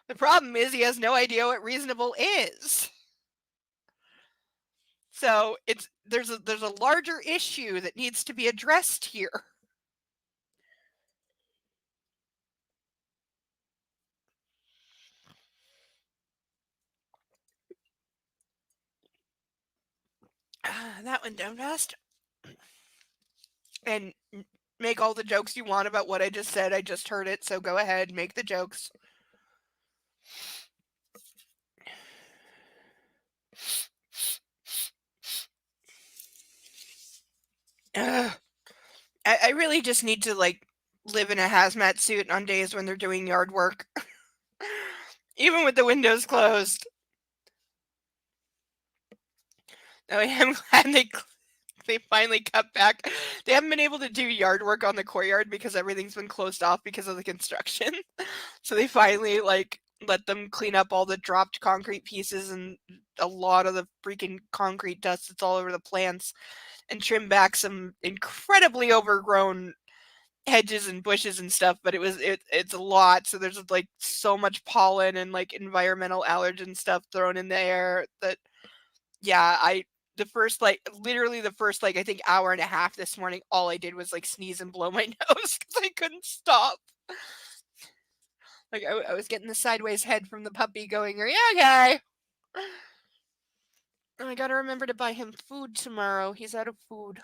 The problem is he has no idea what reasonable is. So, there's a larger issue that needs to be addressed here. That went down fast. And make all the jokes you want about what I just said. I just heard it, so go ahead, make the jokes. Ugh. I really just need to like live in a hazmat suit on days when they're doing yard work. Even with the windows closed. I am glad they finally cut back. They haven't been able to do yard work on the courtyard because everything's been closed off because of the construction. So they finally like let them clean up all the dropped concrete pieces and a lot of the freaking concrete dust that's all over the plants and trim back some incredibly overgrown hedges and bushes and stuff, but it's a lot. So there's like so much pollen and like environmental allergen stuff thrown in the air that yeah, I the first like literally the first like I think hour and a half this morning, all I did was like sneeze and blow my nose because I couldn't stop. Like I was getting the sideways head from the puppy going, "Are you okay?" And I gotta remember to buy him food tomorrow. He's out of food.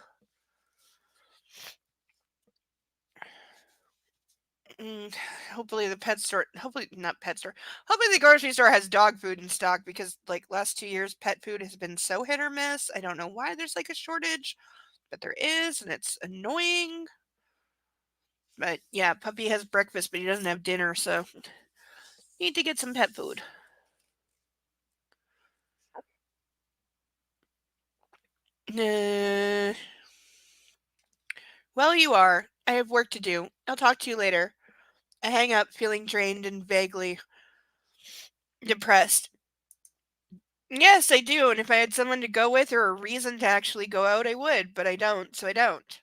Mm, hopefully the pet store, hopefully not pet store, hopefully the grocery store has dog food in stock because like last 2 years pet food has been so hit or miss. I don't know why there's like a shortage, but there is, and it's annoying. But yeah, puppy has breakfast, but he doesn't have dinner, so need to get some pet food. Uh, well, you are. I have work to do. I'll talk to you later. I hang up, feeling drained and vaguely depressed. Yes, I do, and if I had someone to go with or a reason to actually go out, I would, but I don't, so I don't.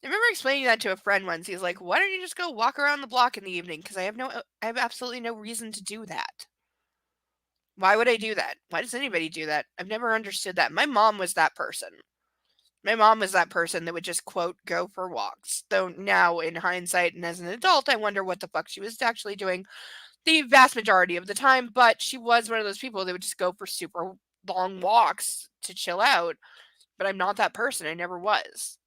I remember explaining that to a friend once. He's like, "Why don't you just go walk around the block in the evening?" Because I have absolutely no reason to do that. Why would I do that? Why does anybody do that? I've never understood that. My mom was that person. My mom was that person that would just quote go for walks. Though now in hindsight and as an adult, I wonder what the fuck she was actually doing the vast majority of the time, but she was one of those people that would just go for super long walks to chill out. But I'm not that person. I never was.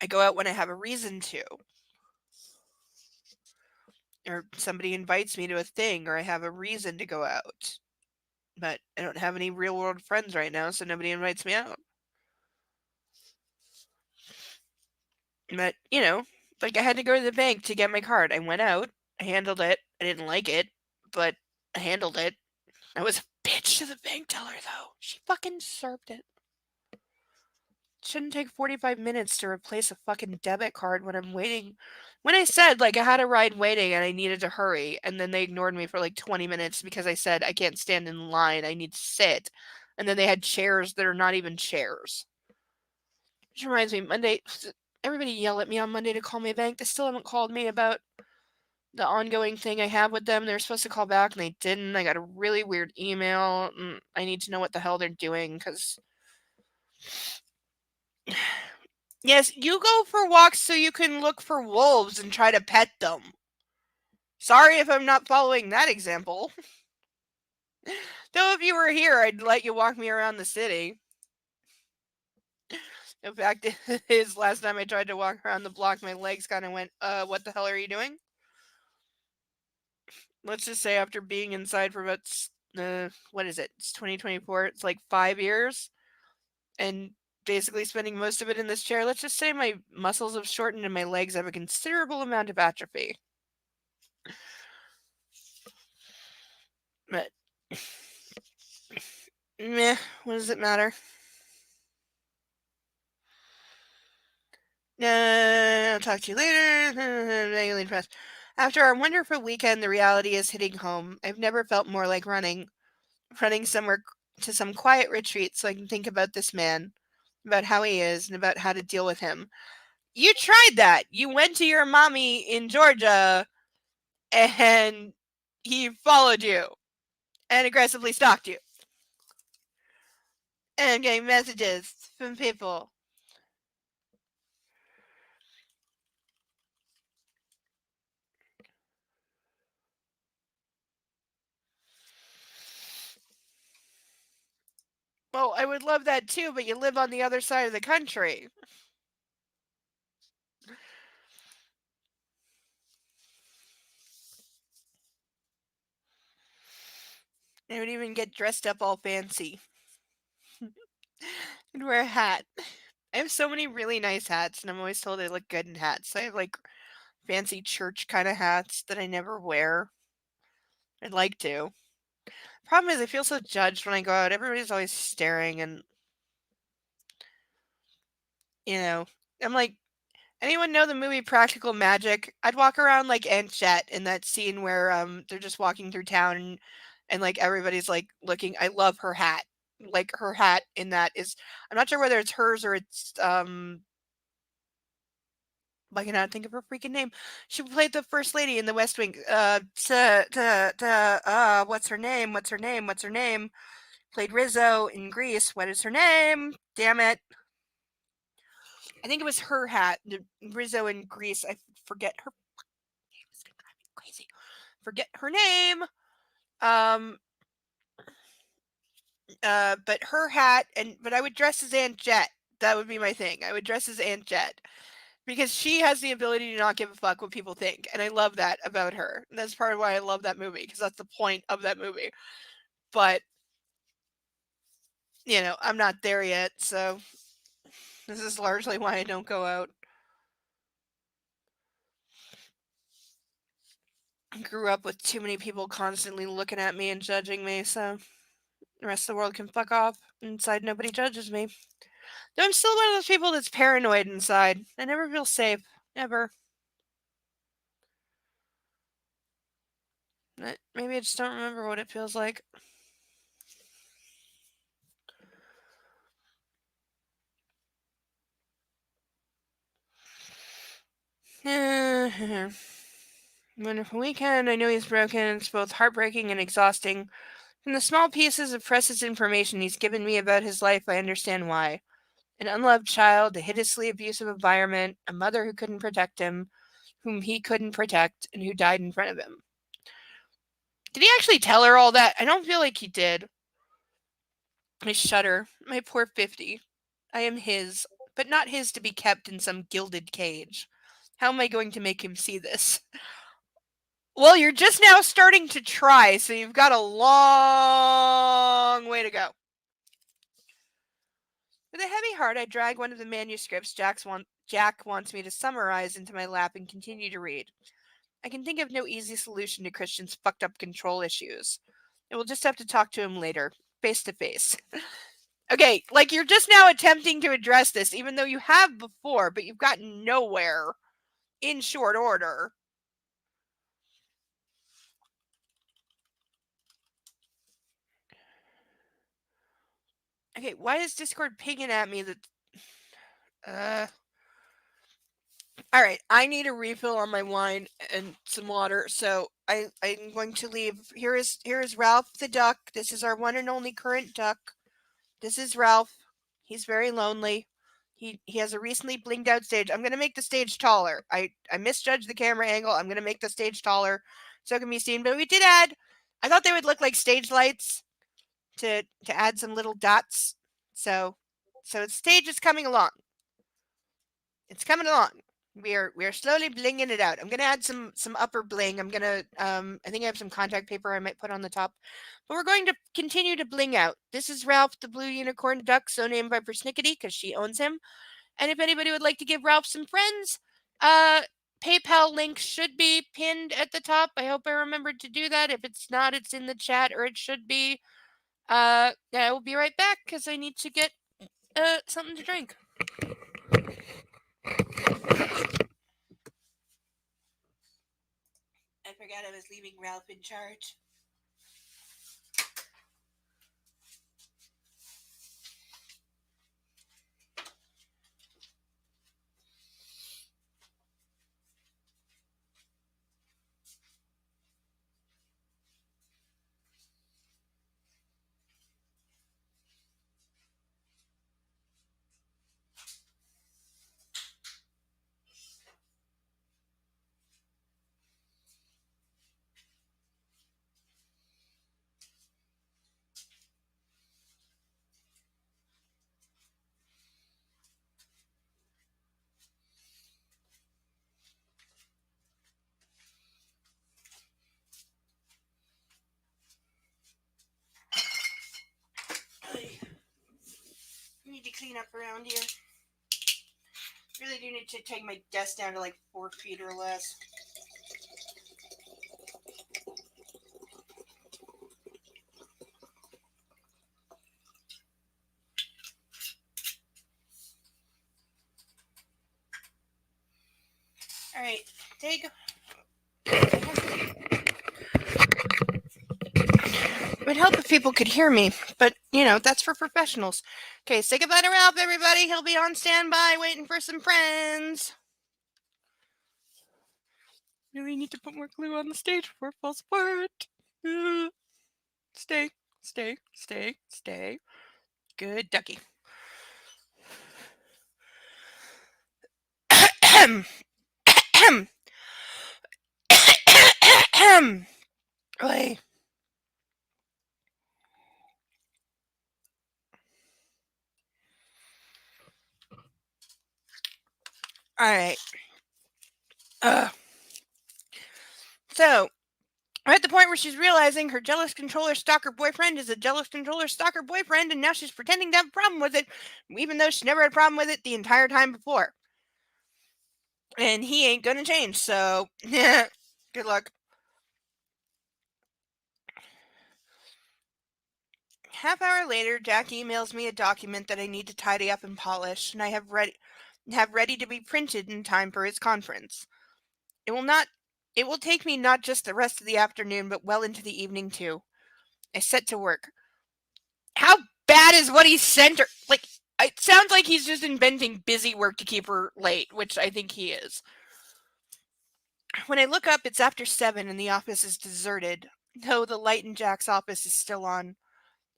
I go out when I have a reason to, or somebody invites me to a thing, or I have a reason to go out. But I don't have any real world friends right now, so nobody invites me out. But, like I had to go to the bank to get my card. I went out, I handled it. I didn't like it, but I handled it. I was a bitch to the bank teller, though. She fucking served it. Shouldn't take 45 minutes to replace a fucking debit card when I'm waiting. When I said, like, I had a ride waiting and I needed to hurry, and then they ignored me for like 20 minutes because I said, I can't stand in line, I need to sit. And then they had chairs that are not even chairs. Which reminds me, Monday, everybody yell at me on Monday to call my bank. They still haven't called me about the ongoing thing I have with them. They're supposed to call back and they didn't. I got a really weird email. I need to know what the hell they're doing because. Yes, you go for walks so you can look for wolves and try to pet them. Sorry if I'm not following that example. Though if you were here, I'd let you walk me around the city. In fact, is last time I tried to walk around the block, my legs kind of went, what the hell are you doing? Let's just say after being inside for about, what is it? It's 2024. It's like 5 years. And basically spending most of it in this chair. Let's just say my muscles have shortened and my legs have a considerable amount of atrophy. But, meh, what does it matter? I'll talk to you later. After our wonderful weekend, the reality is hitting home. I've never felt more like running somewhere to some quiet retreat so I can think about this man, about how he is, and about how to deal with him. You tried that. You went to your mommy in Georgia, and he followed you and aggressively stalked you and getting messages from people. Well, I would love that too, but you live on the other side of the country. I would even get dressed up all fancy and wear a hat. I have so many really nice hats, and I'm always told I look good in hats. I have like fancy church kind of hats that I never wear. I'd like to. Problem is, I feel so judged when I go out. Everybody's always staring, and you know, I'm like, anyone know the movie Practical Magic? I'd walk around like Aunt Jet in that scene where they're just walking through town and like everybody's like looking. I love her hat. Like her hat in that is I'm not sure whether it's hers or it's I cannot think of her freaking name. She played the first lady in the West Wing. What's her name? What's her name? What's her name? Played Rizzo in Grease. What is her name? Damn it. I think it was her hat. Rizzo in Grease. I forget her name. It's gonna drive me crazy. Forget her name. Um. But her hat but I would dress as Aunt Jet. That would be my thing. I would dress as Aunt Jet because she has the ability to not give a fuck what people think, and I love that about her. And that's part of why I love that movie because that's the point of that movie. But I'm not there yet, so this is largely why I don't go out. I grew up with too many people constantly looking at me and judging me, so the rest of the world can fuck off. Inside, nobody judges me. Though I'm still one of those people that's paranoid inside. I never feel safe. Ever. Maybe I just don't remember what it feels like. Wonderful weekend. I know he's broken. It's both heartbreaking and exhausting. From the small pieces of precious information he's given me about his life, I understand why. An unloved child, a hideously abusive environment, a mother who couldn't protect him, whom he couldn't protect, and who died in front of him. Did he actually tell her all that? I don't feel like he did. I shudder. My poor 50. I am his, but not his to be kept in some gilded cage. How am I going to make him see this? Well, you're just now starting to try, so you've got a long way to go. With a heavy heart, I drag one of the manuscripts Jack wants me to summarize into my lap and continue to read. I can think of no easy solution to Christian's fucked up control issues. I will just have to talk to him later, face to face. Okay, like you're just now attempting to address this, even though you have before, but you've gotten nowhere in short order. Okay, why is Discord pinging at me that all right, I need a refill on my wine and some water, so I'm going to leave. Here is Ralph the duck. This is our one and only current duck. This is Ralph. He's very lonely. He has a recently blinged out stage. I'm gonna make the stage taller. I misjudged the camera angle. I'm gonna make the stage taller so it can be seen. But we did add. I thought they would look like stage lights to add some little dots. So the stage is coming along. It's coming along. We are slowly blinging it out. I'm gonna add some upper bling. I'm gonna I think I have some contact paper I might put on the top. But we're going to continue to bling out. This is Ralph the Blue Unicorn Duck, so named by Persnickety because she owns him. And if anybody would like to give Ralph some friends, uh PayPal link should be pinned at the top. I hope I remembered to do that. If it's not, it's in the chat or it should be. Yeah, I will be right back because I need to get something to drink. I forgot I was leaving Ralph in charge. I need to clean up around here. Really do need to take my desk down to like 4 feet or less. All right, take. It would help if people could hear me, but that's for professionals. Okay, say goodbye to Ralph, everybody. He'll be on standby waiting for some friends. Really need to put more glue on the stage before it falls apart. Stay, stay, stay, stay. Good ducky. Oy. All right. So, we're at the point where she's realizing her jealous controller stalker boyfriend is a jealous controller stalker boyfriend, and now she's pretending to have a problem with it, even though she never had a problem with it the entire time before. And he ain't gonna change, so good luck. Half hour later, Jack emails me a document that I need to tidy up and polish, and I have ready to be printed in time for his conference. It will take me not just the rest of the afternoon, but well into the evening too. I set to work. How bad is what he sent her? Like, it sounds like he's just inventing busy work to keep her late, which I think he is. When I look up, it's after 7 and the office is deserted. No, the light in Jack's office is still on.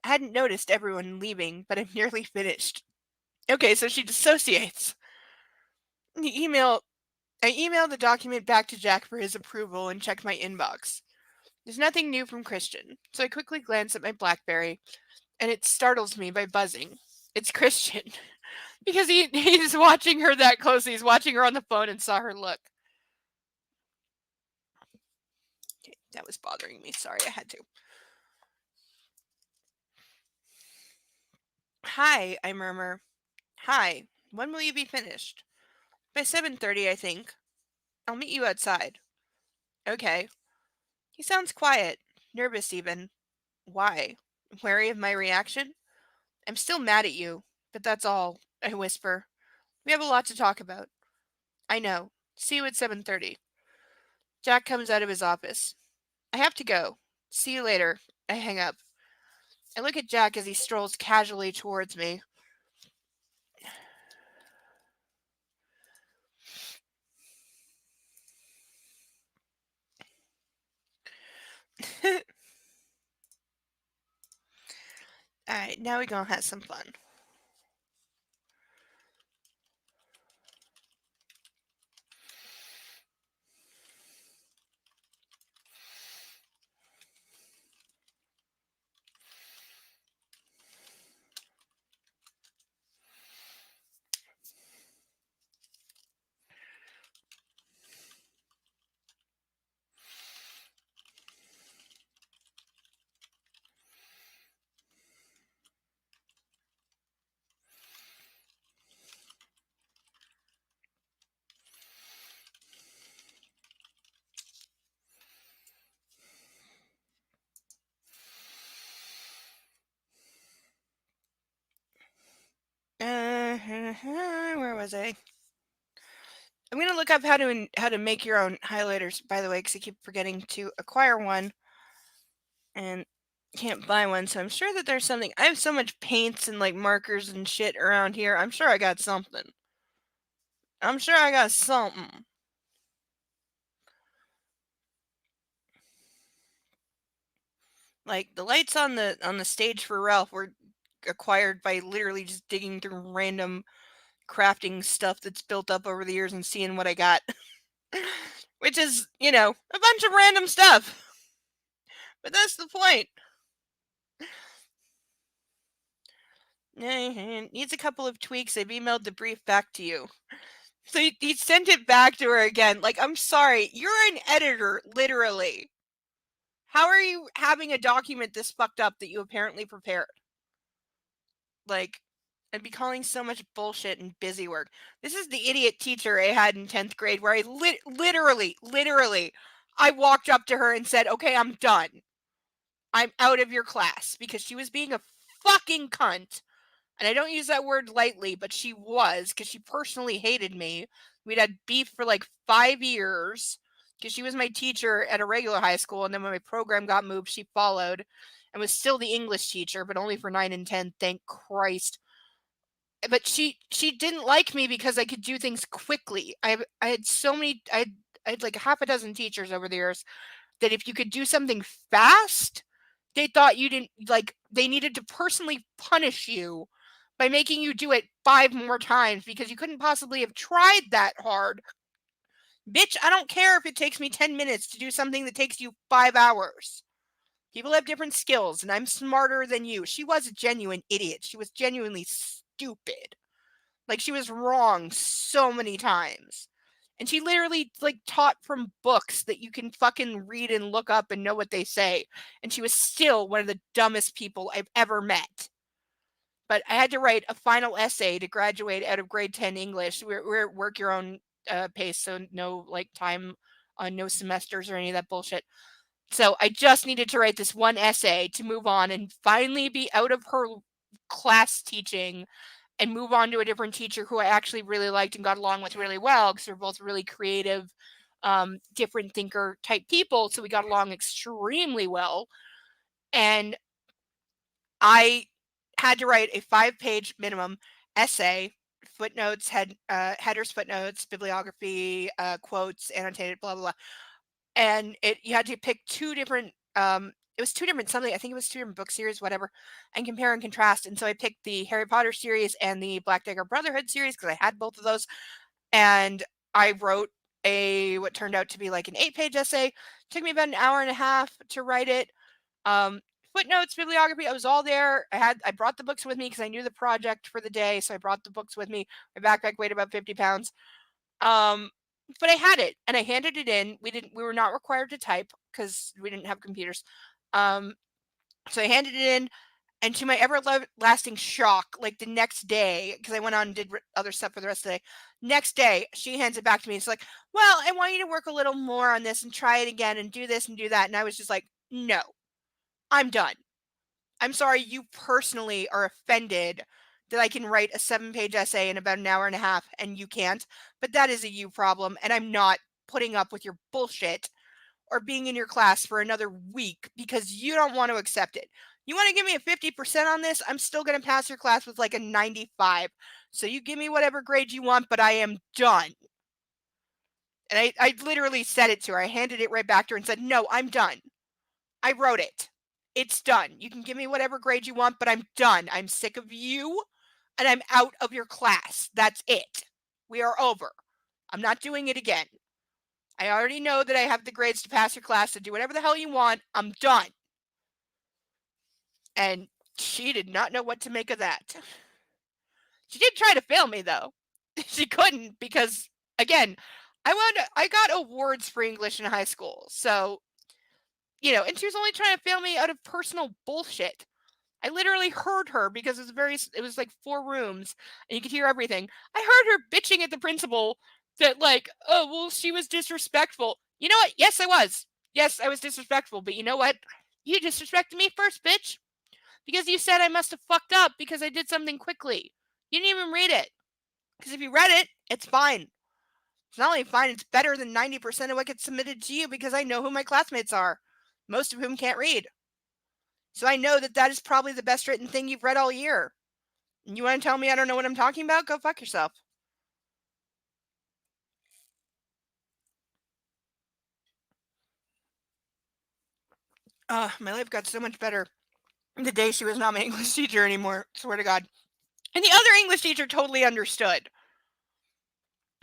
I hadn't noticed everyone leaving, but I'm nearly finished. Okay, so she dissociates. The email I emailed the document back to Jack for his approval and checked my inbox. There's nothing new from Christian, so I quickly glance at my Blackberry, and it startles me by buzzing. It's Christian. Because he's watching her that closely. He's watching her on the phone and saw her look. Okay, that was bothering me. Sorry, I had to. Hi, I murmur. Hi, when will you be finished? By 7:30, I think. I'll meet you outside. Okay. He sounds quiet, nervous even. Why? Wary of my reaction? I'm still mad at you, but that's all, I whisper. We have a lot to talk about. I know. See you at 7:30. Jack comes out of his office. I have to go. See you later. I hang up. I look at Jack as he strolls casually towards me. Alright, now we gonna have some fun. Where was I? I'm gonna look up how to make your own highlighters. By the way, because I keep forgetting to acquire one and can't buy one. So I'm sure that there's something. I have so much paints and like markers and shit around here. I'm sure I got something. I'm sure I got something. Like the lights on the stage for Ralph were acquired by literally just digging through random crafting stuff that's built up over the years and seeing what I got. Which is, a bunch of random stuff. But that's the point. Needs a couple of tweaks. I've emailed the brief back to you. So he sent it back to her again. Like, I'm sorry, you're an editor, literally. How are you having a document this fucked up that you apparently prepared? Like, I'd be calling so much bullshit and busy work. This is the idiot teacher I had in 10th grade where I literally, I walked up to her and said, okay, I'm done. I'm out of your class because she was being a fucking cunt. And I don't use that word lightly, but she was because she personally hated me. We'd had beef for like 5 years because she was my teacher at a regular high school. And then when my program got moved, she followed and was still the English teacher, but only for 9 and 10. Thank Christ. But she didn't like me because I could do things quickly. I had so many I had like half a dozen teachers over the years that if you could do something fast, they thought you didn't like they needed to personally punish you by making you do it 5 more times because you couldn't possibly have tried that hard. Bitch, I don't care if it takes me 10 minutes to do something that takes you 5 hours. People have different skills and I'm smarter than you. She was a genuine idiot. She was genuinely stupid. Like she was wrong so many times. And she literally like taught from books that you can fucking read and look up and know what they say. And she was still one of the dumbest people I've ever met. But I had to write a final essay to graduate out of grade 10 English. We're work your own pace, so no like time on no semesters or any of that bullshit. So I just needed to write this one essay to move on and finally be out of her class teaching and move on to a different teacher who I actually really liked and got along with really well because we're both really creative, different thinker type people. So we got along extremely well. And I had to write a 5-page minimum essay, footnotes, headers, footnotes, bibliography, quotes, annotated, blah, blah, blah. And you had to pick 2 different it was 2 different something, I think it was 2 different book series, whatever, and compare and contrast, and so I picked the Harry Potter series and the Black Dagger Brotherhood series because I had both of those, and I wrote what turned out to be like an 8-page essay. Took me about an hour and a half to write it. Um, Footnotes, bibliography, I was all there. I brought the books with me because I knew the project for the day, so I brought the books with me. My backpack weighed about 50 pounds. Um, but I had it and I handed it in. We were not required to type because we didn't have computers. Um, so I handed it in, and to my everlasting shock, like the next day, because I went on and did other stuff for the rest of the day. Next day, she hands it back to me. It's like, well, I want you to work a little more on this and try it again and do this and do that. And I was just like, no, I'm done. I'm sorry you personally are offended that I can write a 7-page essay in about an hour and a half and you can't, but that is a you problem, and I'm not putting up with your bullshit or being in your class for another week because you don't want to accept it. You want to give me a 50% on this? I'm still going to pass your class with like a 95. So you give me whatever grade you want, but I am done. And I literally said it to her. I handed it right back to her and said, no, I'm done. I wrote it. It's done. You can give me whatever grade you want, but I'm done. I'm sick of you and I'm out of your class. That's it. We are over. I'm not doing it again. I already know that I have the grades to pass your class, to do whatever the hell you want. I'm done. And she did not know what to make of that. She did try to fail me though. She couldn't because, again, I got awards for English in high school. So, and she was only trying to fail me out of personal bullshit. I literally heard her because it was like 4 rooms and you could hear everything. I heard her bitching at the principal that, like, oh, well, she was disrespectful. You know what? Yes, I was. Yes, I was disrespectful, but you know what? You disrespected me first, bitch. Because you said I must have fucked up because I did something quickly. You didn't even read it. Because if you read it, it's fine. It's not only fine, it's better than 90% of what gets submitted to you because I know who my classmates are, most of whom can't read. So I know that that is probably the best written thing you've read all year. And you want to tell me I don't know what I'm talking about? Go fuck yourself. My life got so much better the day she was not my English teacher anymore. Swear to God. And the other English teacher totally understood.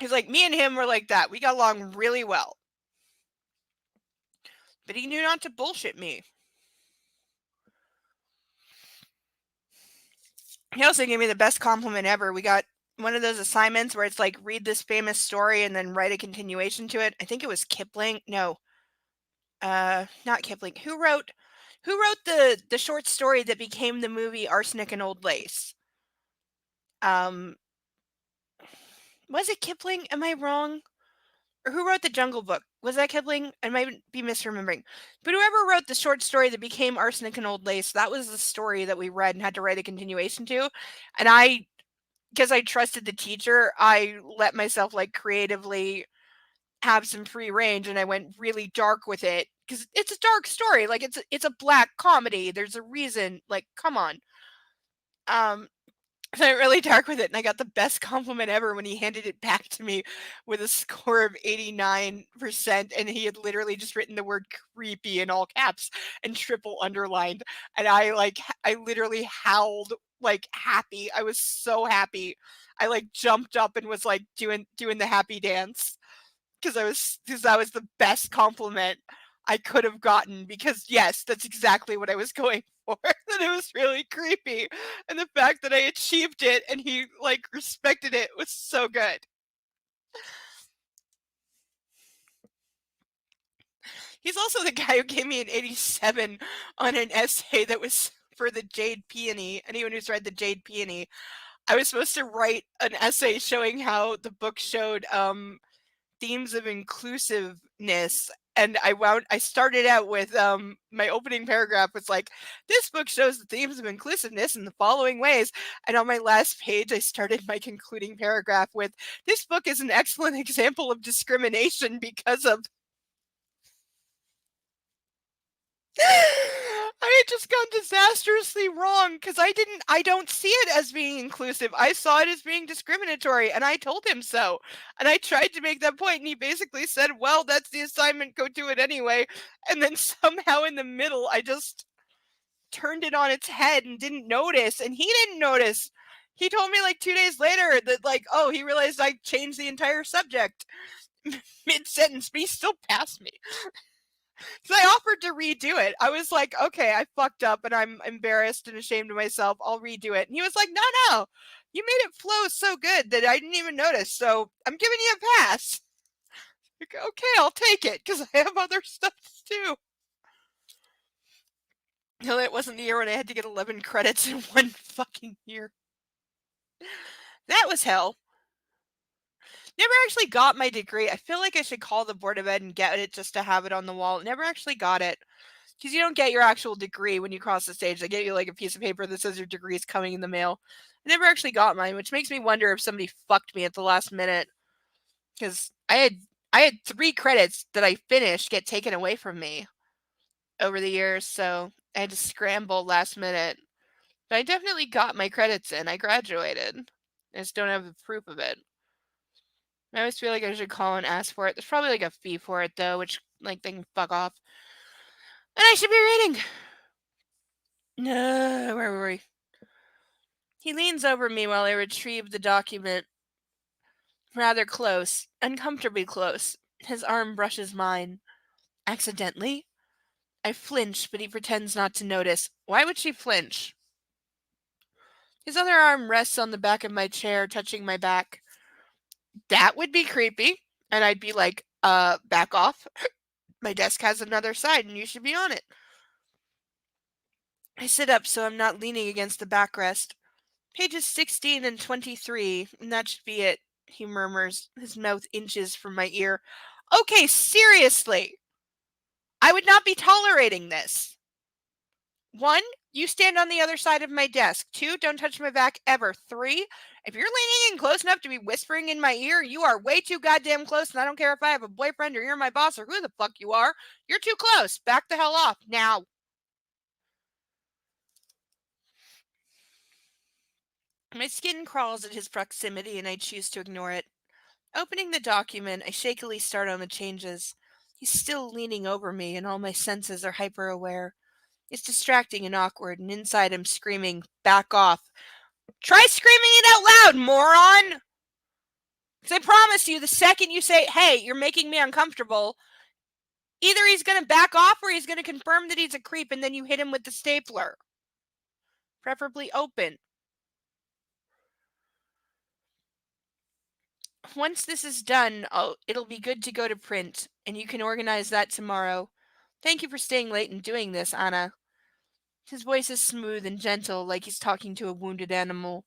He's like, me and him were like that. We got along really well. But he knew not to bullshit me. He also gave me the best compliment ever. We got one of those assignments where it's like, read this famous story and then write a continuation to it. I think it was Kipling. No, not Kipling. Who wrote the short story that became the movie Arsenic and Old Lace? Was it Kipling? Am I wrong? Or who wrote the Jungle Book? Was that Kipling? I might be misremembering. But whoever wrote the short story that became Arsenic and Old Lace, that was the story that we read and had to write a continuation to. And because I trusted the teacher, I let myself like creatively have some free range and I went really dark with it because it's a dark story. Like it's a black comedy. There's a reason. Like, come on. Um, so I went really dark with it, and I got the best compliment ever when he handed it back to me with a score of 89%, and he had literally just written the word creepy in all caps and triple underlined. And I literally howled like happy. I was so happy. I like jumped up and was like doing the happy dance because that was the best compliment I could have gotten because yes, that's exactly what I was going for. And it was really creepy. And the fact that I achieved it and he like respected it was so good. He's also the guy who gave me an 87 on an essay that was for the Jade Peony. Anyone who's read the Jade Peony, I was supposed to write an essay showing how the book showed themes of inclusiveness, and I started out with my opening paragraph was like, this book shows the themes of inclusiveness in the following ways, and on my last page I started my concluding paragraph with, this book is an excellent example of discrimination because of I just got disastrously wrong because I don't see it as being inclusive. I saw it as being discriminatory, and I told him so. And I tried to make that point, and he basically said, well, that's the assignment, go do it anyway. And then somehow in the middle, I just turned it on its head and didn't notice, and he didn't notice. He told me like 2 days later that, like, oh, he realized I changed the entire subject mid sentence, but he still passed me. So I offered to redo it. I was like, okay, I fucked up and I'm embarrassed and ashamed of myself. I'll redo it. And he was like, no, no, you made it flow so good that I didn't even notice. So I'm giving you a pass. Like, okay, I'll take it because I have other stuff to do. No, it wasn't the year when I had to get 11 credits in one fucking year. That was hell. Never actually got my degree. I feel like I should call the Board of Ed and get it just to have it on the wall. Never actually got it. Because you don't get your actual degree when you cross the stage. They get you like a piece of paper that says your degree is coming in the mail. I never actually got mine, which makes me wonder if somebody fucked me at the last minute. Because I had 3 credits that I finished get taken away from me over the years, so I had to scramble last minute. But I definitely got my credits in. I graduated. I just don't have the proof of it. I always feel like I should call and ask for it. There's probably like a fee for it though, which like they can fuck off. And I should be reading. No, where were we? He leans over me while I retrieve the document. Rather close, uncomfortably close. His arm brushes mine. Accidentally? I flinch, but he pretends not to notice. Why would she flinch? His other arm rests on the back of my chair, touching my back. That would be creepy. And I'd be like, back off. My desk has another side and you should be on it. I sit up so I'm not leaning against the backrest. Pages 16 and 23, and that should be it, he murmurs, his mouth inches from my ear. Okay, seriously! I would not be tolerating this. 1, you stand on the other side of my desk. 2, don't touch my back ever. 3, if you're leaning in close enough to be whispering in my ear, you are way too goddamn close, and I don't care if I have a boyfriend or you're my boss or who the fuck you are. You're too close. Back the hell off, now. My skin crawls at his proximity, and I choose to ignore it. Opening the document, I shakily start on the changes. He's still leaning over me, and all my senses are hyper aware. It's distracting and awkward, and inside I'm screaming, back off. Try screaming it out loud, moron! Because I promise you, the second you say, hey, you're making me uncomfortable, either he's going to back off or he's going to confirm that he's a creep, and then you hit him with the stapler. Preferably open. Once this is done, it'll be good to go to print, and you can organize that tomorrow. Thank you for staying late and doing this, Anna. His voice is smooth and gentle, like he's talking to a wounded animal.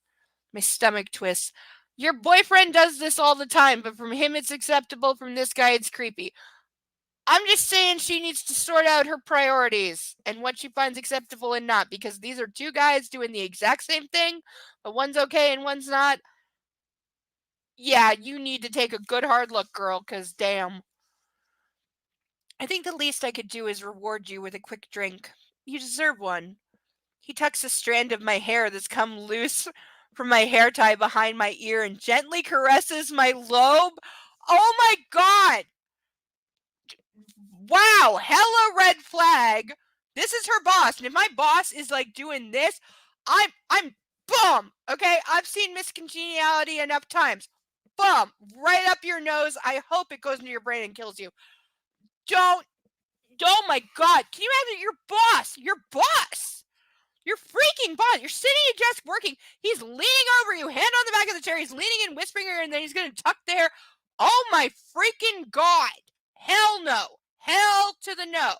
My stomach twists. Your boyfriend does this all the time, but from him it's acceptable, from this guy it's creepy. I'm just saying she needs to sort out her priorities and what she finds acceptable and not, because these are 2 guys doing the exact same thing, but one's okay and one's not. Yeah, you need to take a good hard look, girl, because damn. I think the least I could do is reward you with a quick drink. You deserve one. He tucks a strand of my hair that's come loose from my hair tie behind my ear and gently caresses my lobe. Oh my god! Wow, hella red flag. This is her boss, and if my boss is like doing this, I'm bum. Okay, I've seen miscongeniality enough times. Bum, right up your nose. I hope it goes into your brain and kills you. Don't. Oh my god! Can you imagine your boss? Your freaking boss. You're sitting at your desk working. He's leaning over you, hand on the back of the chair. He's leaning in, whispering her, and then he's gonna tuck the hair. Oh my freaking god! Hell no! Hell to the no!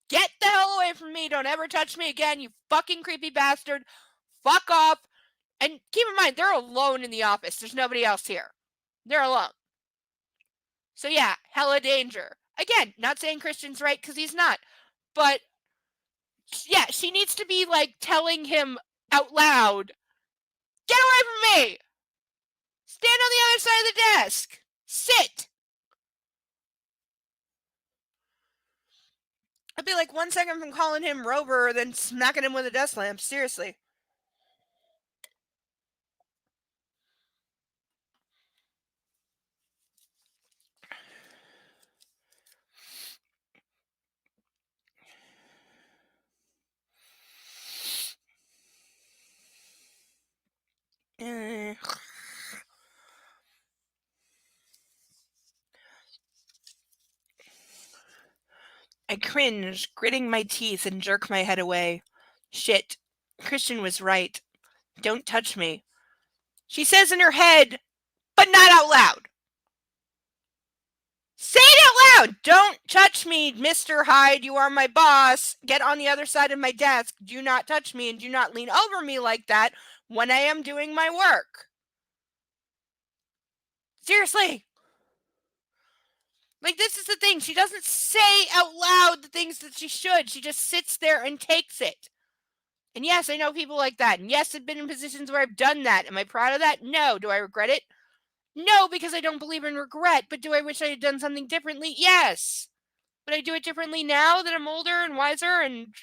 Get the hell away from me! Don't ever touch me again, you fucking creepy bastard! Fuck off! And keep in mind, they're alone in the office. There's nobody else here. They're alone. So yeah, hella danger. Again, not saying Christian's right because he's not, but yeah, she needs to be like telling him out loud, get away from me! Stand on the other side of the desk! Sit! I'd be like 1 second from calling him Rover, then smacking him with a desk lamp. Seriously. Eh. I cringe, gritting my teeth, and jerk my head away. Shit. Christian was right. Don't touch me. She says in her head, but not out loud. Say it out loud! Don't touch me, Mr. Hyde. You are my boss. Get on the other side of my desk. Do not touch me and do not lean over me like that when I am doing my work. Seriously. Like, this is the thing. She doesn't say out loud the things that she should. She just sits there and takes it. And yes, I know people like that. And yes, I've been in positions where I've done that. Am I proud of that? No. Do I regret it? No, because I don't believe in regret. But do I wish I had done something differently? Yes. Would I do it differently now that I'm older and wiser and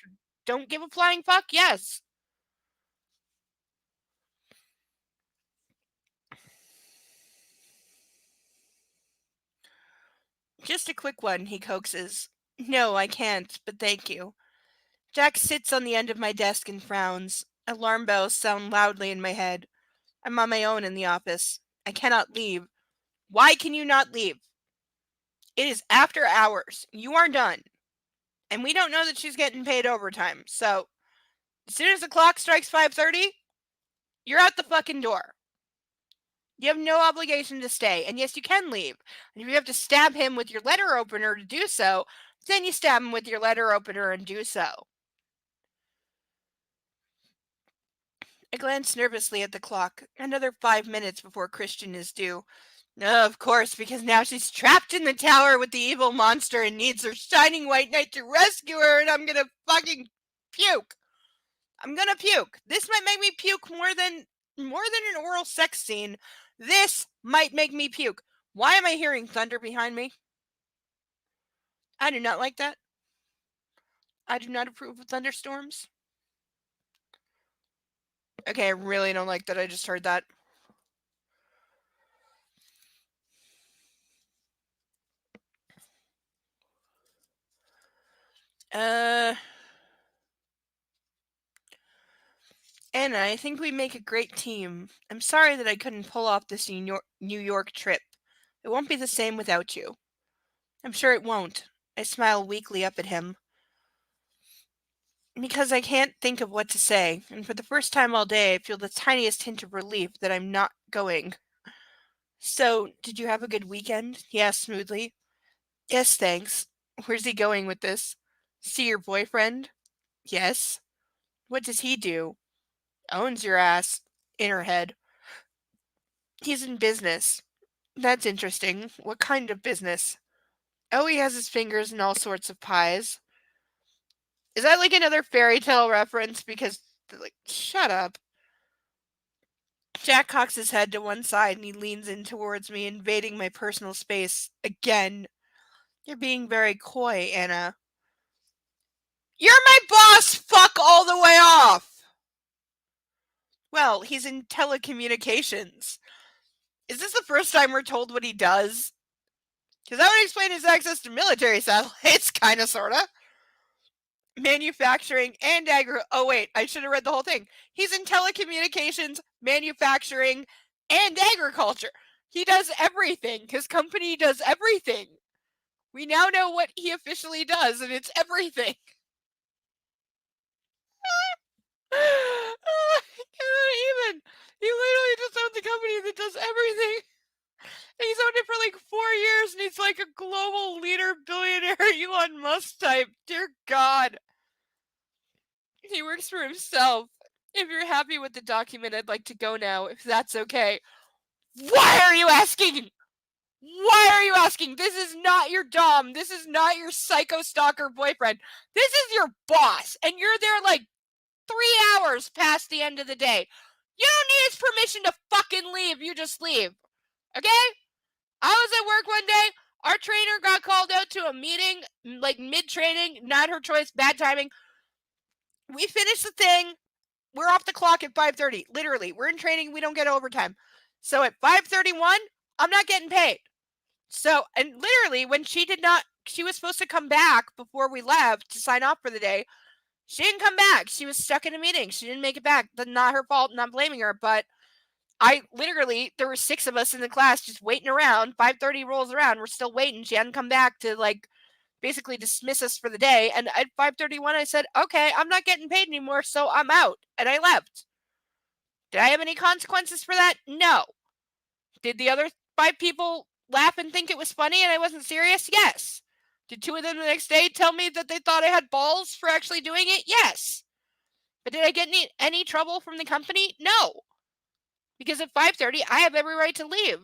don't give a flying fuck? Yes. Just a quick one, he coaxes. No, I can't, but thank you. Jack sits on the end of my desk and frowns. Alarm bells sound loudly in my head. I'm on my own in the office. I cannot leave. Why can you not leave? It is after hours. You are done. And we don't know that she's getting paid overtime. So, as soon as the clock strikes 5:30, you're out the fucking door. You have no obligation to stay. And yes, you can leave. And if you have to stab him with your letter opener to do so, then you stab him with your letter opener and do so. I glance nervously at the clock. Another 5 minutes before Christian is due. Of course, because now she's trapped in the tower with the evil monster and needs her shining white knight to rescue her, and I'm gonna fucking puke. I'm gonna puke. This might make me puke more than an oral sex scene. This might make me puke. Why am I hearing thunder behind me? I do not like that. I do not approve of thunderstorms. Okay, I really don't like that I just heard that. Anna, I think we make a great team. I'm sorry that I couldn't pull off this New York trip. It won't be the same without you. I'm sure it won't. I smile weakly up at him. Because I can't think of what to say, and for the first time all day I feel the tiniest hint of relief that I'm not going. So, did you have a good weekend? He asked smoothly. Yes, thanks. Where's he going with this? See your boyfriend? Yes. What does he do? Owns your ass. In her head. He's in business. That's interesting. What kind of business? Oh, he has his fingers in all sorts of pies. Is that like another fairy tale reference? Because, like, shut up. Jack cocks his head to one side and he leans in towards me, invading my personal space again. You're being very coy, Anna. You're my boss! Fuck all the way off! Well, he's in telecommunications. Is this the first time we're told what he does? Because that would explain his access to military satellites, kinda, sorta. Manufacturing and oh wait, I should have read the whole thing. He's in telecommunications, manufacturing, and agriculture. He does everything. His company does everything. We now know what he officially does, and it's everything. I cannot even. He literally just owns a company that does everything. And he's owned it for like 4 years, and he's like a global leader, billionaire, Elon Musk type. Dear God. He works for himself. If you're happy with the document, I'd like to go now, if that's okay. Why are you asking? Why are you asking? This is not your dom. This is not your psycho stalker boyfriend. This is your boss, and you're there like 3 hours past the end of the day. You don't need his permission to fucking leave. You just leave. Okay? I was at work one day. Our trainer got called out to a meeting, like mid-training, not her choice, bad timing. We finished the thing. We're off the clock at 5:30. Literally, we're in training. We don't get overtime. So at 5:31, I'm not getting paid. So, and literally, when she was supposed to come back before we left to sign off for the day. She didn't come back. She was stuck in a meeting. She didn't make it back. That's not her fault. Not blaming her, but there were 6 of us in the class just waiting around. 5:30 rolls around. We're still waiting. She hadn't come back to like basically dismiss us for the day. And at 5:31, I said, "Okay, I'm not getting paid anymore, so I'm out." And I left. Did I have any consequences for that? No. Did the other 5 people laugh and think it was funny and I wasn't serious? Yes. Did 2 of them the next day tell me that they thought I had balls for actually doing it? Yes. But did I get any trouble from the company? No. Because at 5:30, I have every right to leave.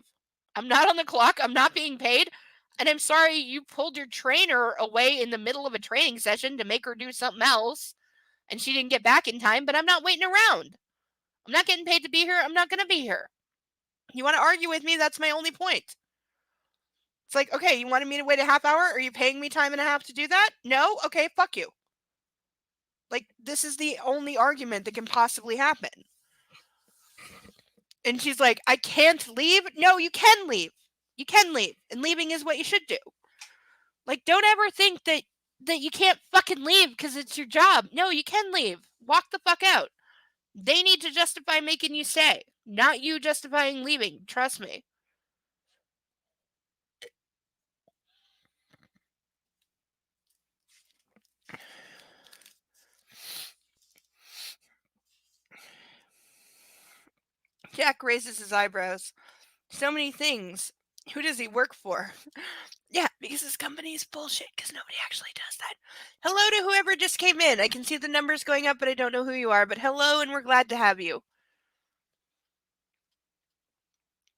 I'm not on the clock. I'm not being paid. And I'm sorry you pulled your trainer away in the middle of a training session to make her do something else. And she didn't get back in time, but I'm not waiting around. I'm not getting paid to be here. I'm not going to be here. You want to argue with me? That's my only point. It's like, okay, you wanted me to wait a half hour? Are you paying me time and a half to do that? No? Okay, fuck you. Like, this is the only argument that can possibly happen. And she's like, I can't leave? No, you can leave. You can leave. And leaving is what you should do. Like, don't ever think that you can't fucking leave because it's your job. No, you can leave. Walk the fuck out. They need to justify making you stay, not you justifying leaving. Trust me. Jack raises his eyebrows. So many things. Who does he work for? Yeah, because his company is bullshit, because nobody actually does that. Hello to whoever just came in. I can see the numbers going up, but I don't know who you are. But hello, and we're glad to have you.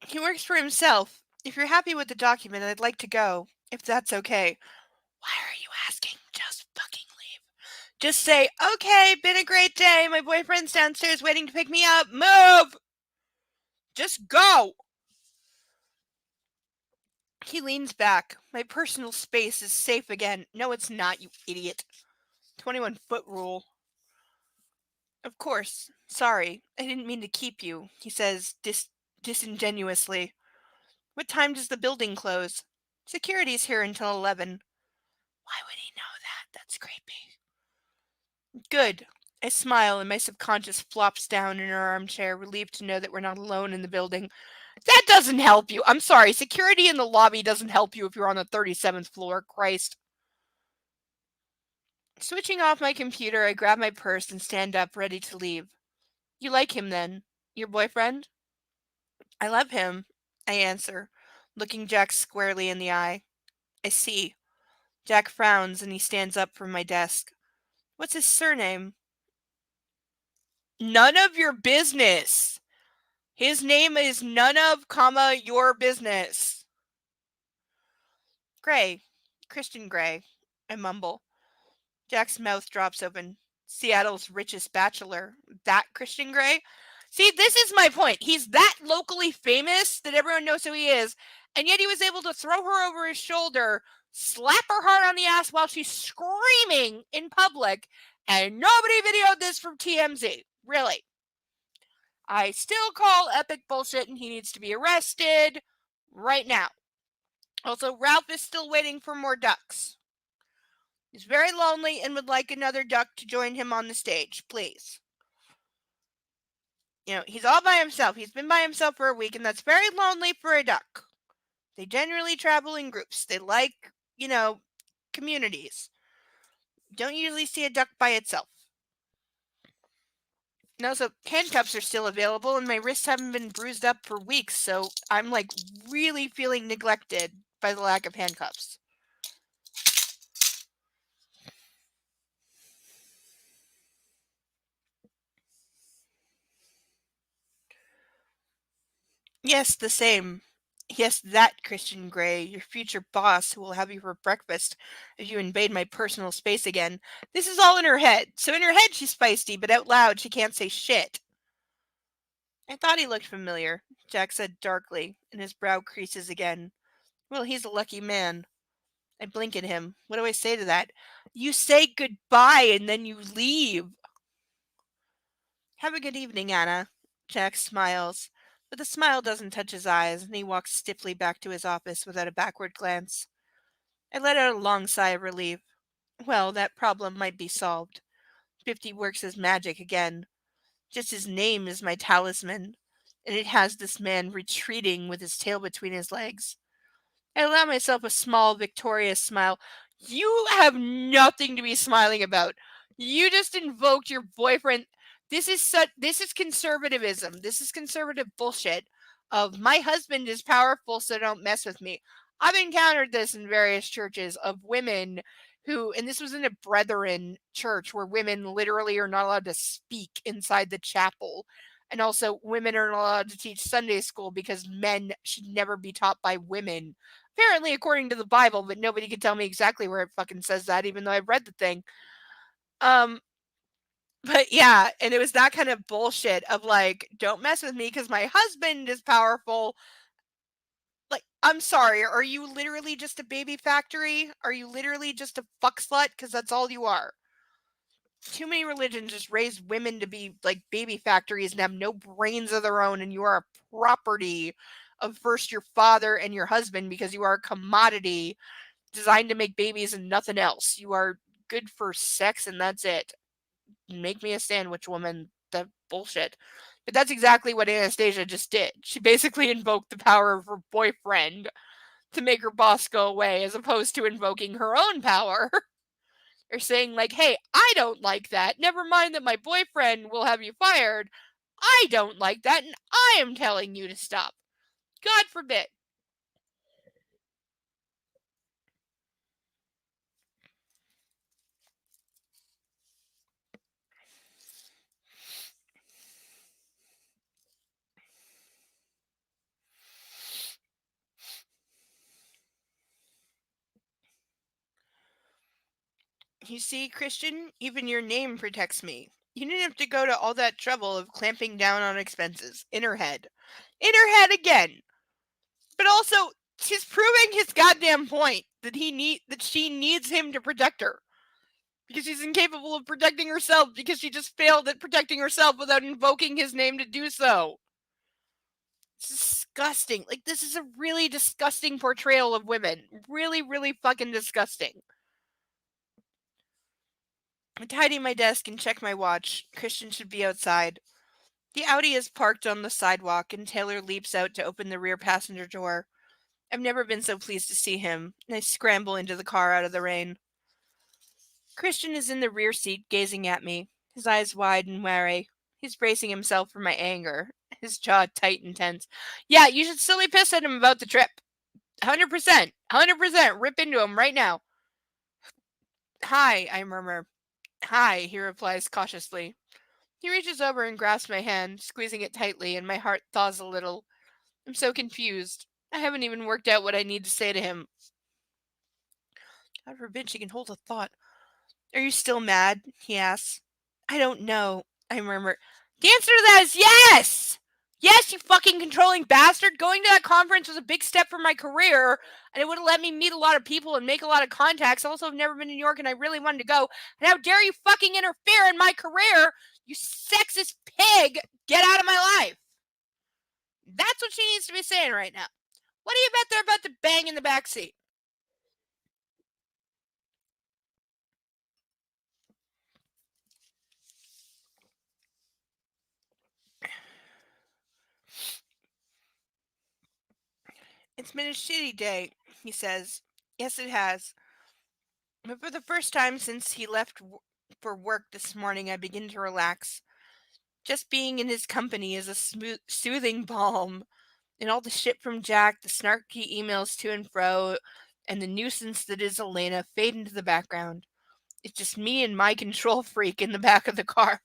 He works for himself. If you're happy with the document, I'd like to go. If that's okay. Why are you asking? Just fucking leave. Just say, okay, been a great day. My boyfriend's downstairs waiting to pick me up. Move! Just go! He leans back. My personal space is safe again. No, it's not, you idiot. 21-foot rule. Of course. Sorry. I didn't mean to keep you, he says disingenuously. What time does the building close? Security's here until 11. Why would he know that? That's creepy. Good. I smile and my subconscious flops down in our armchair, relieved to know that we're not alone in the building. That doesn't help you. I'm sorry. Security in the lobby doesn't help you if you're on the 37th floor. Christ. Switching off my computer, I grab my purse and stand up, ready to leave. You like him then? Your boyfriend? I love him, I answer, looking Jack squarely in the eye. I see. Jack frowns and he stands up from my desk. What's his surname? None of your business. His name is none of, your business. Gray. Christian Gray. I mumble. Jack's mouth drops open. Seattle's richest bachelor. That Christian Gray? See, this is my point. He's that locally famous that everyone knows who he is, and yet he was able to throw her over his shoulder, slap her hard on the ass while she's screaming in public, and nobody videoed this from TMZ. Really. I still call epic bullshit and he needs to be arrested right now. Also, Ralph is still waiting for more ducks. He's very lonely and would like another duck to join him on the stage, please. You know, he's all by himself. He's been by himself for a week, and that's very lonely for a duck. They generally travel in groups. They like, communities. Don't usually see a duck by itself. No, so handcuffs are still available, and my wrists haven't been bruised up for weeks, so I'm like really feeling neglected by the lack of handcuffs. Yes, the same. Yes, that Christian Grey, your future boss who will have you for breakfast if you invade my personal space again. This is all in her head. So in her head she's feisty, but out loud she can't say shit. I thought he looked familiar, Jack said darkly, and his brow creases again. Well, he's a lucky man. I blink at him. What do I say to that? You say goodbye and then you leave. Have a good evening, Anna. Jack smiles, but the smile doesn't touch his eyes, and he walks stiffly back to his office without a backward glance. I let out a long sigh of relief. Well, that problem might be solved. 50 works as magic again. Just his name is my talisman, and it has this man retreating with his tail between his legs. I allow myself a small, victorious smile. You have nothing to be smiling about. You just invoked your boyfriend. This is conservatism. This is conservative bullshit of my husband is powerful, so don't mess with me. I've encountered this in various churches of women who, and this was in a brethren church where women literally are not allowed to speak inside the chapel. And also, women are not allowed to teach Sunday school because men should never be taught by women. Apparently, according to the Bible, but nobody can tell me exactly where it fucking says that, even though I've read the thing. Um, but yeah, and it was that kind of bullshit of like, don't mess with me because my husband is powerful. Like, I'm sorry, are you literally just a baby factory? Are you literally just a fuck slut? Because that's all you are. Too many religions just raise women to be like baby factories and have no brains of their own, and you are a property of first your father and your husband because you are a commodity designed to make babies and nothing else. You are good for sex and that's it. Make me a sandwich, woman. The bullshit. But that's exactly what Anastasia just did. She basically invoked the power of her boyfriend to make her boss go away as opposed to invoking her own power. Or saying, like, hey, I don't like that. Never mind that my boyfriend will have you fired. I don't like that, and I am telling you to stop. God forbid. You see, Christian, even your name protects me. You didn't have to go to all that trouble of clamping down on expenses. In her head. In her head again. But also, she's proving his goddamn point that she needs him to protect her. Because she's incapable of protecting herself because she just failed at protecting herself without invoking his name to do so. It's disgusting. Like, this is a really disgusting portrayal of women. Really, really fucking disgusting. I tidy my desk and check my watch. Christian should be outside. The Audi is parked on the sidewalk, and Taylor leaps out to open the rear passenger door. I've never been so pleased to see him, and I scramble into the car out of the rain. Christian is in the rear seat, gazing at me, his eyes wide and wary. He's bracing himself for my anger, his jaw tight and tense. Yeah, you should still be pissed at him about the trip. 100%. 100%. Rip into him right now. Hi, I murmur. Hi, he replies cautiously. He reaches over and grasps my hand, squeezing it tightly, and my heart thaws a little. I'm so confused. I haven't even worked out what I need to say to him. God forbid she can hold a thought. Are you still mad? He asks. I don't know, I murmur. The answer to that is yes! Yes, you fucking controlling bastard! Going to that conference was a big step for my career, and it would have let me meet a lot of people and make a lot of contacts. Also, I've never been to New York and I really wanted to go. And how dare you fucking interfere in my career? You sexist pig! Get out of my life! That's what she needs to be saying right now. What do you bet they're about to bang in the backseat? It's been a shitty day, he says. Yes, it has. But for the first time since he left for work this morning, I begin to relax. Just being in his company is a soothing balm. And all the shit from Jack, the snarky emails to and fro, and the nuisance that is Elena fade into the background. It's just me and my control freak in the back of the car.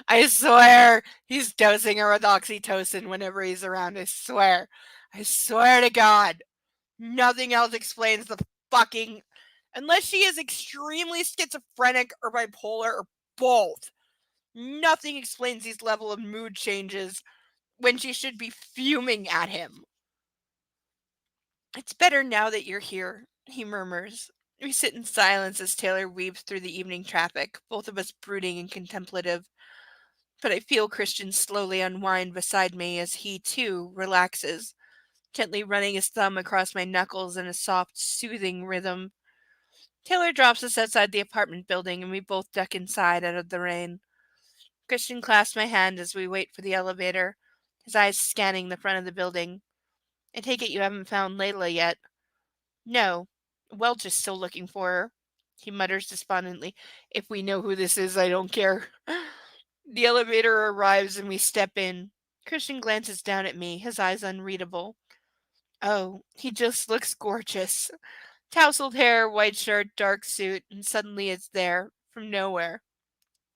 I swear he's dosing her with oxytocin whenever he's around. I swear. I swear to God. Nothing else explains the fucking. Unless she is extremely schizophrenic or bipolar or both. Nothing explains these level of mood changes when she should be fuming at him. It's better now that you're here, he murmurs. We sit in silence as Taylor weaves through the evening traffic, both of us brooding and contemplative. But I feel Christian slowly unwind beside me as he, too, relaxes, gently running his thumb across my knuckles in a soft, soothing rhythm. Taylor drops us outside the apartment building and we both duck inside out of the rain. Christian clasps my hand as we wait for the elevator, his eyes scanning the front of the building. I take it you haven't found Layla yet. No. Welch is still looking for her. He mutters despondently. If we know who this is, I don't care. The elevator arrives and we step in. Christian glances down at me, his eyes unreadable. Oh, he just looks gorgeous. Tousled hair, white shirt, dark suit, and suddenly it's there, from nowhere.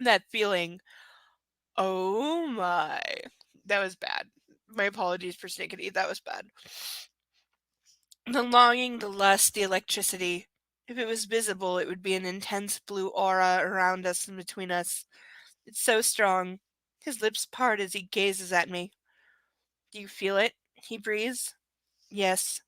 That feeling. Oh my. That was bad. My apologies for snickety. That was bad. The longing, the lust, the electricity. If it was visible, it would be an intense blue aura around us and between us. It's so strong. His lips part as he gazes at me. Do you feel it? He breathes. Yes.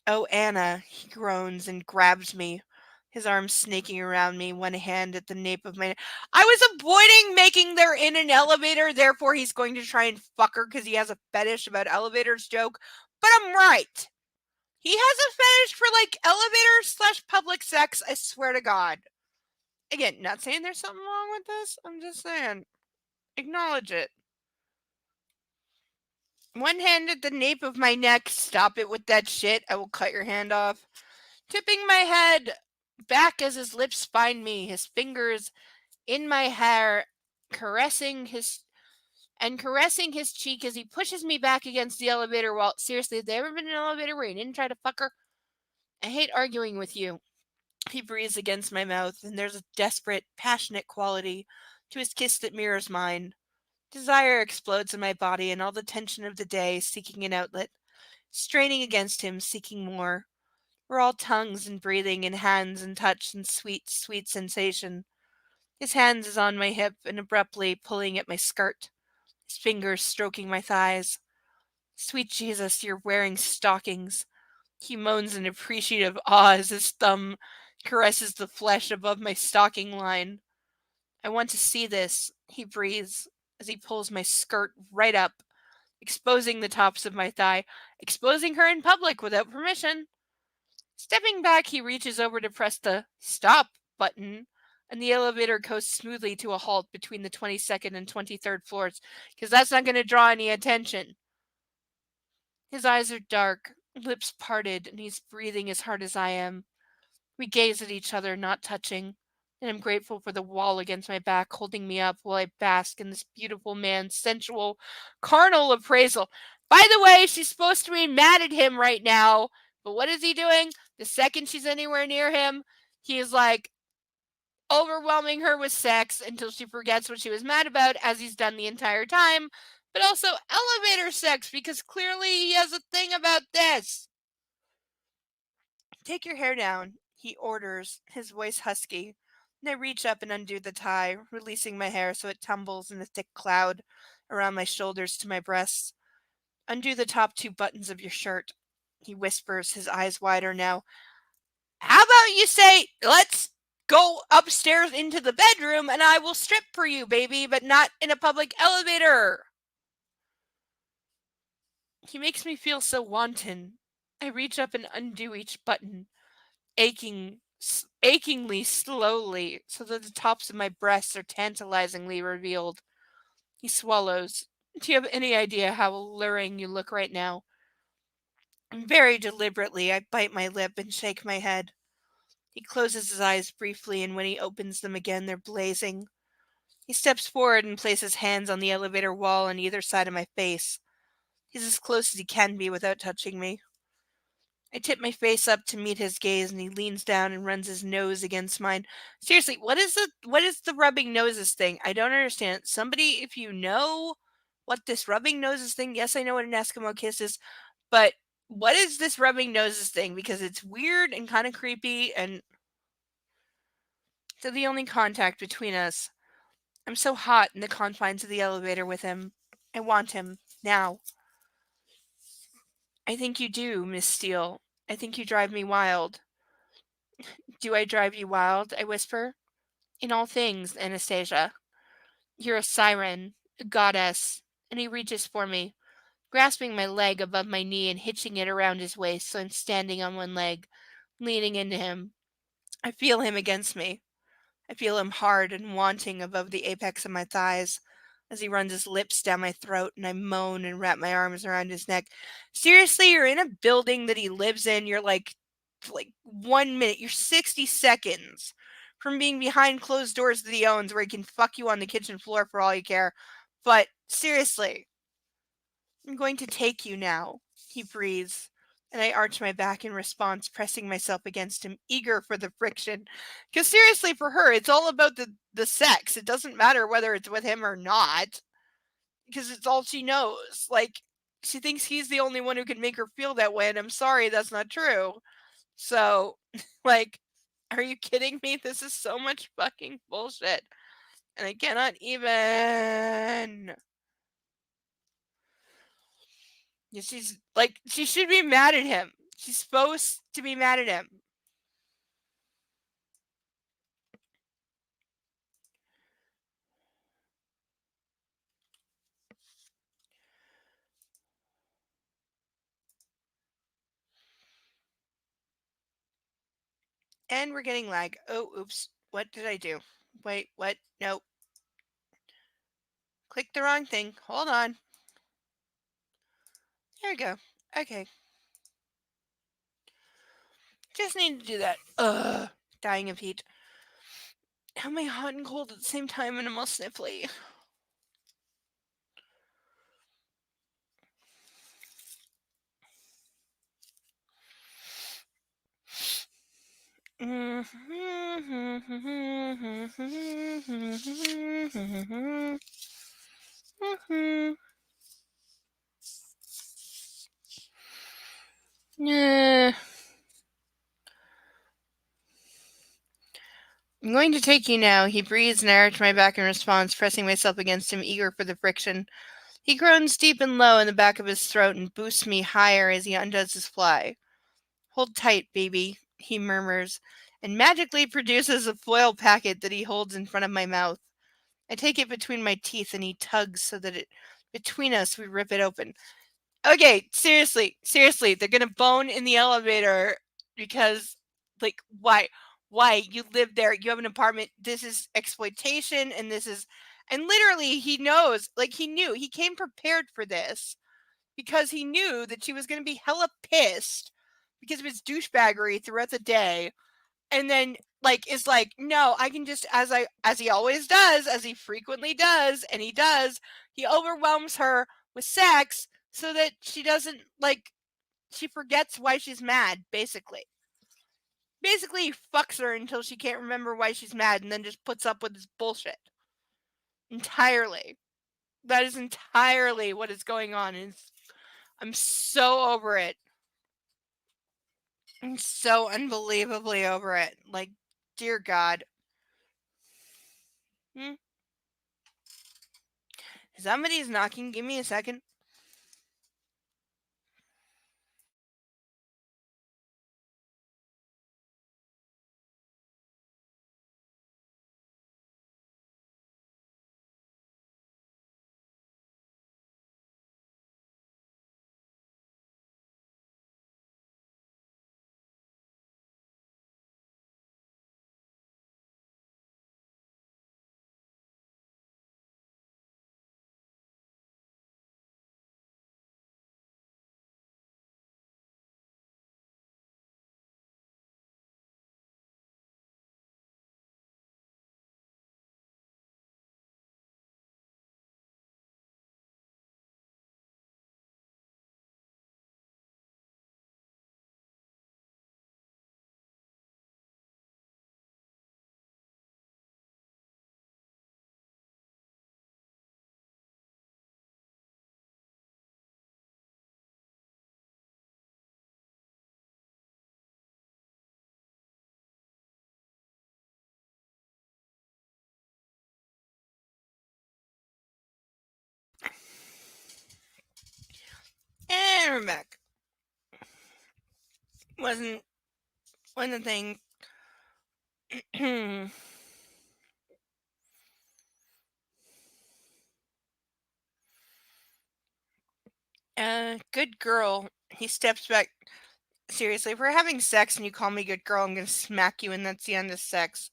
Oh, Anna, he groans and grabs me, his arms snaking around me, one hand at the nape of my neck. I was avoiding making they're in an elevator, therefore he's going to try and fuck her because he has a fetish about elevators joke. But I'm right. He has a fetish for like elevators slash public sex, I swear to God. Again, not saying there's something wrong with this. I'm just saying. Acknowledge it. One hand at the nape of my neck. Stop it with that shit. I will cut your hand off. Tipping my head back as his lips find me, his fingers in my hair, caressing his cheek as he pushes me back against the elevator wall. Seriously, have there ever been an elevator where he didn't try to fuck her? I hate arguing with you. He breathes against my mouth, and there's a desperate, passionate quality to his kiss that mirrors mine. Desire explodes in my body, and all the tension of the day seeking an outlet, straining against him, seeking more. We're all tongues and breathing and hands and touch and sweet, sweet sensation. His hands is on my hip and abruptly pulling at my skirt, his fingers stroking my thighs. Sweet Jesus, you're wearing stockings. He moans in appreciative awe as his thumb caresses the flesh above my stocking line. I want to see this, he breathes as he pulls my skirt right up, exposing the tops of my thigh, exposing her in public without permission. Stepping back, he reaches over to press the stop button, and the elevator coasts smoothly to a halt between the 22nd and 23rd floors, because that's not going to draw any attention. His eyes are dark, lips parted, and he's breathing as hard as I am. We gaze at each other, not touching, and I'm grateful for the wall against my back holding me up while I bask in this beautiful man's sensual, carnal appraisal. By the way, she's supposed to be mad at him right now, but what is he doing? The second she's anywhere near him, he is like overwhelming her with sex until she forgets what she was mad about, as he's done the entire time, but also elevator sex because clearly he has a thing about this. Take your hair down, he orders, his voice husky. And I reach up and undo the tie, releasing my hair so it tumbles in a thick cloud around my shoulders to my breasts. Undo the top two buttons of your shirt, he whispers, his eyes wider now. How about you say, let's go upstairs into the bedroom and I will strip for you, baby, but not in a public elevator. He makes me feel so wanton. I reach up and undo each button, achingly slowly, so that the tops of my breasts are tantalizingly revealed. He swallows. Do you have any idea how alluring you look right now? Very deliberately, I bite my lip and shake my head. He closes his eyes briefly, and when he opens them again, they're blazing. He steps forward and places hands on the elevator wall on either side of my face. He's as close as he can be without touching me. I tip my face up to meet his gaze, and he leans down and runs his nose against mine. Seriously, what is the rubbing noses thing? I don't understand. Somebody, if you know what this rubbing noses thing, yes, I know what an Eskimo kiss is, but what is this rubbing noses thing? Because it's weird and kind of creepy, and they're the only contact between us. I'm so hot in the confines of the elevator with him. I want him now. I think you do, Miss Steele. I think you drive me wild. Do I drive you wild? I whisper. In all things, Anastasia. You're a siren, a goddess. And he reaches for me, grasping my leg above my knee and hitching it around his waist so I'm standing on one leg, leaning into him. I feel him against me. I feel him hard and wanting above the apex of my thighs as he runs his lips down my throat and I moan and wrap my arms around his neck. Seriously, you're in a building that he lives in. You're like 1 minute, you're 60 seconds from being behind closed doors that he owns where he can fuck you on the kitchen floor for all you care. But seriously, I'm going to take you now, he breathes, and I arch my back in response, pressing myself against him, eager for the friction. Because seriously, for her, it's all about the sex. It doesn't matter whether it's with him or not, because it's all she knows. Like, she thinks he's the only one who can make her feel that way, and I'm sorry, that's not true. So, like, are you kidding me? This is so much fucking bullshit. And I cannot even. Yeah, she's like, she should be mad at him. She's supposed to be mad at him. And we're getting lag. Oh, oops. What did I do? Wait, what? Nope. Clicked the wrong thing. Hold on. There we go. Okay. Just need to do that. Ugh. Dying of heat. How am I hot and cold at the same time and I'm all sniffly? Yeah. I'm going to take you now. He breathes and I arch my back in response, pressing myself against him, eager for the friction. He groans deep and low in the back of his throat and boosts me higher as he undoes his fly. Hold tight, baby, he murmurs, and magically produces a foil packet that he holds in front of my mouth. I take it between my teeth and he tugs so that between us we rip it open. Okay, seriously, they're gonna bone in the elevator because, like, why? Why? You live there, you have an apartment, this is exploitation, and literally, he knows, like, he knew, he came prepared for this because he knew that she was gonna be hella pissed because of his douchebaggery throughout the day, and then, like, is like, no, I can just, as he always does, as he frequently does, and he does, he overwhelms her with sex so that she doesn't, like, she forgets why she's mad, basically he fucks her until she can't remember why she's mad and then just puts up with his bullshit entirely. That is entirely what is going on, and I'm so over it. I'm so unbelievably over it. Like, dear God. Hmm? Somebody's knocking. Give me a second. And we're back. Wasn't one of the things. Good girl. He steps back. Seriously, if we're having sex and you call me good girl, I'm gonna smack you, and that's the end of sex.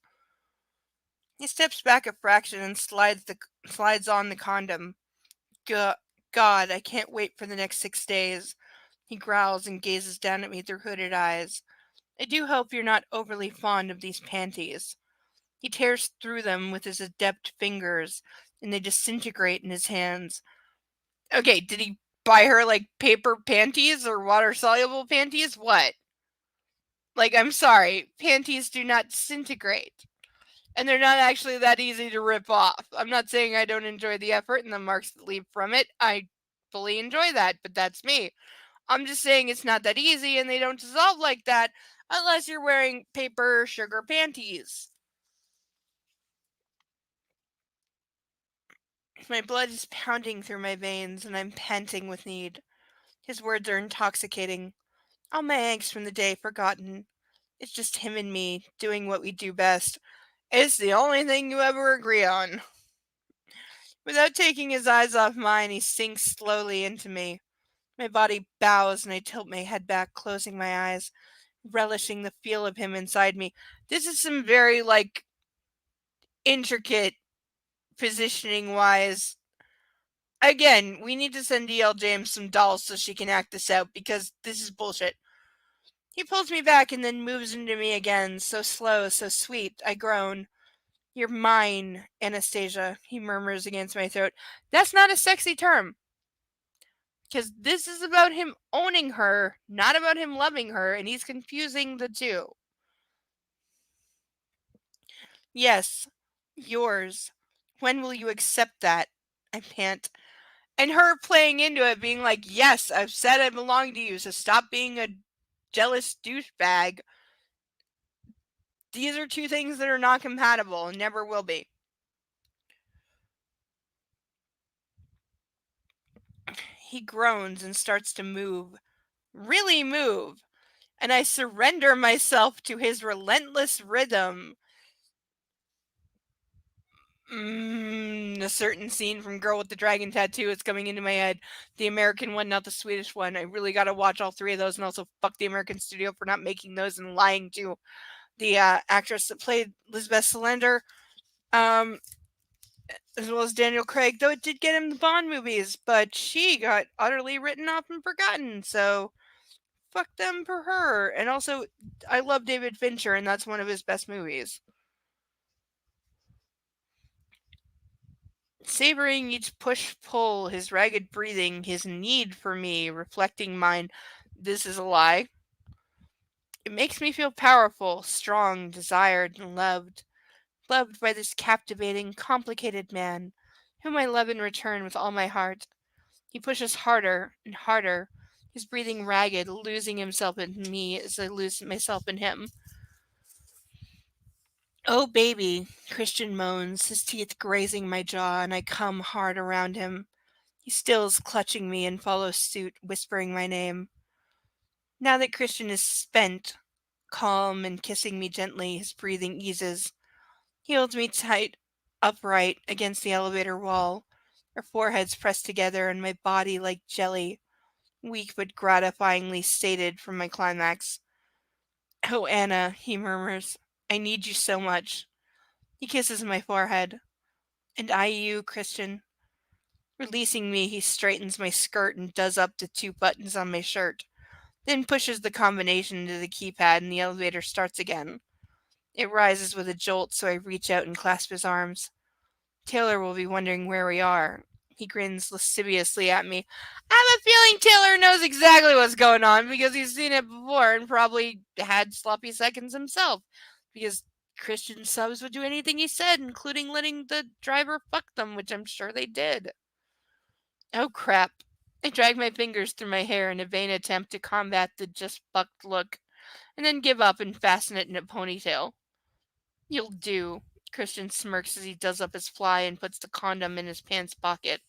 He steps back a fraction and slides on the condom. Go- God, I can't wait for the next 6 days. He growls and gazes down at me through hooded eyes. I do hope you're not overly fond of these panties. He tears through them with his adept fingers, and they disintegrate in his hands. Okay, did he buy her like paper panties or water soluble panties? What? Like, I'm sorry, panties do not disintegrate. And they're not actually that easy to rip off. I'm not saying I don't enjoy the effort and the marks that leave from it. I fully enjoy that, but that's me. I'm just saying it's not that easy and they don't dissolve like that unless you're wearing paper sugar panties. My blood is pounding through my veins and I'm panting with need. His words are intoxicating. All my angst from the day forgotten. It's just him and me doing what we do best. It's the only thing you ever agree on. Without taking his eyes off mine, he sinks slowly into me. My body bows and I tilt my head back, closing my eyes, relishing the feel of him inside me. This is some very, like, intricate positioning wise. Again, we need to send DL James some dolls so she can act this out because this is bullshit. He pulls me back and then moves into me again, so slow, so sweet. I groan. You're mine, Anastasia, he murmurs against my throat. That's not a sexy term. Because this is about him owning her, not about him loving her, and he's confusing the two. Yes, yours. When will you accept that? I pant. And her playing into it, being like, yes, I've said I belong to you, so stop being a jealous douchebag. These are two things that are not compatible and never will be. He groans and starts to move. Really move. And I surrender myself to his relentless rhythm. A certain scene from Girl with the Dragon Tattoo is coming into my head. The American one, not the Swedish one. I really got to watch all three of those and also fuck the American studio for not making those and lying to the actress that played Lisbeth Salander, um, as well as Daniel Craig, though it did get him the Bond movies, but she got utterly written off and forgotten, so fuck them for her. And also, I love David Fincher, and that's one of his best movies. Savoring each push pull, his ragged breathing, his need for me, reflecting mine. This is a lie. It makes me feel powerful, strong, desired, and loved. Loved by this captivating, complicated man, whom I love in return with all my heart. He pushes harder and harder, his breathing ragged, losing himself in me as I lose myself in him. Oh, baby, Christian moans, his teeth grazing my jaw, and I come hard around him. He stills, clutching me, and follows suit, whispering my name. Now that Christian is spent, calm and kissing me gently, his breathing eases. He holds me tight, upright, against the elevator wall, our foreheads pressed together and my body like jelly, weak but gratifyingly sated from my climax. Oh, Anna, he murmurs, I need you so much. He kisses my forehead. And I you, Christian. Releasing me, he straightens my skirt and does up the two buttons on my shirt, then pushes the combination into the keypad and the elevator starts again. It rises with a jolt, so I reach out and clasp his arms. Taylor will be wondering where we are. He grins lasciviously at me. I have a feeling Taylor knows exactly what's going on because he's seen it before and probably had sloppy seconds himself. Because Christian subs would do anything he said, including letting the driver fuck them, which I'm sure they did. Oh crap. I drag my fingers through my hair in a vain attempt to combat the just fucked look, and then give up and fasten it in a ponytail. You'll do. Christian smirks as he does up his fly and puts the condom in his pants pocket.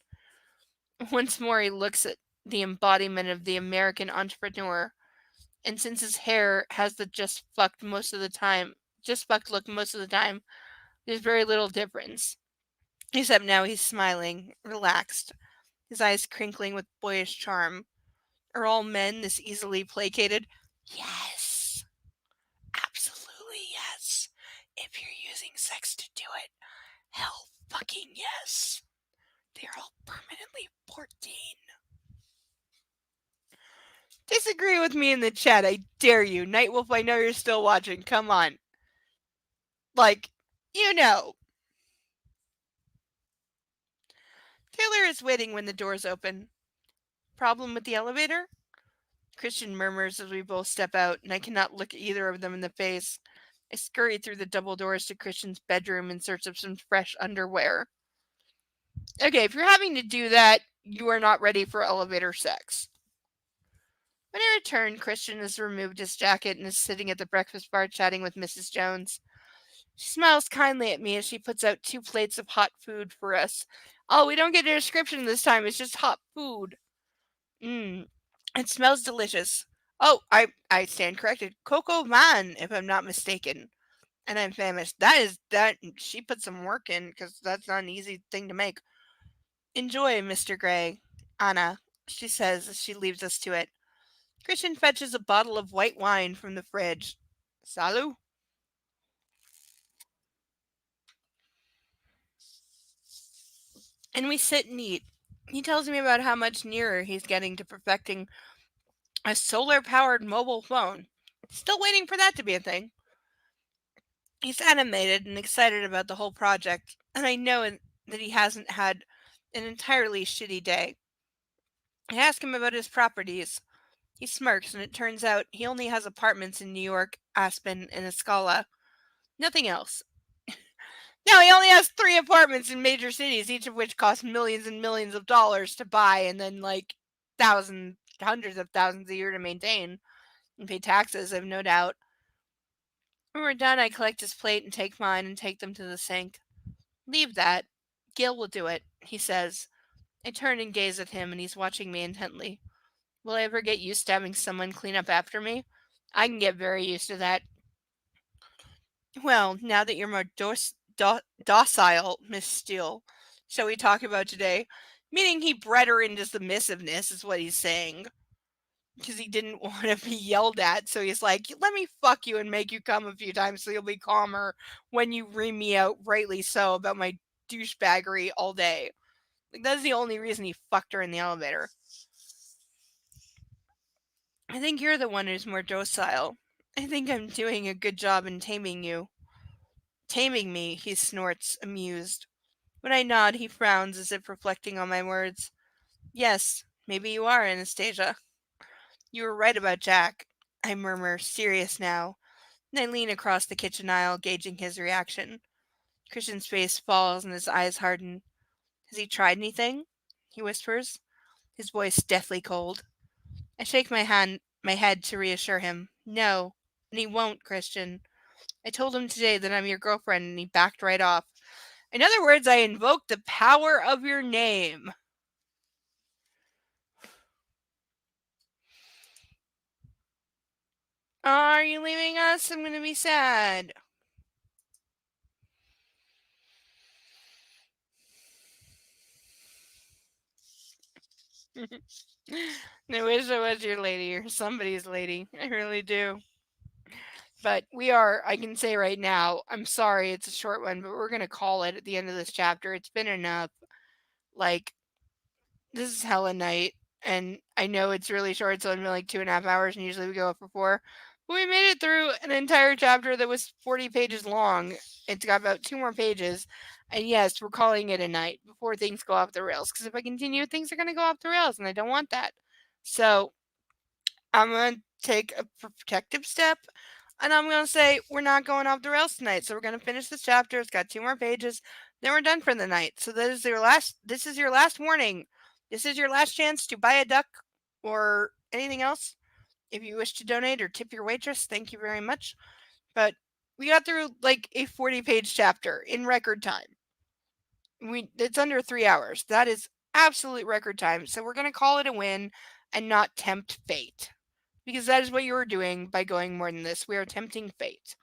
Once more he looks at the embodiment of the American entrepreneur, And since his hair has the just fucked look most of the time, there's very little difference. Except now he's smiling, relaxed, his eyes crinkling with boyish charm. Are all men this easily placated? Yes. Absolutely yes. If you're using sex to do it, hell fucking yes. They're all permanently 14. Disagree with me in the chat, I dare you. Nightwolf, I know you're still watching. Come on. Like, you know. Taylor is waiting when the doors open. Problem with the elevator? Christian murmurs as we both step out, and I cannot look either of them in the face. I scurry through the double doors to Christian's bedroom in search of some fresh underwear. Okay, if you're having to do that, you are not ready for elevator sex. When I return, Christian has removed his jacket and is sitting at the breakfast bar chatting with Mrs. Jones. She smiles kindly at me as she puts out 2 plates of hot food for us. Oh, we don't get a description this time, it's just hot food. Mmm, it smells delicious. Oh, I stand corrected. Coco Van, if I'm not mistaken. And I'm famished. That she put some work in because that's not an easy thing to make. Enjoy, Mr. Gray. Anna, she says as she leaves us to it. Christian fetches a bottle of white wine from the fridge. Salut. And we sit and eat. He tells me about how much nearer he's getting to perfecting a solar powered mobile phone. Still waiting for that to be a thing. He's animated and excited about the whole project, and I know that he hasn't had an entirely shitty day. I ask him about his properties. He smirks, and it turns out he only has apartments in New York, Aspen, and Escala. Nothing else. No, he only has 3 apartments in major cities, each of which cost millions and millions of dollars to buy and then like thousands, hundreds of thousands a year to maintain and pay taxes, I've no doubt. When we're done, I collect his plate and take mine and take them to the sink. Leave that. Gil will do it, he says. I turn and gaze at him, and he's watching me intently. Will I ever get used to having someone clean up after me? I can get very used to that. Well, now that you're more docile, Miss Steele, shall we talk about today? Meaning he bred her into submissiveness, is what he's saying. Because he didn't want to be yelled at, so he's like, let me fuck you and make you come a few times so you'll be calmer when you ream me out, rightly so, about my douchebaggery all day. Like, that's the only reason he fucked her in the elevator. I think you're the one who's more docile. I think I'm doing a good job in taming you. Taming me, he snorts, amused. When I nod, he frowns as if reflecting on my words. Yes, maybe you are, Anastasia. You were right about Jack, I murmur, serious now, and I lean across the kitchen aisle, gauging his reaction. Christian's face falls and his eyes harden. Has he tried anything? He whispers, his voice deathly cold. I shake my head to reassure him. No, and he won't, Christian. I told him today that I'm your girlfriend, and he backed right off. In other words, I invoke the power of your name. Are you leaving us? I'm gonna be sad. I wish I was your lady or somebody's lady. I really do. But I can say right now, I'm sorry it's a short one, but we're going to call it at the end of this chapter. It's been enough. Like, this is hella night. And I know it's really short. It's only been like 2.5 hours, and usually we go up for 4. But we made it through an entire chapter that was 40 pages long. It's got about 2 more pages. And yes, we're calling it a night before things go off the rails. Because if I continue, things are going to go off the rails, and I don't want that. So I'm going to take a protective step, and I'm going to say we're not going off the rails tonight. So we're going to finish this chapter. It's got 2 more pages. Then we're done for the night. So this is your last warning. This is your last chance to buy a duck or anything else. If you wish to donate or tip your waitress, thank you very much. But we got through like a 40-page chapter in record time. It's under 3 hours. That is absolute record time. So we're going to call it a win and not tempt fate. because that is what you are doing by going more than this. We are tempting fate.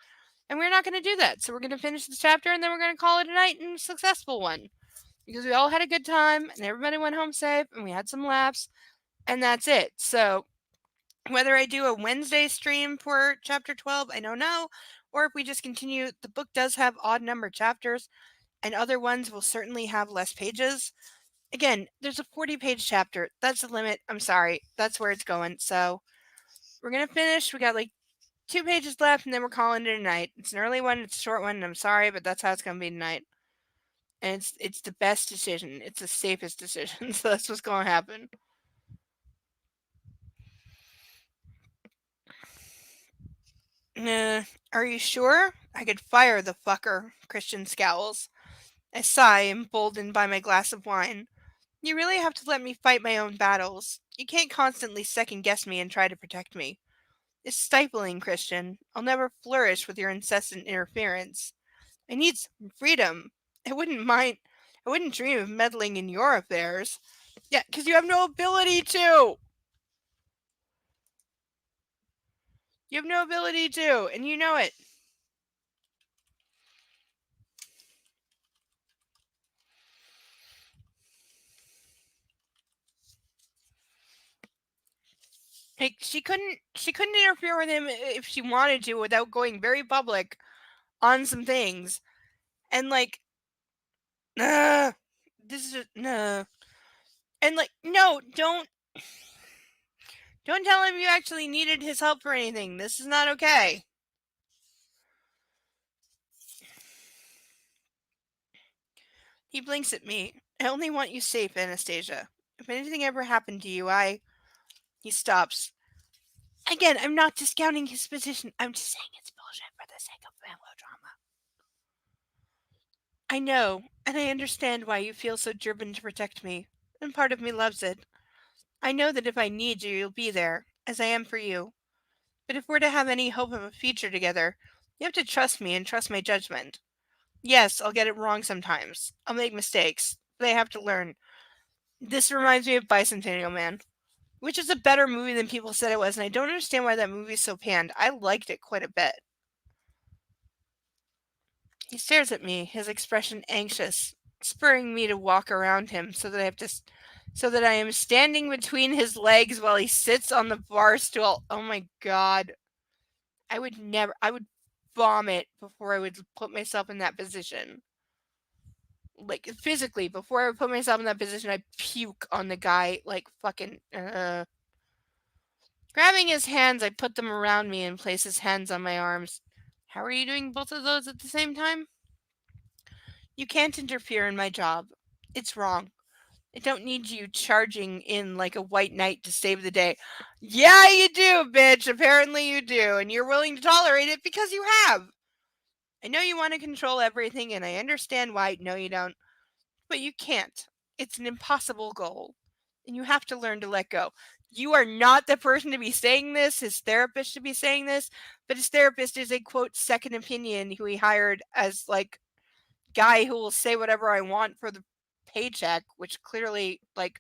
And we're not going to do that. So we're going to finish this chapter and then we're going to call it a night and a successful one. Because we all had a good time and everybody went home safe and we had some laughs and that's it. So whether I do a Wednesday stream for chapter 12, I don't know. Or if we just continue, the book does have odd number chapters and other ones will certainly have less pages. Again, there's a 40-page chapter. That's the limit. I'm sorry. That's where it's going. So we're going to finish. We got like 2 pages left and then we're calling it a night. It's an early one, it's a short one, and I'm sorry, but that's how it's going to be tonight. And it's the best decision. It's the safest decision. So that's what's going to happen. Are you sure? I could fire the fucker, Christian scowls. I sigh, emboldened by my glass of wine. You really have to let me fight my own battles. You can't constantly second guess me and try to protect me. It's stifling, Christian. I'll never flourish with your incessant interference. I need some freedom. I wouldn't mind. I wouldn't dream of meddling in your affairs. Yeah, because you have no ability to. You have no ability to, and you know it. Like she couldn't interfere with him if she wanted to without going very public on some things. And like, nah, this is just, nah. And like, no, don't tell him you actually needed his help for anything. This is not okay. He blinks at me. I only want you safe, Anastasia. If anything ever happened to you, He stops. Again, I'm not discounting his position. I'm just saying it's bullshit for the sake of melodrama. I know, and I understand why you feel so driven to protect me. And part of me loves it. I know that if I need you, you'll be there, as I am for you. But if we're to have any hope of a future together, you have to trust me and trust my judgment. Yes, I'll get it wrong sometimes. I'll make mistakes, but I have to learn. This reminds me of Bicentennial Man, which is a better movie than people said it was, and I don't understand why that movie's so panned. I liked it quite a bit. He stares at me, his expression anxious, spurring me to walk around him so that I am standing between his legs while he sits on the bar stool. Oh my god. I would vomit before I would put myself in that position. Like physically, before I would put myself in that position, I'd puke on the guy like fucking Grabbing his hands, I put them around me and place his hands on my arms. How are you doing both of those at the same time? You can't interfere in my job. It's wrong. I don't need you charging in like a white knight to save the day. Yeah, you do, bitch. Apparently you do. And you're willing to tolerate it because you have. I know you want to control everything, and I understand why. No, you don't. But you can't. It's an impossible goal. And you have to learn to let go. You are not the person to be saying this. His therapist should be saying this. But his therapist is a quote second opinion who he hired as like guy who will say whatever I want for the paycheck, which clearly, like,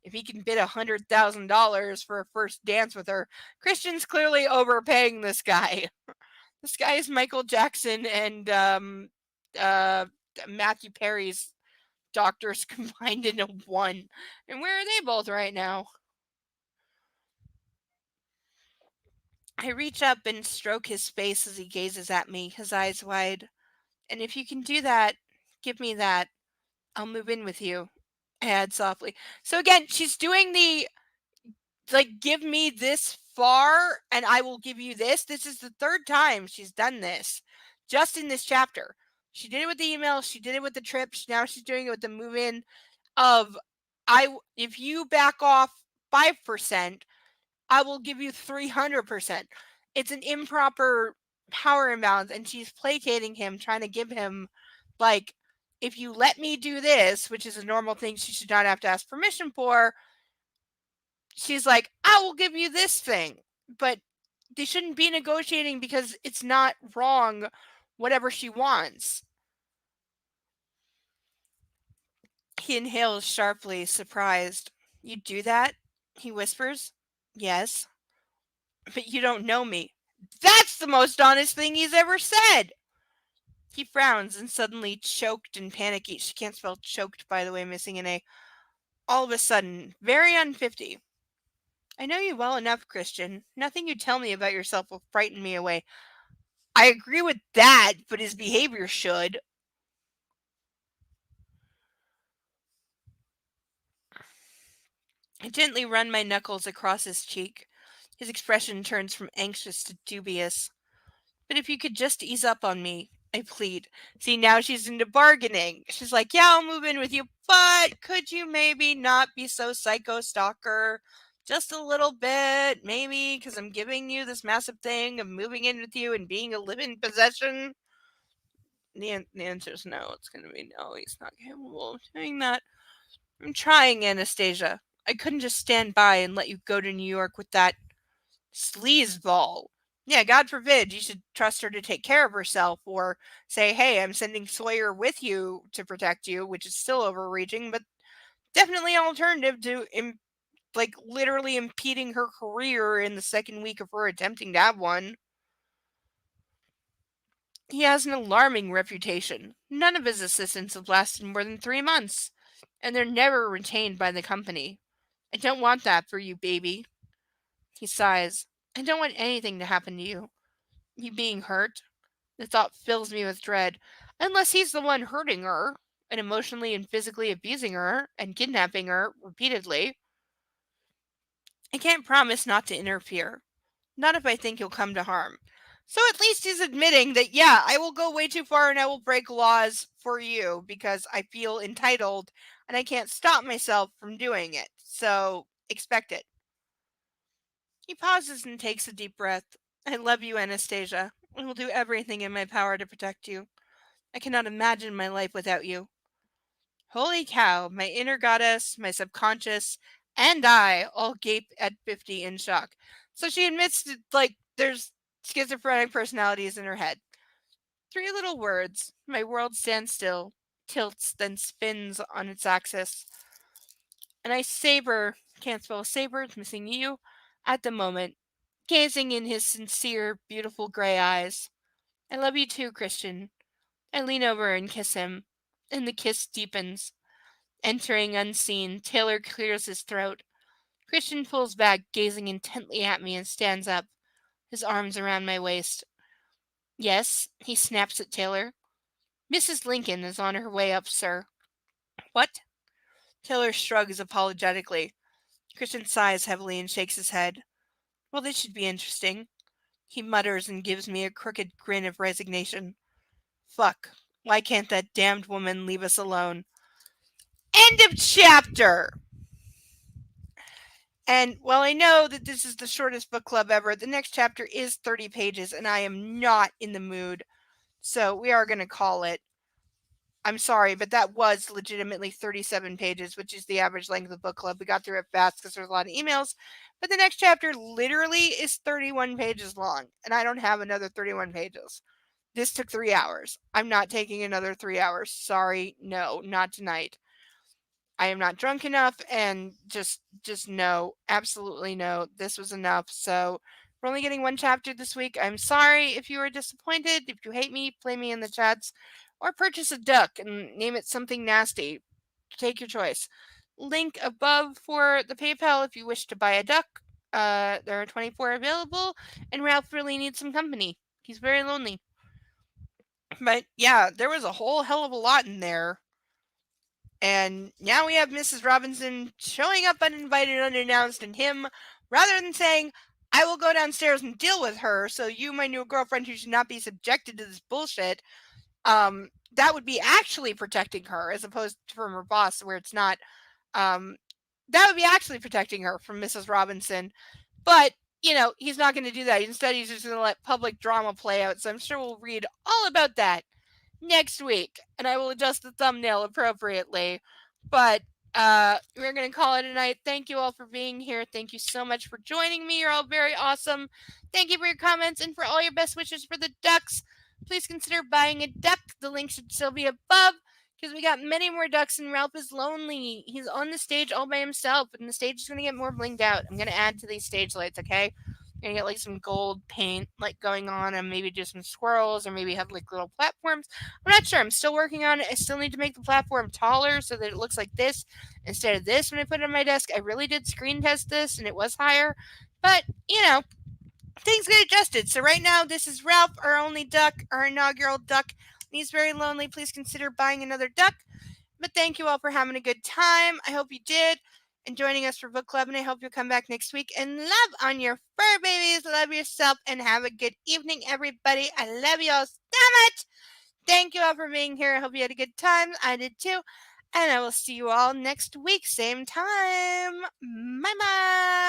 if he can bid $100,000 for a first dance with her, Christian's clearly overpaying this guy. This guy is Michael Jackson and uh, Matthew Perry's doctors combined into one. And where are they both right now? I reach up and stroke his face as he gazes at me, his eyes wide. And if you can do that, give me that. I'll move in with you. I add softly. So again, she's doing the like give me this far and I will give you this. This is the third time she's done this just in this chapter. She did it with the email, she did it with the trip, now she's doing it with the move in of if you back off 5%, I will give you 300%. It's an improper power imbalance and she's placating him, trying to give him like if you let me do this, which is a normal thing she should not have to ask permission for, she's like, I will give you this thing. But they shouldn't be negotiating because it's not wrong, whatever she wants. He inhales sharply, surprised. You do that? He whispers. Yes. But you don't know me. That's the most honest thing he's ever said. He frowns and suddenly choked and panicky. She can't spell choked, by the way, missing an A. All of a sudden, very un-50. I know you well enough, Christian. Nothing you tell me about yourself will frighten me away. I agree with that, but his behavior should. I gently run my knuckles across his cheek. His expression turns from anxious to dubious. But if you could just ease up on me, I plead. See, now she's into bargaining. She's like, yeah, I'll move in with you, but could you maybe not be so psycho stalker? Just a little bit, maybe, because I'm giving you this massive thing of moving in with you and being a living possession. The answer is no. It's going to be no. He's not capable of doing that. I'm trying, Anastasia. I couldn't just stand by and let you go to New York with that sleazeball. Yeah, God forbid you should trust her to take care of herself or say, hey, I'm sending Sawyer with you to protect you, which is still overreaching, but definitely an alternative to like literally impeding her career in the second week of her attempting to have one. He has an alarming reputation. None of his assistants have lasted more than 3 months, and they're never retained by the company. I don't want that for you, baby. He sighs. I don't want anything to happen to you. You being hurt. The thought fills me with dread. Unless he's the one hurting her, and emotionally and physically abusing her, and kidnapping her repeatedly. I can't promise not to interfere. Not if I think you'll come to harm. So at least he's admitting that, yeah, I will go way too far and I will break laws for you because I feel entitled and I can't stop myself from doing it. So expect it. He pauses and takes a deep breath. I love you, Anastasia. I will do everything in my power to protect you. I cannot imagine my life without you. Holy cow, my inner goddess, my subconscious, and I all gape at 50 in shock. So she admits that, like, there's schizophrenic personalities in her head. 3 little words. My world stands still, tilts, then spins on its axis. And I savor, can't spell savor, it's missing you, at the moment, gazing in his sincere, beautiful gray eyes. I love you too, Christian. I lean over and kiss him, and the kiss deepens. Entering unseen, Taylor clears his throat. Christian pulls back, gazing intently at me, and stands up, his arms around my waist. Yes, he snaps at Taylor. Mrs. Lincoln is on her way up, sir. What? Taylor shrugs apologetically. Christian sighs heavily and shakes his head. Well, this should be interesting. He mutters and gives me a crooked grin of resignation. Fuck. Why can't that damned woman leave us alone? End of chapter! And while I know that this is the shortest book club ever, the next chapter is 30 pages, and I am not in the mood. So we are going to call it. I'm sorry, but that was legitimately 37 pages, which is the average length of the book club. We got through it fast because there's a lot of emails. But the next chapter literally is 31 pages long, and I don't have another 31 pages. This took 3 hours. I'm not taking another 3 hours. Sorry, no, not tonight. I am not drunk enough, and just no, absolutely no. This was enough. So we're only getting one chapter this week. I'm sorry if you were disappointed. If you hate me, play me in the chats, or purchase a duck and name it something nasty. Take your choice. Link above for the PayPal if you wish to buy a duck. There are 24 available, and Ralph really needs some company. He's very lonely. But yeah, there was a whole hell of a lot in there. And now we have Mrs. Robinson showing up uninvited, unannounced, and him, rather than saying, I will go downstairs and deal with her, so you, my new girlfriend, who should not be subjected to this bullshit, that would be actually protecting her, as opposed to from her boss, where it's not. Um, that would be actually protecting her from Mrs. Robinson. But, he's not going to do that. Instead, he's just going to let public drama play out. So I'm sure we'll read all about that next week, and I will adjust the thumbnail appropriately. But we're going to call it a night. Thank you all for being here. Thank you so much for joining me. You're all very awesome. Thank you for your comments and for all your best wishes for the ducks. Please consider buying a duck. The link should still be above because we got many more ducks and Ralph is lonely. He's on the stage all by himself and the stage is going to get more blinged out. I'm going to add to these stage lights, okay? Gonna get like some gold paint like going on and maybe do some swirls or maybe have like little platforms. I'm not sure. I'm still working on it. I still need to make the platform taller so that it looks like this instead of this when I put it on my desk. I really did screen test this and it was higher. But, things get adjusted. So right now, this is Ralph, our only duck, our inaugural duck. He's very lonely. Please consider buying another duck. But thank you all for having a good time. I hope you did. And joining us for book club, and I hope you'll come back next week and love on your fur babies, love yourself, and have a good evening, everybody. I love you all so much. Thank you all for being here. I hope you had a good time. I did too. And I will see you all next week, same time. Bye bye.